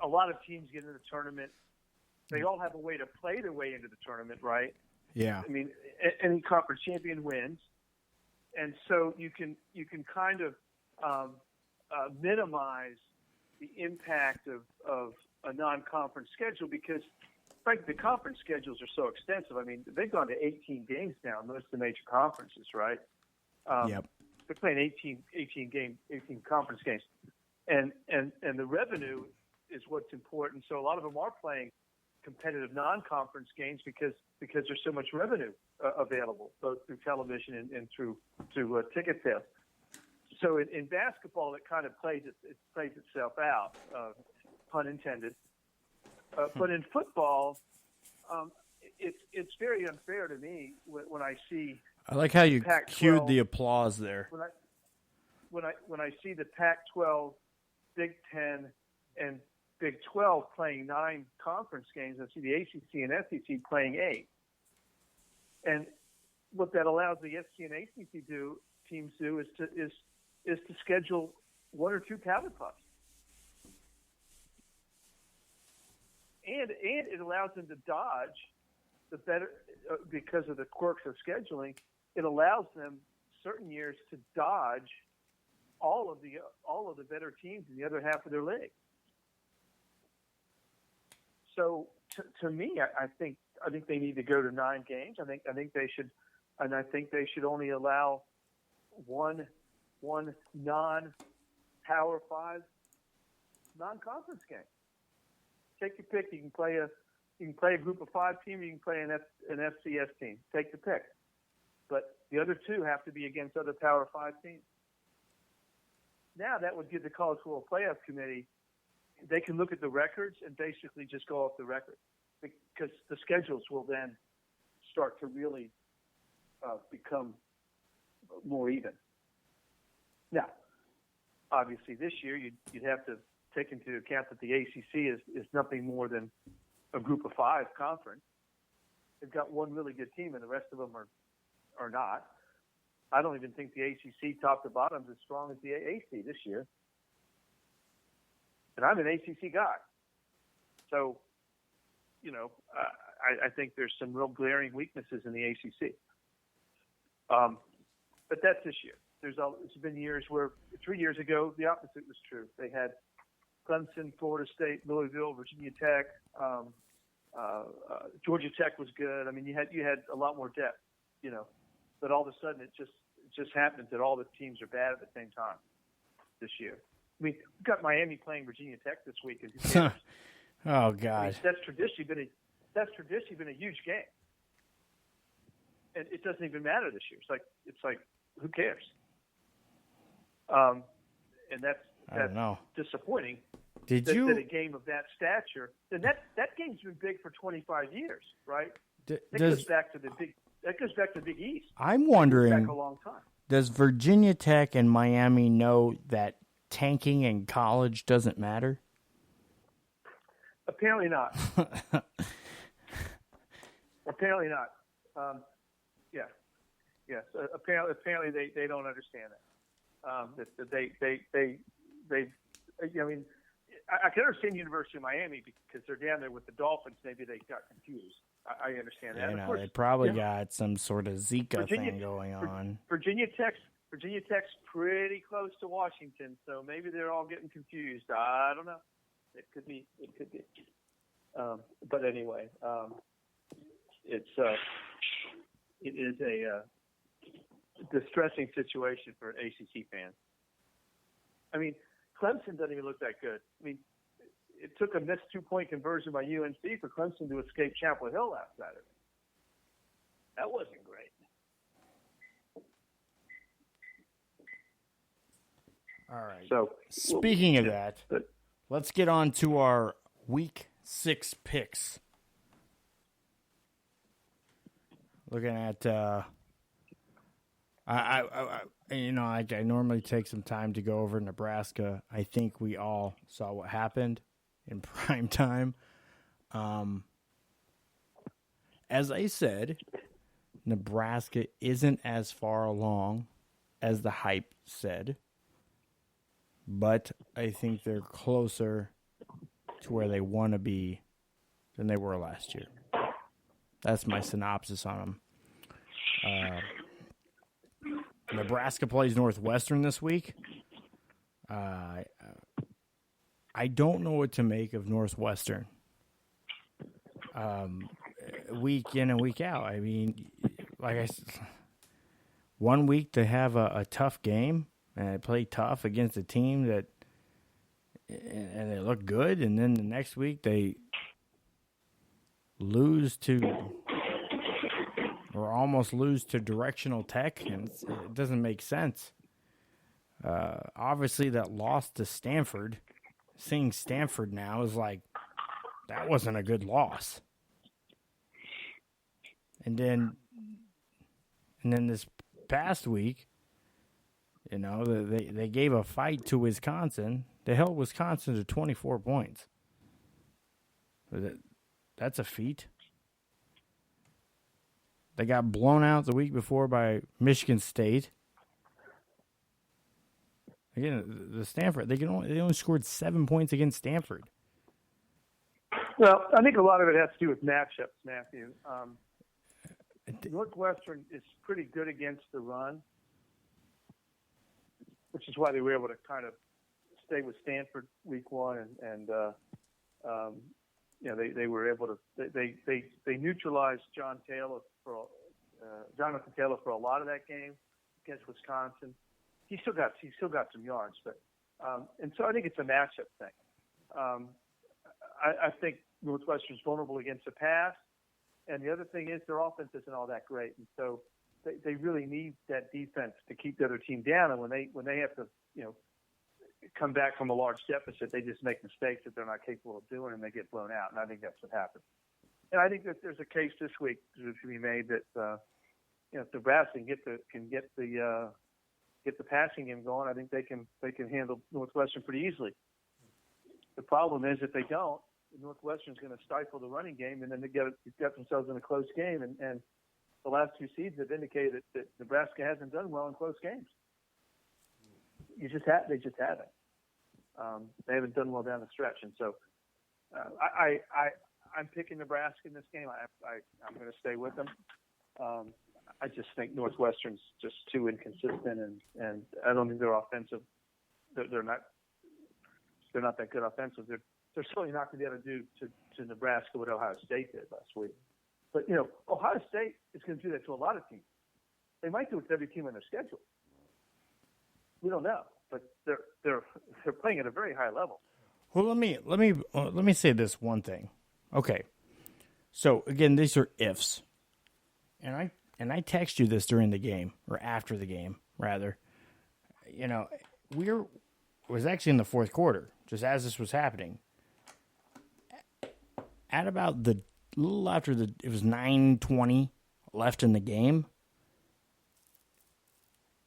a lot of teams get into the tournament. They all have a way to play their way into the tournament, right? Yeah. I mean, any conference champion wins, and so you can kind of minimize the impact of a non-conference schedule because, frankly, the conference schedules are so extensive. I mean, they've gone to 18 games now in most of the major conferences, right? Yep. They're playing 18 conference games, and the revenue is what's important. So a lot of them are playing competitive non-conference games because there's so much revenue available, both through television and through ticket sales. So in basketball, it kind of plays itself out, pun intended. But in football, it's very unfair to me when I see. I like how you Pac-12, cued the applause there. When I see the Pac-12, Big Ten, and Big 12 playing 9 conference games, I see the ACC and SEC playing 8. And what that allows the SEC and ACC teams do is to schedule 1 or 2 powder puffs. And it allows them to dodge the better because of the quirks of scheduling. It allows them certain years to dodge all of the better teams in the other half of their league. So to me, I think they need to go to 9 games. I think they should, and I think they should only allow one non-Power 5 non-conference game. Take your pick. You can play a Group of 5 team. Or you can play an FCS team. Take the pick. But the other 2 have to be against other Power 5 teams. Now that would give the College Football Playoff Committee. They can look at the records and basically just go off the record because the schedules will then start to really become more even. Now, obviously, this year you'd have to take into account that the ACC is nothing more than a Group of 5 conference. They've got one really good team, and the rest of them are not. I don't even think the ACC top to bottom is as strong as the AAC this year. And I'm an ACC guy. So, I think there's some real glaring weaknesses in the ACC. But that's this year. There's been years where 3 years ago, the opposite was true. They had Clemson, Florida State, Louisville, Virginia Tech, Georgia Tech was good. I mean, you had a lot more depth, but all of a sudden it just happens that all the teams are bad at the same time this year. I mean, we've got Miami playing Virginia Tech this week. Oh God, I mean, that's traditionally been a huge game, and it doesn't even matter this year. It's like who cares? And that's disappointing. That a game of that stature? And that game's been big for 25 years, right? That goes back to the Big East. I'm wondering. Back a long time. Does Virginia Tech and Miami know that tanking in college doesn't matter? Apparently not. Apparently not. Yes. Apparently they don't understand that. That they. I mean, I can understand University of Miami because they're down there with the Dolphins. Maybe they got confused. I understand that. Of course, they probably got some sort of Zika thing going on. Virginia Tech's pretty close to Washington, so maybe they're all getting confused. I don't know. It could be. But anyway, it's it is a distressing situation for ACC fans. I mean, Clemson doesn't even look that good. I mean, it took a missed 2-point conversion by UNC for Clemson to escape Chapel Hill last Saturday. That wasn't great. All right. So, speaking of that, let's get on to our Week 6 picks. Looking at, I normally take some time to go over Nebraska. I think we all saw what happened in prime time. As I said, Nebraska isn't as far along as the hype said, but I think they're closer to where they want to be than they were last year. That's my synopsis on them. Nebraska plays Northwestern this week. I don't know what to make of Northwestern. Week in and week out. I mean, like I said, 1 week they have a tough game and they play tough against a team that, and they look good, and then the next week they lose to, or almost lose to Directional Tech, and it doesn't make sense. Obviously, that loss to Stanford, seeing Stanford now is like, that wasn't a good loss. And then this past week, you know, they gave a fight to Wisconsin. They held Wisconsin to 24 points. That's a feat. They got blown out the week before by Michigan State. Again, the Stanford, they only scored 7 points against Stanford. Well, I think a lot of it has to do with matchups, Matthew. Northwestern is pretty good against the run, which is why they were able to kind of stay with Stanford week one, and they were able to they neutralized Jonathan Taylor for a lot of that game against Wisconsin. He still got some yards, but and so I think it's a matchup thing. I think Northwestern's vulnerable against the pass, and the other thing is their offense isn't all that great, and so they really need that defense to keep the other team down. And when they have to, come back from a large deficit, they just make mistakes that they're not capable of doing, and they get blown out. And I think that's what happened. And I think that there's a case this week to be made that if Nebraska can get the passing game going, I think they can handle Northwestern pretty easily. The problem is if they don't, Northwestern's going to stifle the running game, and then they get themselves in a close game. And the last two seeds have indicated that Nebraska hasn't done well in close games. They just haven't. They haven't done well down the stretch, and so I'm picking Nebraska in this game. I'm going to stay with them. I just think Northwestern's just too inconsistent, and I don't think they're offensive. They're not that good offensive. They're certainly not going to be able to do to Nebraska what Ohio State did last week. But Ohio State is going to do that to a lot of teams. They might do it to every team on their schedule. We don't know, but they're playing at a very high level. Well, let me say this one thing. Okay, so again, these are ifs, and I text you this during the game or after the game, rather. It was actually in the fourth quarter, just as this was happening. At about little after it was 9:20 left in the game.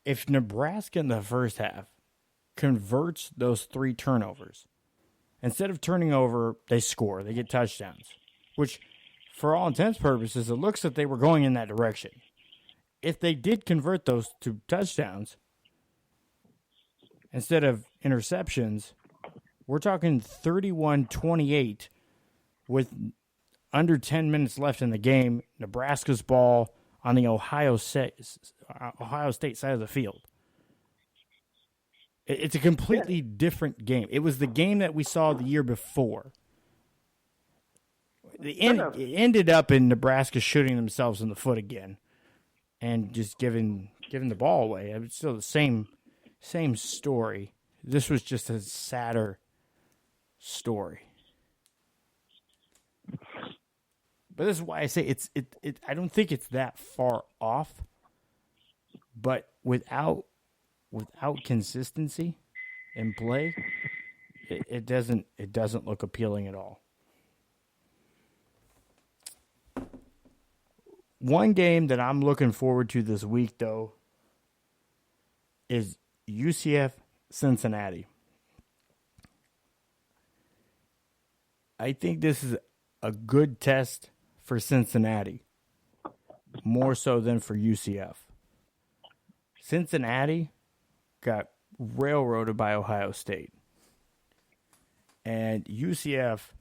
If Nebraska in the first half converts those 3 turnovers, instead of turning over, they score. They get touchdowns, which, for all intents and purposes, it looks that they were going in that direction. If they did convert those to touchdowns instead of interceptions, we're talking 31-28 with under 10 minutes left in the game. Nebraska's ball on the Ohio State side of the field. It's a completely different game. It was the game that we saw the year before. It ended up in Nebraska shooting themselves in the foot again. and just giving the ball away. It's still the same story. This was just a sadder story. But this is why I say it. I don't think it's that far off. But without consistency in play, it doesn't look appealing at all. One game that I'm looking forward to this week, though, is UCF Cincinnati. I think this is a good test for Cincinnati, more so than for UCF. Cincinnati got railroaded by Ohio State. And UCF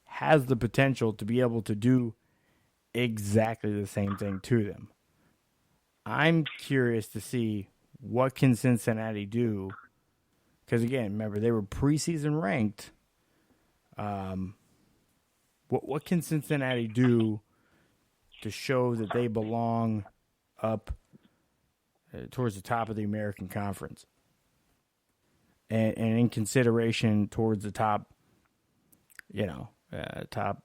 has the potential to be able to do exactly the same thing to them. I'm curious to see what can Cincinnati do. Because, again, remember, they were preseason ranked. What can Cincinnati do to show that they belong up towards the top of the American Conference? And in consideration towards the top, top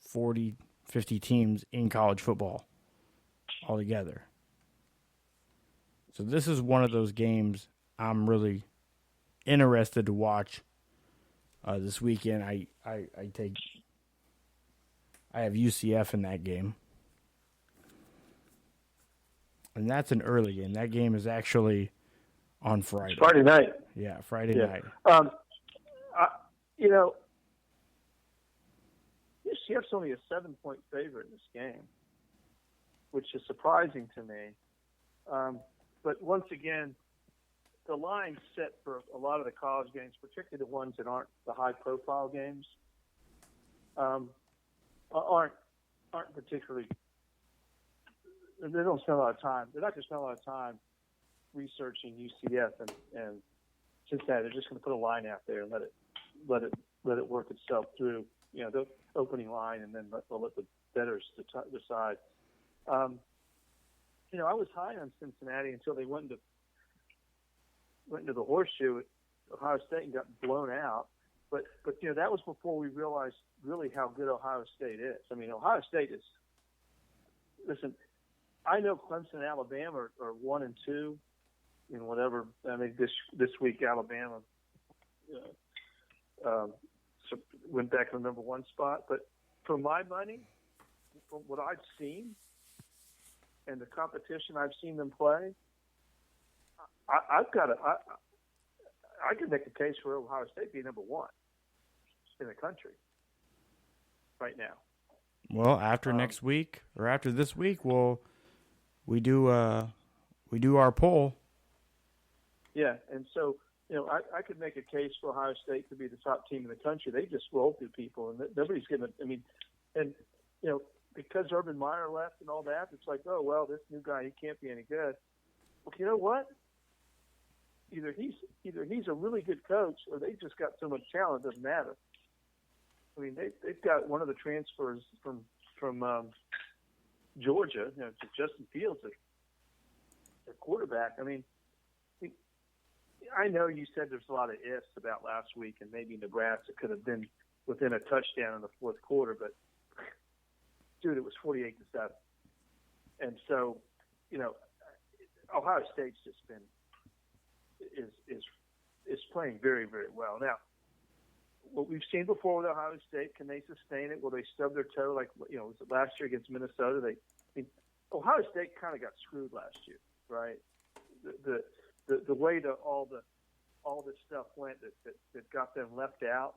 40, 50 teams in college football altogether. So this is one of those games I'm really interested to watch this weekend. I have UCF in that game. And that's an early game. That game is actually on Friday. Friday night. Yeah, Friday night. UCF's only a 7-point favorite in this game, which is surprising to me. But once again, the line's set for a lot of the college games, particularly the ones that aren't the high-profile games, aren't particularly. They don't spend a lot of time. They're not going to spend a lot of time researching UCF and Cincinnati. They're just going to put a line out there and let it work itself through. The opening line, and then they'll let the bettors decide. I was high on Cincinnati until they went into the horseshoe at Ohio State and got blown out. But that was before we realized really how good Ohio State is. I mean, Ohio State is. Listen, I know Clemson and Alabama are 1 and 2 in whatever. I mean, this week Alabama went back to the number 1 spot. But for my money, from what I've seen and the competition I've seen them play, I could make a case for Ohio State being number 1 in the country right now. Well, after next week or after this week, we do our poll. Yeah, and so I could make a case for Ohio State to be the top team in the country. They just roll through people, and nobody's going to. I mean, and because Urban Meyer left and all that, it's like, oh well, this new guy, he can't be any good. Well, you know what? Either he's a really good coach, or they just got so much talent. It doesn't matter. I mean, they've got one of the transfers from Georgia, Justin Fields, their quarterback. I mean, I know you said there's a lot of ifs about last week, and maybe Nebraska could have been within a touchdown in the fourth quarter, but dude, it was 48-7, and so Ohio State's just been is playing very, very well now. What we've seen before with Ohio State, can they sustain it? Will they stub their toe like was it last year against Minnesota? Ohio State kind of got screwed last year, right? The way that all this stuff went that got them left out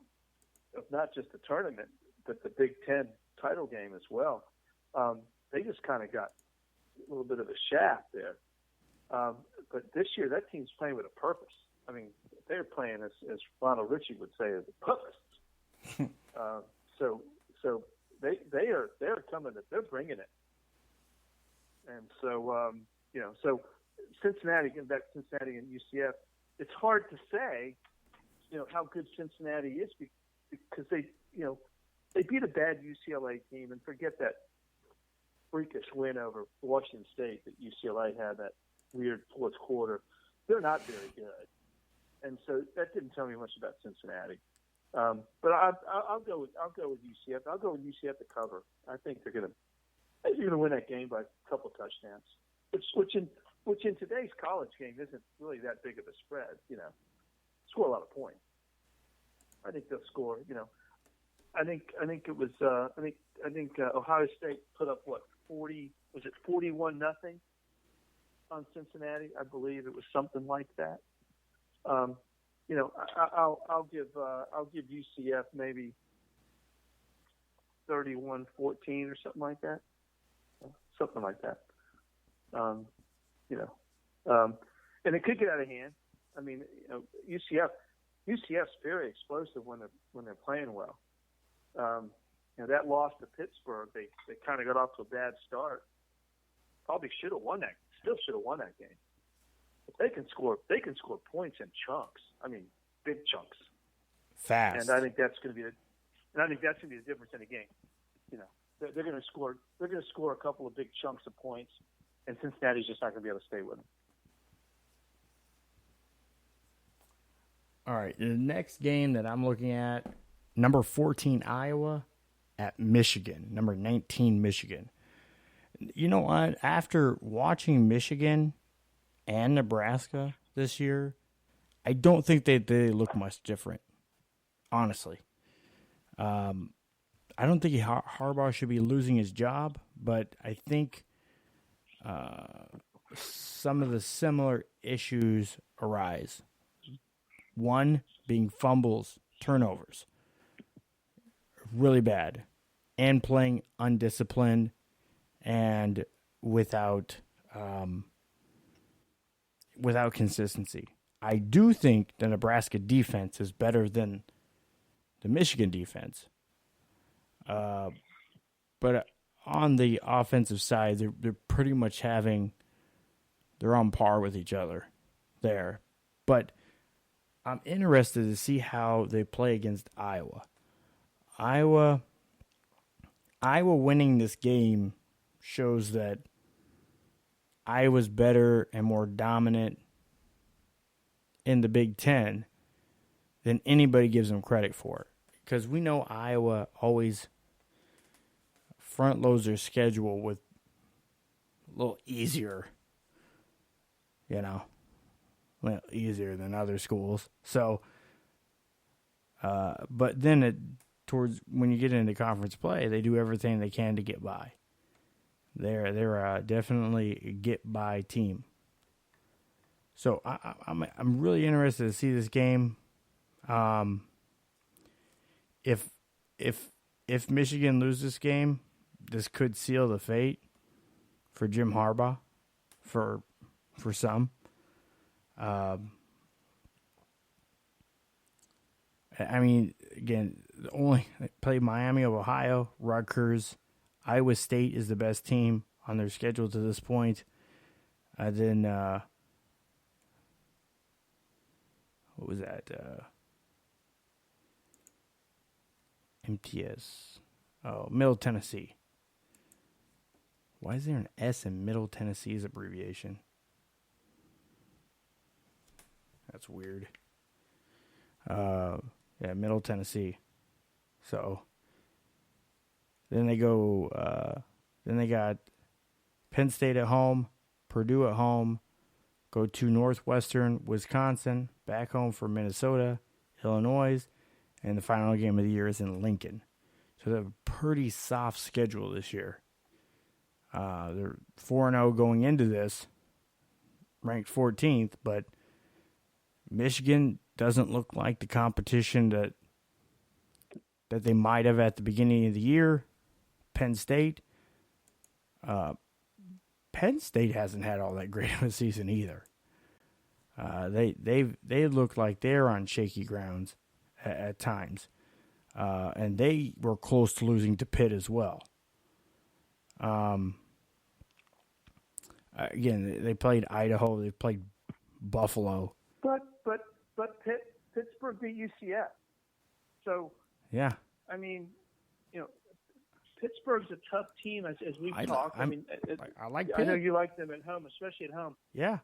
of not just the tournament but the Big Ten title game as well. They just kind of got a little bit of a shaft there. But this year, that team's playing with a purpose. I mean, they're playing, as Ronald Richie would say, as a purpose. So they're coming. They're bringing it. And so so Cincinnati, getting back to Cincinnati and UCF, it's hard to say, how good Cincinnati is because they beat a bad UCLA team, and forget that freakish win over Washington State that UCLA had, that weird fourth quarter. They're not very good, and so that didn't tell me much about Cincinnati. But I'll go with UCF. I'll go with UCF to cover. I think they're going to win that game by a couple touchdowns, which in today's college game isn't really that big of a spread. Score a lot of points. I think they'll score. I think it was. I think Ohio State put up 40? Was it 41-0 on Cincinnati? I believe it was something like that. I'll give UCF maybe 31-14 or something like that. And it could get out of hand. I mean, UCF's very explosive when they're playing well. That loss to Pittsburgh, they kind of got off to a bad start. Probably should have won that. Still should have won that game. But they can score points in chunks. I mean, big chunks. Fast. And I think that's going to be the difference in the game. They're going to score. They're going to score a couple of big chunks of points, and Cincinnati's just not going to be able to stay with them. All right, the next game that I'm looking at, number 14 Iowa at Michigan, number 19 Michigan. You know what? After watching Michigan and Nebraska this year, I don't think they look much different, honestly. I don't think Harbaugh should be losing his job, but I think some of the similar issues arise. One being fumbles, turnovers, really bad, and playing undisciplined and without consistency. I do think the Nebraska defense is better than the Michigan defense. But on the offensive side, they're pretty much they're on par with each other there. But I'm interested to see how they play against Iowa. Iowa winning this game shows that Iowa's better and more dominant in the Big Ten than anybody gives them credit for. Because we know Iowa always front loads their schedule with a little easier, easier than other schools. So, but then towards when you get into conference play, they do everything they can to get by. They're definitely a get by team. So I'm really interested to see this game. If Michigan loses this game, this could seal the fate for Jim Harbaugh for some. Again, they play Miami of Ohio, Rutgers, Iowa State is the best team on their schedule to this point. Then what was that? MTS. Oh, Middle Tennessee. Why is there an S in Middle Tennessee's abbreviation? That's weird. Middle Tennessee. So then they go. Then they got Penn State at home, Purdue at home. Go to Northwestern, Wisconsin, back home for Minnesota, Illinois, and the final game of the year is in Lincoln. So they have a pretty soft schedule this year. They're 4-0 going into this, ranked 14th, but Michigan doesn't look like the competition that they might have at the beginning of the year. Penn State hasn't had all that great of a season either. They look like they're on shaky grounds at times, and they were close to losing to Pitt as well. Again, they played Idaho, they played Buffalo. But Pittsburgh beat UCF. So yeah, I mean, Pittsburgh's a tough team, as we've talked. I like Pitt. I know you like them at home, especially at home. Yeah.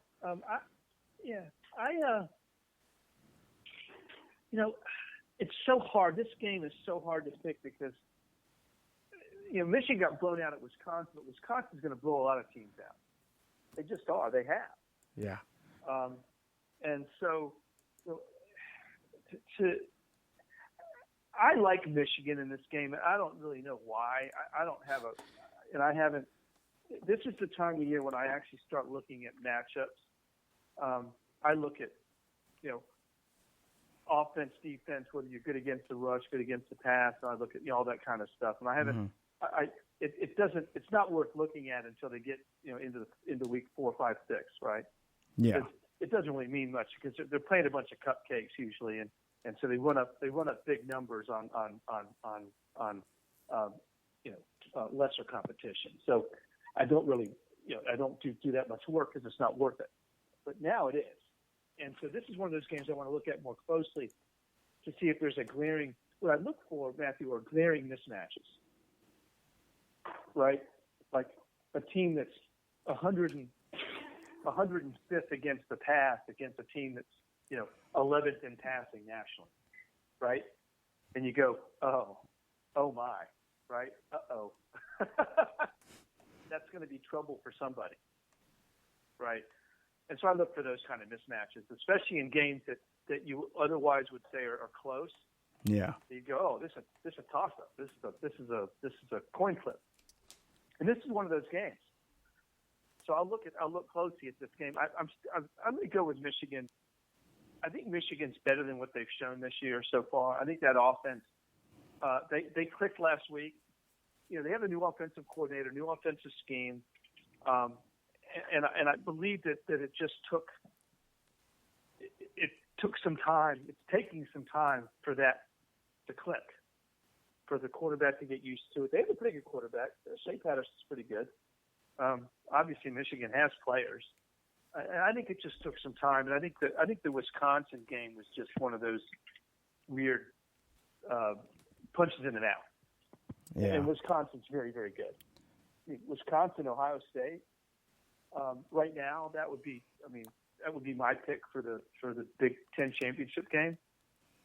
It's so hard. This game is so hard to pick because, Michigan got blown out at Wisconsin, but Wisconsin's going to blow a lot of teams out. They just are. They have. Yeah. And so, I like Michigan in this game. I don't really know why. I don't have I haven't. This is the time of year when I actually start looking at matchups. I look at, offense, defense, whether you're good against the rush, good against the pass. I look at all that kind of stuff, and I haven't. It doesn't. It's not worth looking at until they get into week 4, 5, 6, right? Yeah. It doesn't really mean much because they're playing a bunch of cupcakes usually, and so they run up big numbers on lesser competition. So I don't really I don't do that much work because it's not worth it. But now it is. And so this is one of those games I want to look at more closely to see if there's what I look for, Matthew, are glaring mismatches, right? Like a team that's 105th against the pass against a team that's, 11th in passing nationally, right? And you go, oh my, right? Uh-oh. That's going to be trouble for somebody, right? And so I look for those kind of mismatches, especially in games that you otherwise would say are close. Yeah. You go, this is a toss-up. This is a coin flip, and this is one of those games. So I'll look closely at this game. I'm going to go with Michigan. I think Michigan's better than what they've shown this year so far. I think that offense, they clicked last week. They have a new offensive coordinator, new offensive scheme. And I believe that it just took some time. It's taking some time for that to click, for the quarterback to get used to it. They have a pretty good quarterback. Shea Patterson's pretty good. Obviously, Michigan has players. And I think it just took some time. And I think the Wisconsin game was just one of those weird punches in and out. Yeah. And Wisconsin's very, very good. Wisconsin, Ohio State. Right now, that would be my pick for the Big Ten championship game.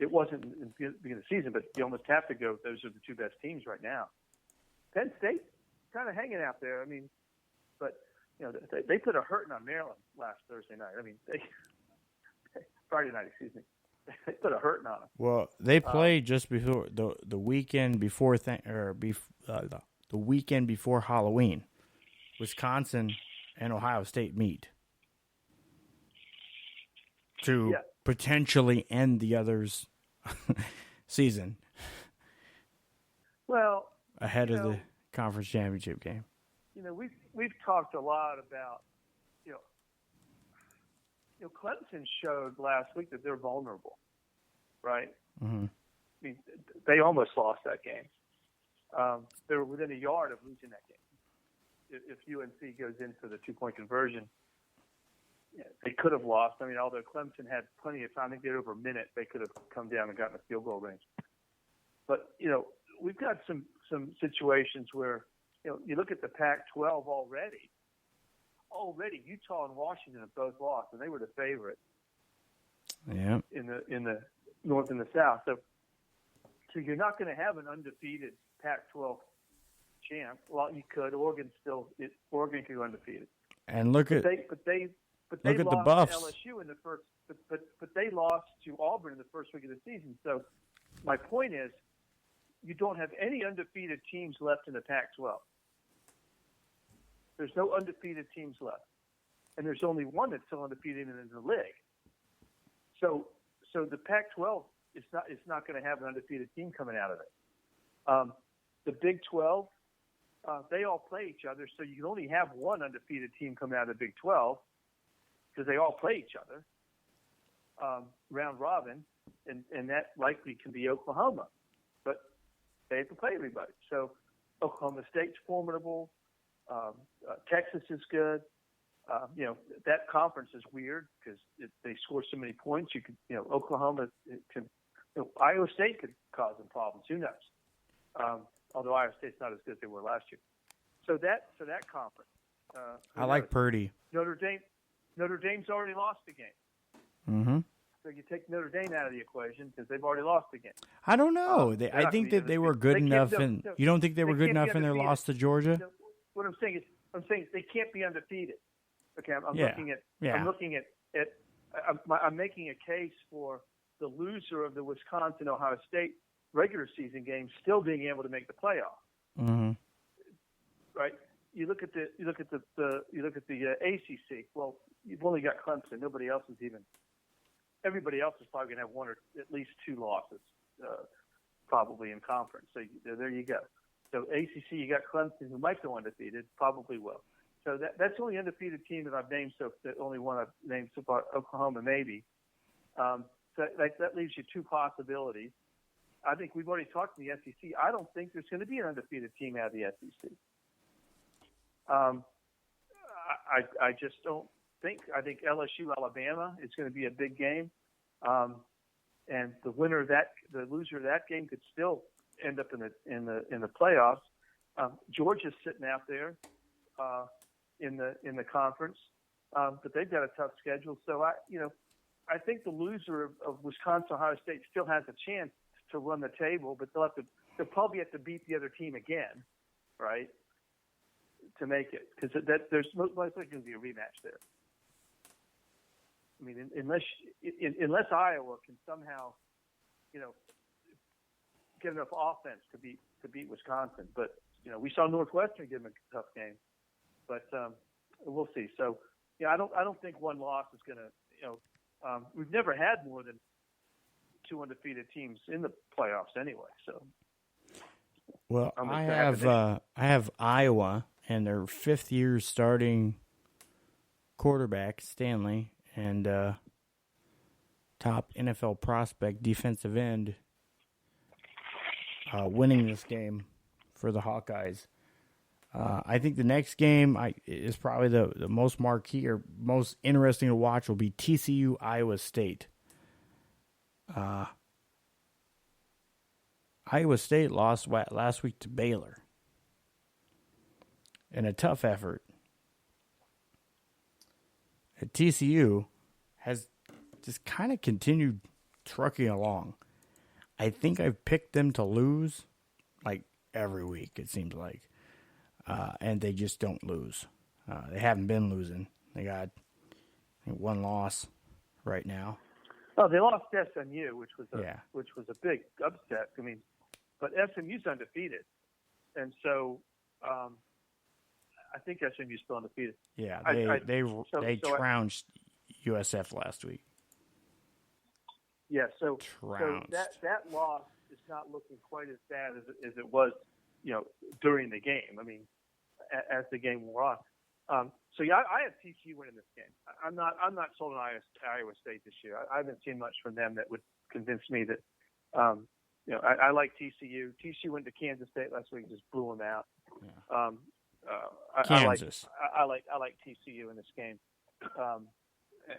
It wasn't in the beginning of the season, but you almost have to go. Those are the two best teams right now. Penn State kind of hanging out there. But they put a hurting on Maryland last Thursday night. Friday night, excuse me. They put a hurting on them. Well, they played just before the weekend before the weekend before Halloween. Wisconsin and Ohio State meet to potentially end the other's season. Well, ahead of the conference championship game. We've talked a lot about Clemson showed last week that they're vulnerable, right? Mm-hmm. They almost lost that game. They were within a yard of losing that game. If UNC goes in for the 2-point conversion, they could have lost. Although Clemson had plenty of time, I think they had over a minute, they could have come down and gotten a field goal range. But, we've got some situations where, you look at the Pac-12 already. Already, Utah and Washington have both lost, and they were the favorite. Yeah. In the North and the South. So you're not going to have an undefeated Pac-12 champ. Well, you could. Oregon could go undefeated. And look at they look at lost the Buffs. to LSU in the first, but they lost to Auburn in the first week of the season. So my point is, you don't have any undefeated teams left in the Pac-12. There's no undefeated teams left, and there's only one that's still undefeated in the league. So the Pac-12 is not going to have an undefeated team coming out of it. The Big 12, they all play each other, so you can only have one undefeated team coming out of the Big 12 because they all play each other round robin, and that likely can be Oklahoma, but they have to play everybody. So Oklahoma State's formidable. Texas is good. That conference is weird because they score so many points. Oklahoma can, Iowa State could cause them problems. Who knows? although Iowa State's not as good as they were last year. So that conference. I like Purdy. Notre Dame's already lost the game. Mm-hmm. So you take Notre Dame out of the equation because they've already lost the game. I don't know. I think that they were good enough, and you don't think they were good enough in their loss to Georgia? No, what I'm saying is they can't be undefeated. Okay, I'm making a case for the loser of the Wisconsin-Ohio State regular season game still being able to make the playoff. Mm-hmm. Right? You look at the ACC. Well, you've only got Clemson. Nobody else is even. Everybody else is probably going to have one or at least two losses, probably in conference. So there you go. So ACC, you got Clemson, who might go undefeated, probably will. So that's the only undefeated team that I've named. So the only one I've named so far, Oklahoma, maybe. So that leaves you two possibilities. I think we've already talked to the SEC. I don't think there's going to be an undefeated team out of the SEC. I just don't think. I think LSU Alabama is going to be a big game, and the loser of that game could still end up in the playoffs. Georgia's sitting out there in the conference, but they've got a tough schedule. So I think the loser of Wisconsin Ohio State still has a chance to run the table, but they'll probably have to beat the other team again, right, to make it, because there's most likely going to be a rematch there. I mean, unless Iowa can somehow, get enough offense to beat Wisconsin, but we saw Northwestern give them a tough game, but we'll see. So I don't think one loss is going to. We've never had more than two undefeated teams in the playoffs anyway. So, well, I have Iowa and their fifth-year starting quarterback Stanley and top NFL prospect defensive end winning this game for the Hawkeyes. I think the next game is probably the most marquee or most interesting to watch will be TCU Iowa State. Iowa State lost last week to Baylor in a tough effort. TCU has just kind of continued trucking along. I think I've picked them to lose like every week, it seems like. And they just don't lose. They haven't been losing. They got one loss right now. Oh, they lost SMU, which was a big upset. I mean, but SMU's undefeated, and so I think SMU's still undefeated. Yeah, they trounced USF last week. Yeah, so that loss is not looking quite as bad as it was, during the game. I mean, as the game wore on. I have TCU winning this game. I'm not sold on Iowa State this year. I haven't seen much from them that would convince me that. I like TCU. TCU went to Kansas State last week and just blew them out. Yeah. Kansas. I like TCU in this game,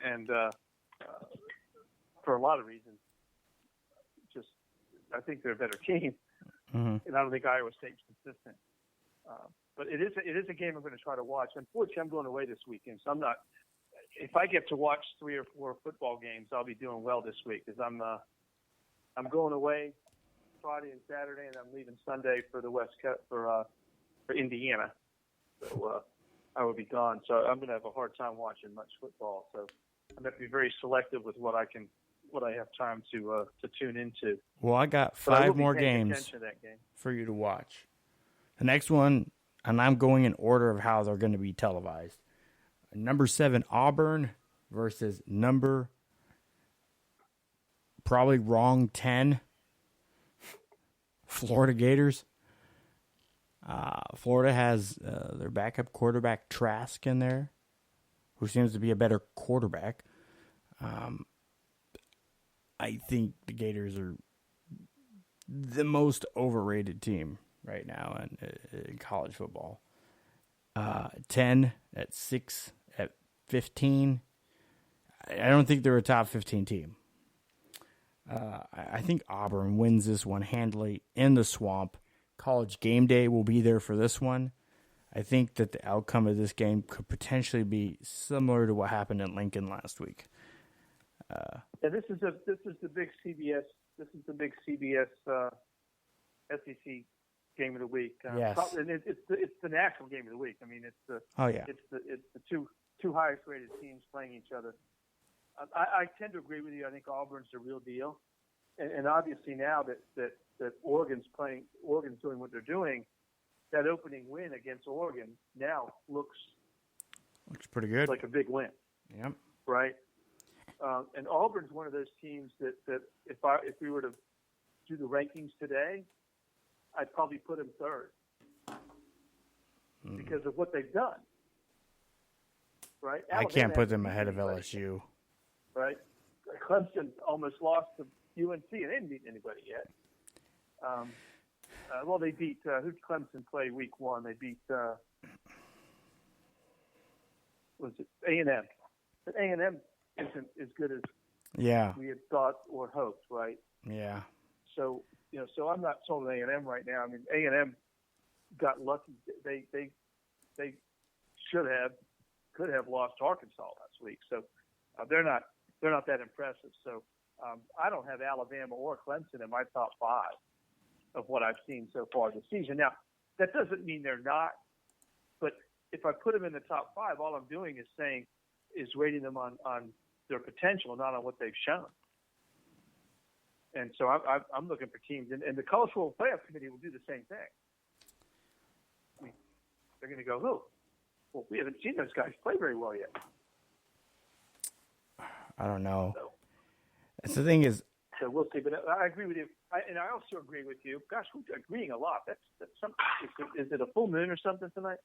and for a lot of reasons. Just I think they're a better team, and I don't think Iowa State's consistent. But it is a game I'm going to try to watch. Unfortunately, I'm going away this weekend, so I'm not. If I get to watch 3 or 4 football games, I'll be doing well this week because I'm going away Friday and Saturday, and I'm leaving Sunday for the West Coast for Indiana. So I will be gone. So I'm going to have a hard time watching much football. So I'm going to be very selective with what I have time to tune into. Well, I got 5 more games for you to watch. The next one, and I'm going in order of how they're going to be televised. Number 7, Auburn versus number probably wrong 10, Florida Gators. Florida has their backup quarterback Trask in there, who seems to be a better quarterback. I think the Gators are the most overrated team right now in college football. 10 at 6 at 15. I don't think they're a top 15 team. I think Auburn wins this one handily in the swamp. College game day will be there for this one. I think that the outcome of this game could potentially be similar to what happened in Lincoln last week. This is the big CBS. This is the big CBS SEC game of the week. Yes, and it's the national game of the week. I mean, it's the two highest rated teams playing each other. I tend to agree with you. I think Auburn's the real deal, and obviously now that Oregon's doing what they're doing, that opening win against Oregon now looks pretty good, like a big win. Yep. Right. And Auburn's one of those teams that if we were to do the rankings today, I'd probably put them third because of what they've done. Right. I can't put them ahead of LSU. Right. Clemson almost lost to UNC, and they didn't beat anybody yet. Well, they beat who did Clemson play week 1? They beat was it A&M? But A&M isn't as good as we had thought or hoped, right? Yeah. So so I'm not sold on A&M right now. I mean, A&M got lucky. They could have lost to Arkansas last week. So they're not that impressive. So I don't have Alabama or Clemson in my top 5 of what I've seen so far this season. Now, that doesn't mean they're not, but if I put them in the top 5, all I'm doing is rating them on their potential, not on what they've shown. And so I'm looking for teams, and the College Football Playoff Committee will do the same thing. I mean, they're going to go, well, we haven't seen those guys play very well yet. I don't know. That's the thing is. So we'll see. But I agree with you, and I also agree with you. Gosh, we're agreeing a lot. That's something. Is it a full moon or something tonight?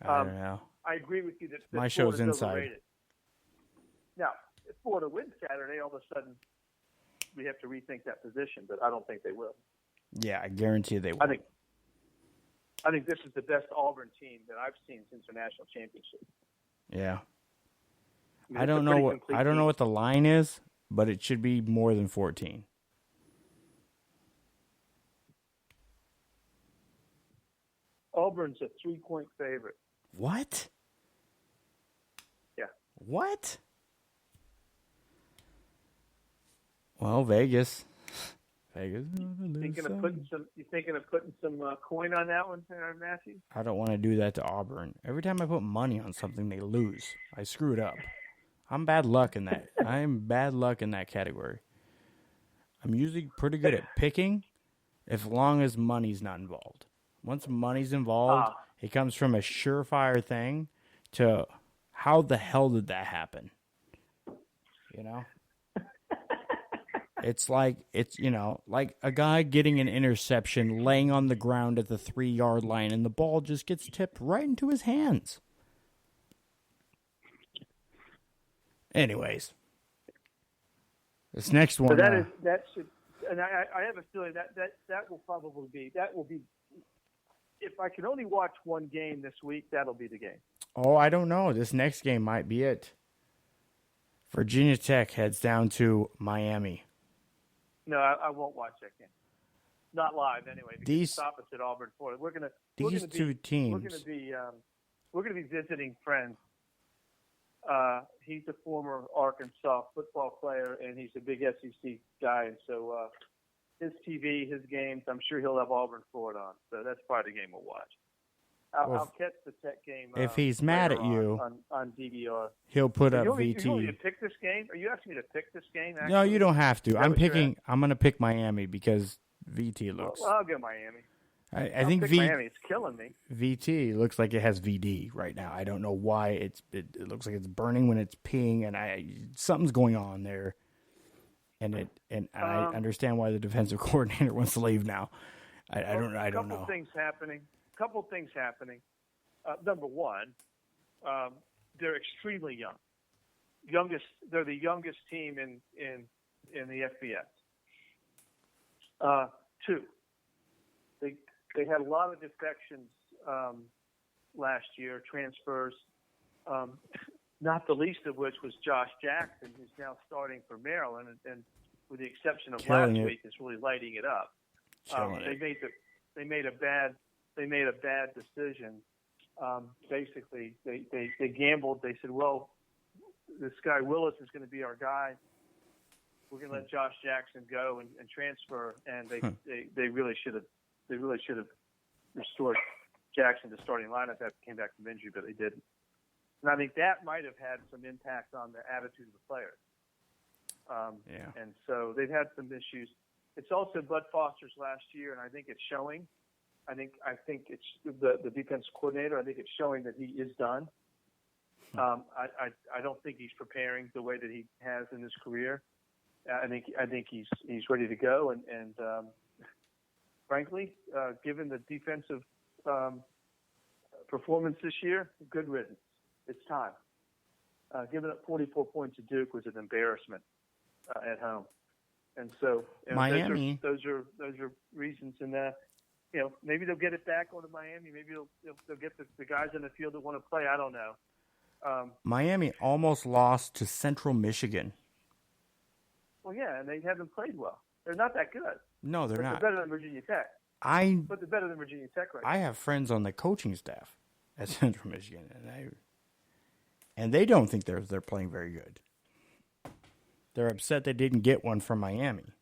I don't know. I agree with you that my show's Florida's inside. Overrated. Now, if Florida wins Saturday, all of a sudden we have to rethink that position, but I don't think they will. Yeah, I guarantee they will. I think this is the best Auburn team that I've seen since the national championship. Yeah. I mean, I don't know what the line is, but it should be more than 14. Auburn's a 3-point favorite. What? Yeah. What? Well, Vegas. You thinking of putting some coin on that one, Matthew? I don't want to do that to Auburn. Every time I put money on something, they lose. I screw it up. I'm bad luck in that. I am bad luck in that category. I'm usually pretty good at picking, as long as money's not involved. Once money's involved, it comes from a surefire thing to how the hell did that happen? You know? It's like a guy getting an interception, laying on the ground at the 3-yard line, and the ball just gets tipped right into his hands. Anyways, this next one. So that should, and I have a feeling that will be. If I can only watch one game this week, that'll be the game. Oh, I don't know. This next game might be it. Virginia Tech heads down to Miami. No, I won't watch that game. Not live, anyway. These opposite Auburn, Florida. We're gonna teams. We're gonna be visiting friends. He's a former Arkansas football player, and he's a big SEC guy. And so his TV, his games, I'm sure he'll have Auburn, Florida on. So that's probably the game we'll watch. I'll catch the Tech game. If he's mad at you on DVR, he'll put up VT. You want me to pick this game? Are you asking me to pick this game? Actually? No, you don't have to. I'm going to pick Miami because VT looks. Well, I'll go Miami. I think Miami. It's killing me. VT looks like it has VD right now. I don't know why it looks like it's burning when it's peeing, and something's going on there. And I understand why the defensive coordinator wants to leave now. I don't know. Couple things happening. Number one, they're extremely young. They're the youngest team in the FBS. Two, they had a lot of defections last year, transfers. Not the least of which was Josh Jackson, who's now starting for Maryland, and with the exception of last week, is really lighting it up. they made a bad decision. Basically, they gambled. They said, well, this guy Willis is going to be our guy. We're going to let Josh Jackson go and transfer, and they really should have restored Jackson to starting lineup after he came back from injury, but they didn't. And I think that might have had some impact on the attitude of the players. And so they've had some issues. It's also Bud Foster's last year, and I think it's showing. I think it's the defense coordinator. I think it's showing that he is done. I don't think he's preparing the way that he has in his career. I think he's ready to go, and frankly, given the defensive performance this year, good riddance. It's time. Giving up 44 points to Duke was an embarrassment at home, and so Miami. Those are reasons, and maybe they'll get it back onto Miami. Maybe they'll get the guys in the field that want to play. I don't know. Miami almost lost to Central Michigan. Well, yeah, and they haven't played well. They're not that good. No, they're not. They're better than Virginia Tech. But they're better than Virginia Tech right now. I have friends on the coaching staff at Central Michigan, and they don't think they're playing very good. They're upset they didn't get one from Miami.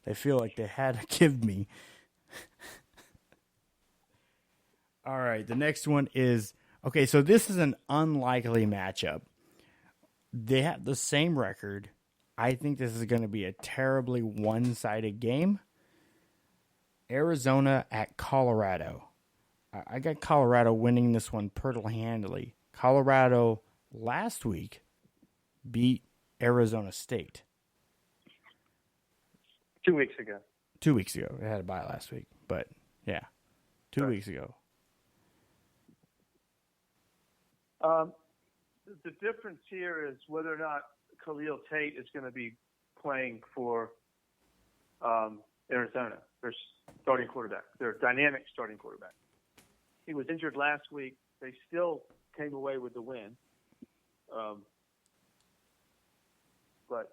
They feel like they had to give me. All right, the next one is, okay, so this is an unlikely matchup. They have the same record. I think this is going to be a terribly one-sided game. Arizona at Colorado. I got Colorado winning this one pretty handily. Colorado last week beat Arizona State. 2 weeks ago. 2 weeks ago. They had a bye last week, but yeah, 2 weeks ago. The difference here is whether or not Khalil Tate is going to be playing for Arizona, their starting quarterback, their dynamic starting quarterback. He was injured last week. They still came away with the win. But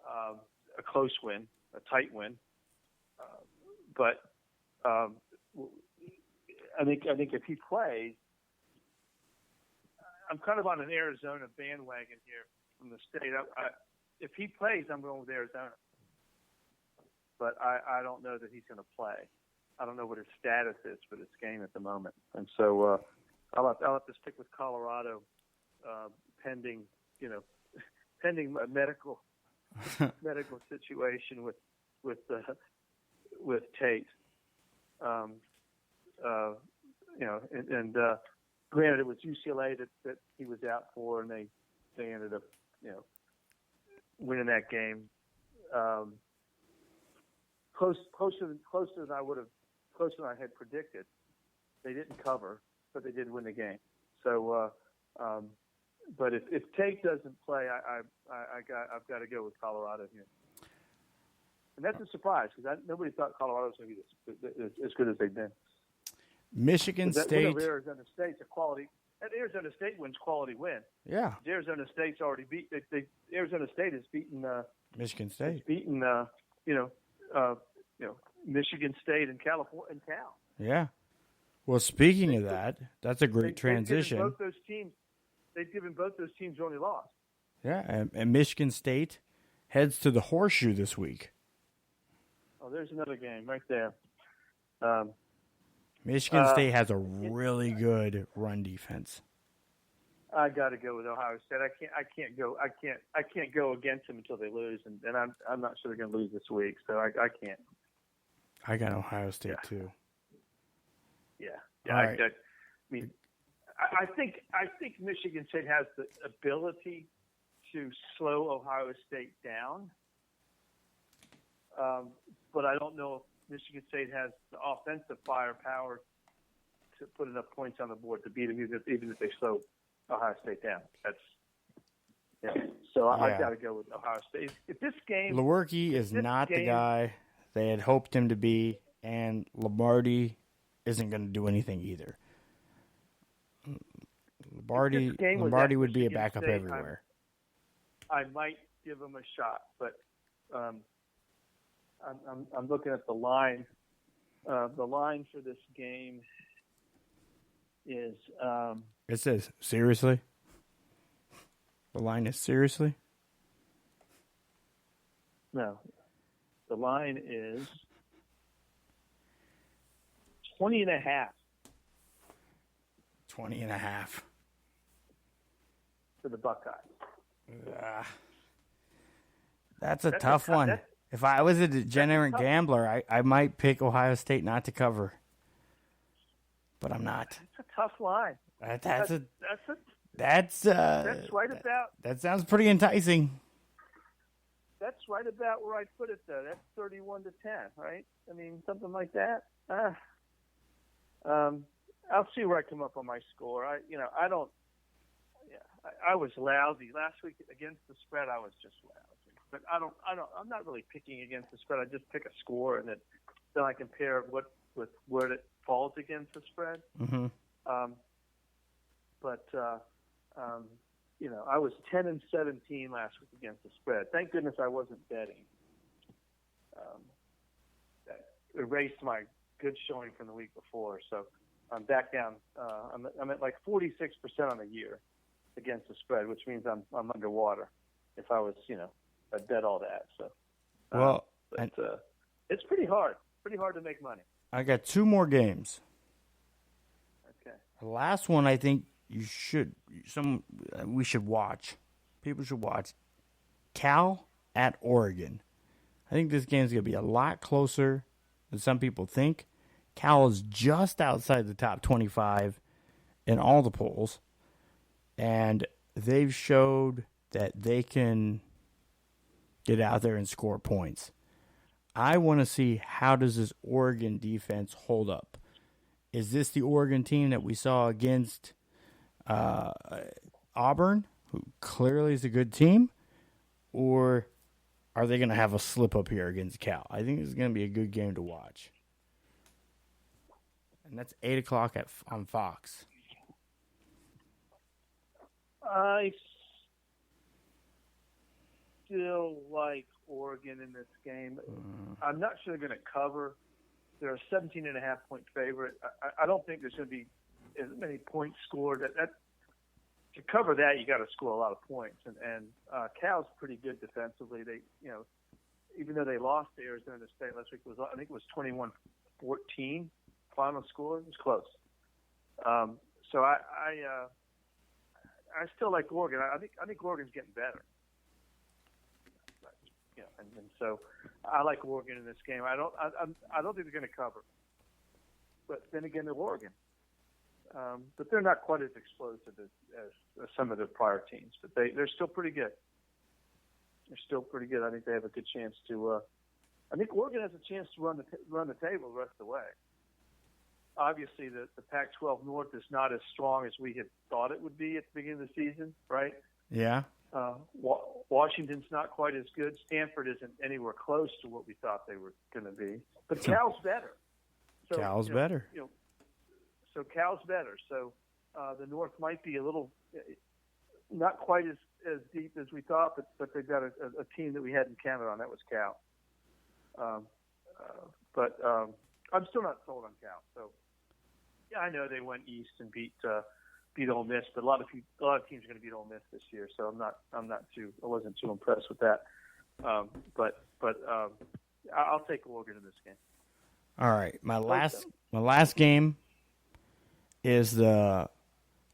a close win, a tight win. But I think if he plays, I'm kind of on an Arizona bandwagon here from the state. If he plays, I'm going with Arizona. But I don't know that he's going to play. I don't know what his status is for this game at the moment. And so I'll have to stick with Colorado pending a medical situation with Tate. Granted, it was UCLA that he was out for, and they ended up winning that game. Closer than I had predicted. They didn't cover, but they did win the game. So, but if Tate doesn't play, I've got to go with Colorado here, and that's a surprise because nobody thought Colorado was going to be as good as they've been. Michigan State. Arizona State's a quality. That Arizona State wins quality win. Yeah. Arizona State's already beat. Arizona State has beaten Michigan State. Has beaten Michigan State and California and Cal. Yeah. Well, speaking of that, that's a great transition. They've given both those teams only loss. Yeah, and Michigan State heads to the Horseshoe this week. Oh, there's another game right there. Michigan State has a really good run defense. I got to go with Ohio State. I can't go against them until they lose, and I'm not sure they're going to lose this week, so I can't. I got Ohio State too. Yeah. Right. I think Michigan State has the ability to slow Ohio State down, but I don't know if Michigan State has the offensive firepower to put enough points on the board to beat them, even if they slow Ohio State down. I've got to go with Ohio State. If this game, Lewerke is not the guy they had hoped him to be, and Lombardi isn't going to do anything either. Lombardi would be a backup everywhere. I might give him a shot, but I'm looking at the line The line for this game is. It says seriously. The line is seriously. No, the line is 20.5. 20.5 for the Buckeyes. That's a tough one. If I was a degenerate gambler, I might pick Ohio State not to cover. But I'm not. It's a tough line. That's right about. That sounds pretty enticing. That's right about where I put it, though. That's 31-10, right? I mean, something like that. I'll see where I come up on my score. I was lousy last week against the spread. I was just lousy, but I'm not really picking against the spread. I just pick a score, and then I compare with where it falls against the spread. Mm-hmm. I was 10-17 last week against the spread. Thank goodness I wasn't betting. That erased my good showing from the week before. So I'm back down. I'm at like 46% on the year against the spread, which means I'm underwater. If I was, I'd bet all that. So, it's pretty hard. Pretty hard to make money. I got 2 more games. Okay. The last one I think we should watch. People should watch. Cal at Oregon. I think this game's going to be a lot closer than some people think. Cal is just outside the top 25 in all the polls. And they've showed that they can get out there and score points. I want to see how does this Oregon defense hold up. Is this the Oregon team that we saw against Auburn, who clearly is a good team, or are they going to have a slip up here against Cal? I think it's going to be a good game to watch. And that's 8 o'clock on Fox. I still like Oregon in this game. I'm not sure they're going to cover. They're a 17.5-point favorite. I don't think there's going to be as many points scored. To cover that, you got to score a lot of points. And Cal's pretty good defensively. They, even though they lost to Arizona State last week, I think it was 21-14 final score. It was close. So I still like Oregon. I think Oregon's getting better. And so I like Oregon in this game. I don't think they're going to cover. But then again, they're Oregon. But they're not quite as explosive as some of the prior teams. But they're still pretty good. They're still pretty good. I think they have a good chance to. I think Oregon has a chance to run the table the rest of the way. Obviously, the Pac-12 North is not as strong as we had thought it would be at the beginning of the season, right? Yeah. Washington's not quite as good. Stanford isn't anywhere close to what we thought they were going to be. But Cal's better. So, Cal's better. So Cal's better. So the North might be a little not quite as deep as we thought, but they've got a team that we hadn't counted on. That was Cal. But I'm still not sold on Cal. So yeah, I know they went east and beat Ole Miss, but a lot of teams are going to beat Ole Miss this year. So I wasn't too impressed with that. But I'll take Oregon in this game. All right, my last game is the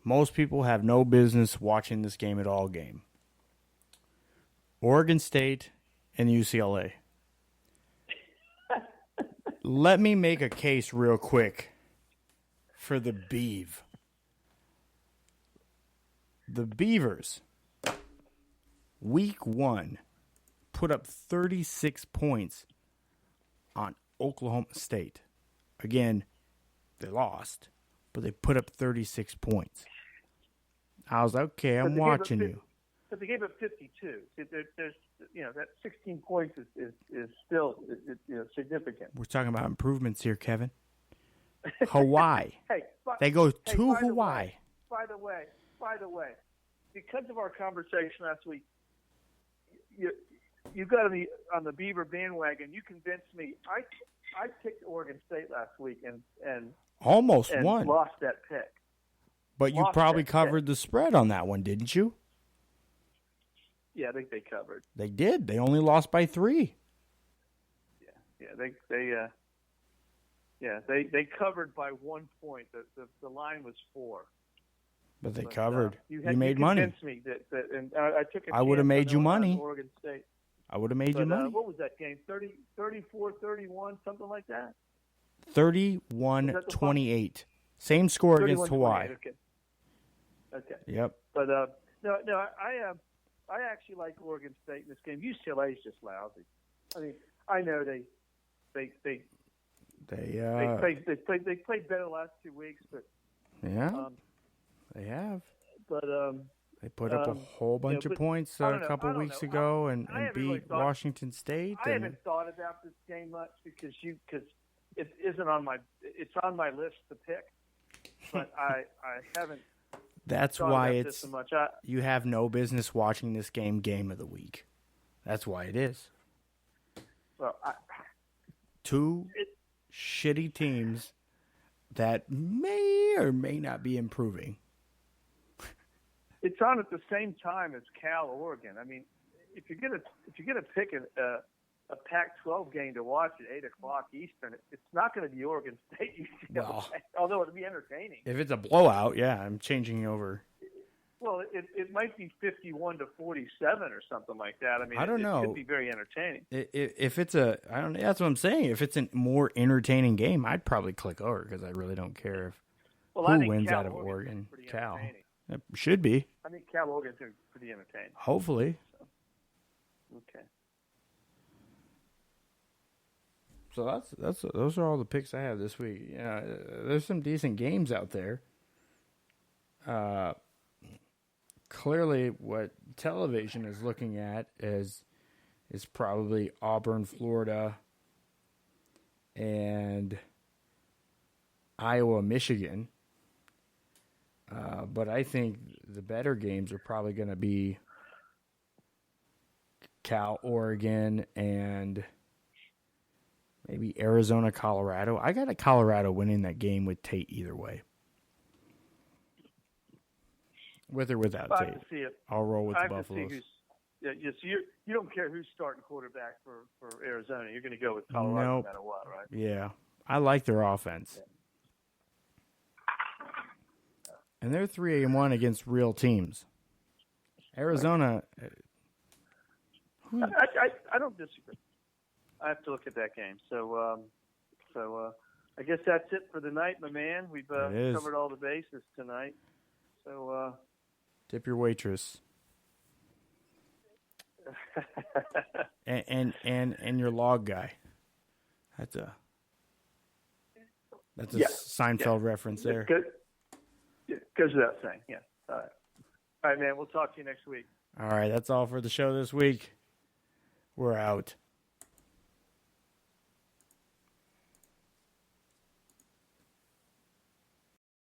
most people have no business watching this game at all game. Oregon State and UCLA. Let me make a case real quick for the Beeve. The Beavers, week 1, put up 36 points on Oklahoma State. Again, they lost, but they put up 36 points. I was like, okay, I'm watching you. But they gave up 52. There's that 16 points is still significant. We're talking about improvements here, Kevin. Hawaii. They go to Hawaii. By the way, because of our conversation last week, you got on the Beaver bandwagon. You convinced me. I picked Oregon State last week and Almost won. lost that pick. But you probably covered the spread on that one, didn't you? Yeah, I think they covered. They did. They only lost by 3. They covered by 1 point. The line was 4. But they covered. You made money. Convinced me that and I took a I would have made you money. Oregon State. I would have made you money. What was that game? 34-31, something like that? 31-28. Same score against Hawaii. Okay. Yep. But I actually like Oregon State in this game. UCLA is just lousy. I mean, I know they played better the last 2 weeks, but they have. But they put up a whole bunch of points a couple weeks ago and beat Washington State. I haven't thought about this game much because it isn't on my. It's on my list to pick, but I haven't. That's why it's so much. You have no business watching this game of the week. That's why it is. Well, two shitty teams that may or may not be improving. It's on at the same time as Cal Oregon. I mean, if you're gonna pick a Pac-12 game to watch at 8:00 Eastern, it's not going to be Oregon State. Well, although it'll be entertaining. If it's a blowout, yeah, I'm changing over. Well, it might be 51-47 or something like that. I mean, I don't know. It could be very entertaining. If it's I don't know. That's what I'm saying. If it's a more entertaining game, I'd probably click over because I really don't care who wins out of Oregon. Cal. It should be. I think Cal Oregon's pretty entertaining. Hopefully. So, okay. So those are all the picks I have this week. Yeah, there's some decent games out there. Clearly, what television is looking at is probably Auburn, Florida, and Iowa, Michigan. But I think the better games are probably going to be Cal, Oregon, and maybe Arizona, Colorado. I got a Colorado winning that game with Tate either way. With or without Tate. To see it. I'll roll with the Buffaloes. So you don't care who's starting quarterback for Arizona. You're going to go with Colorado no matter what, right? Yeah. I like their offense. Yeah. And they're 3-1 against real teams. Arizona. I don't disagree. I have to look at that game. So I guess that's it for the night, my man. We've covered all the bases tonight. So tip your waitress. and your log guy. That's a Seinfeld reference there. Goes without saying. Yeah. All right, man. We'll talk to you next week. All right. That's all for the show this week. We're out.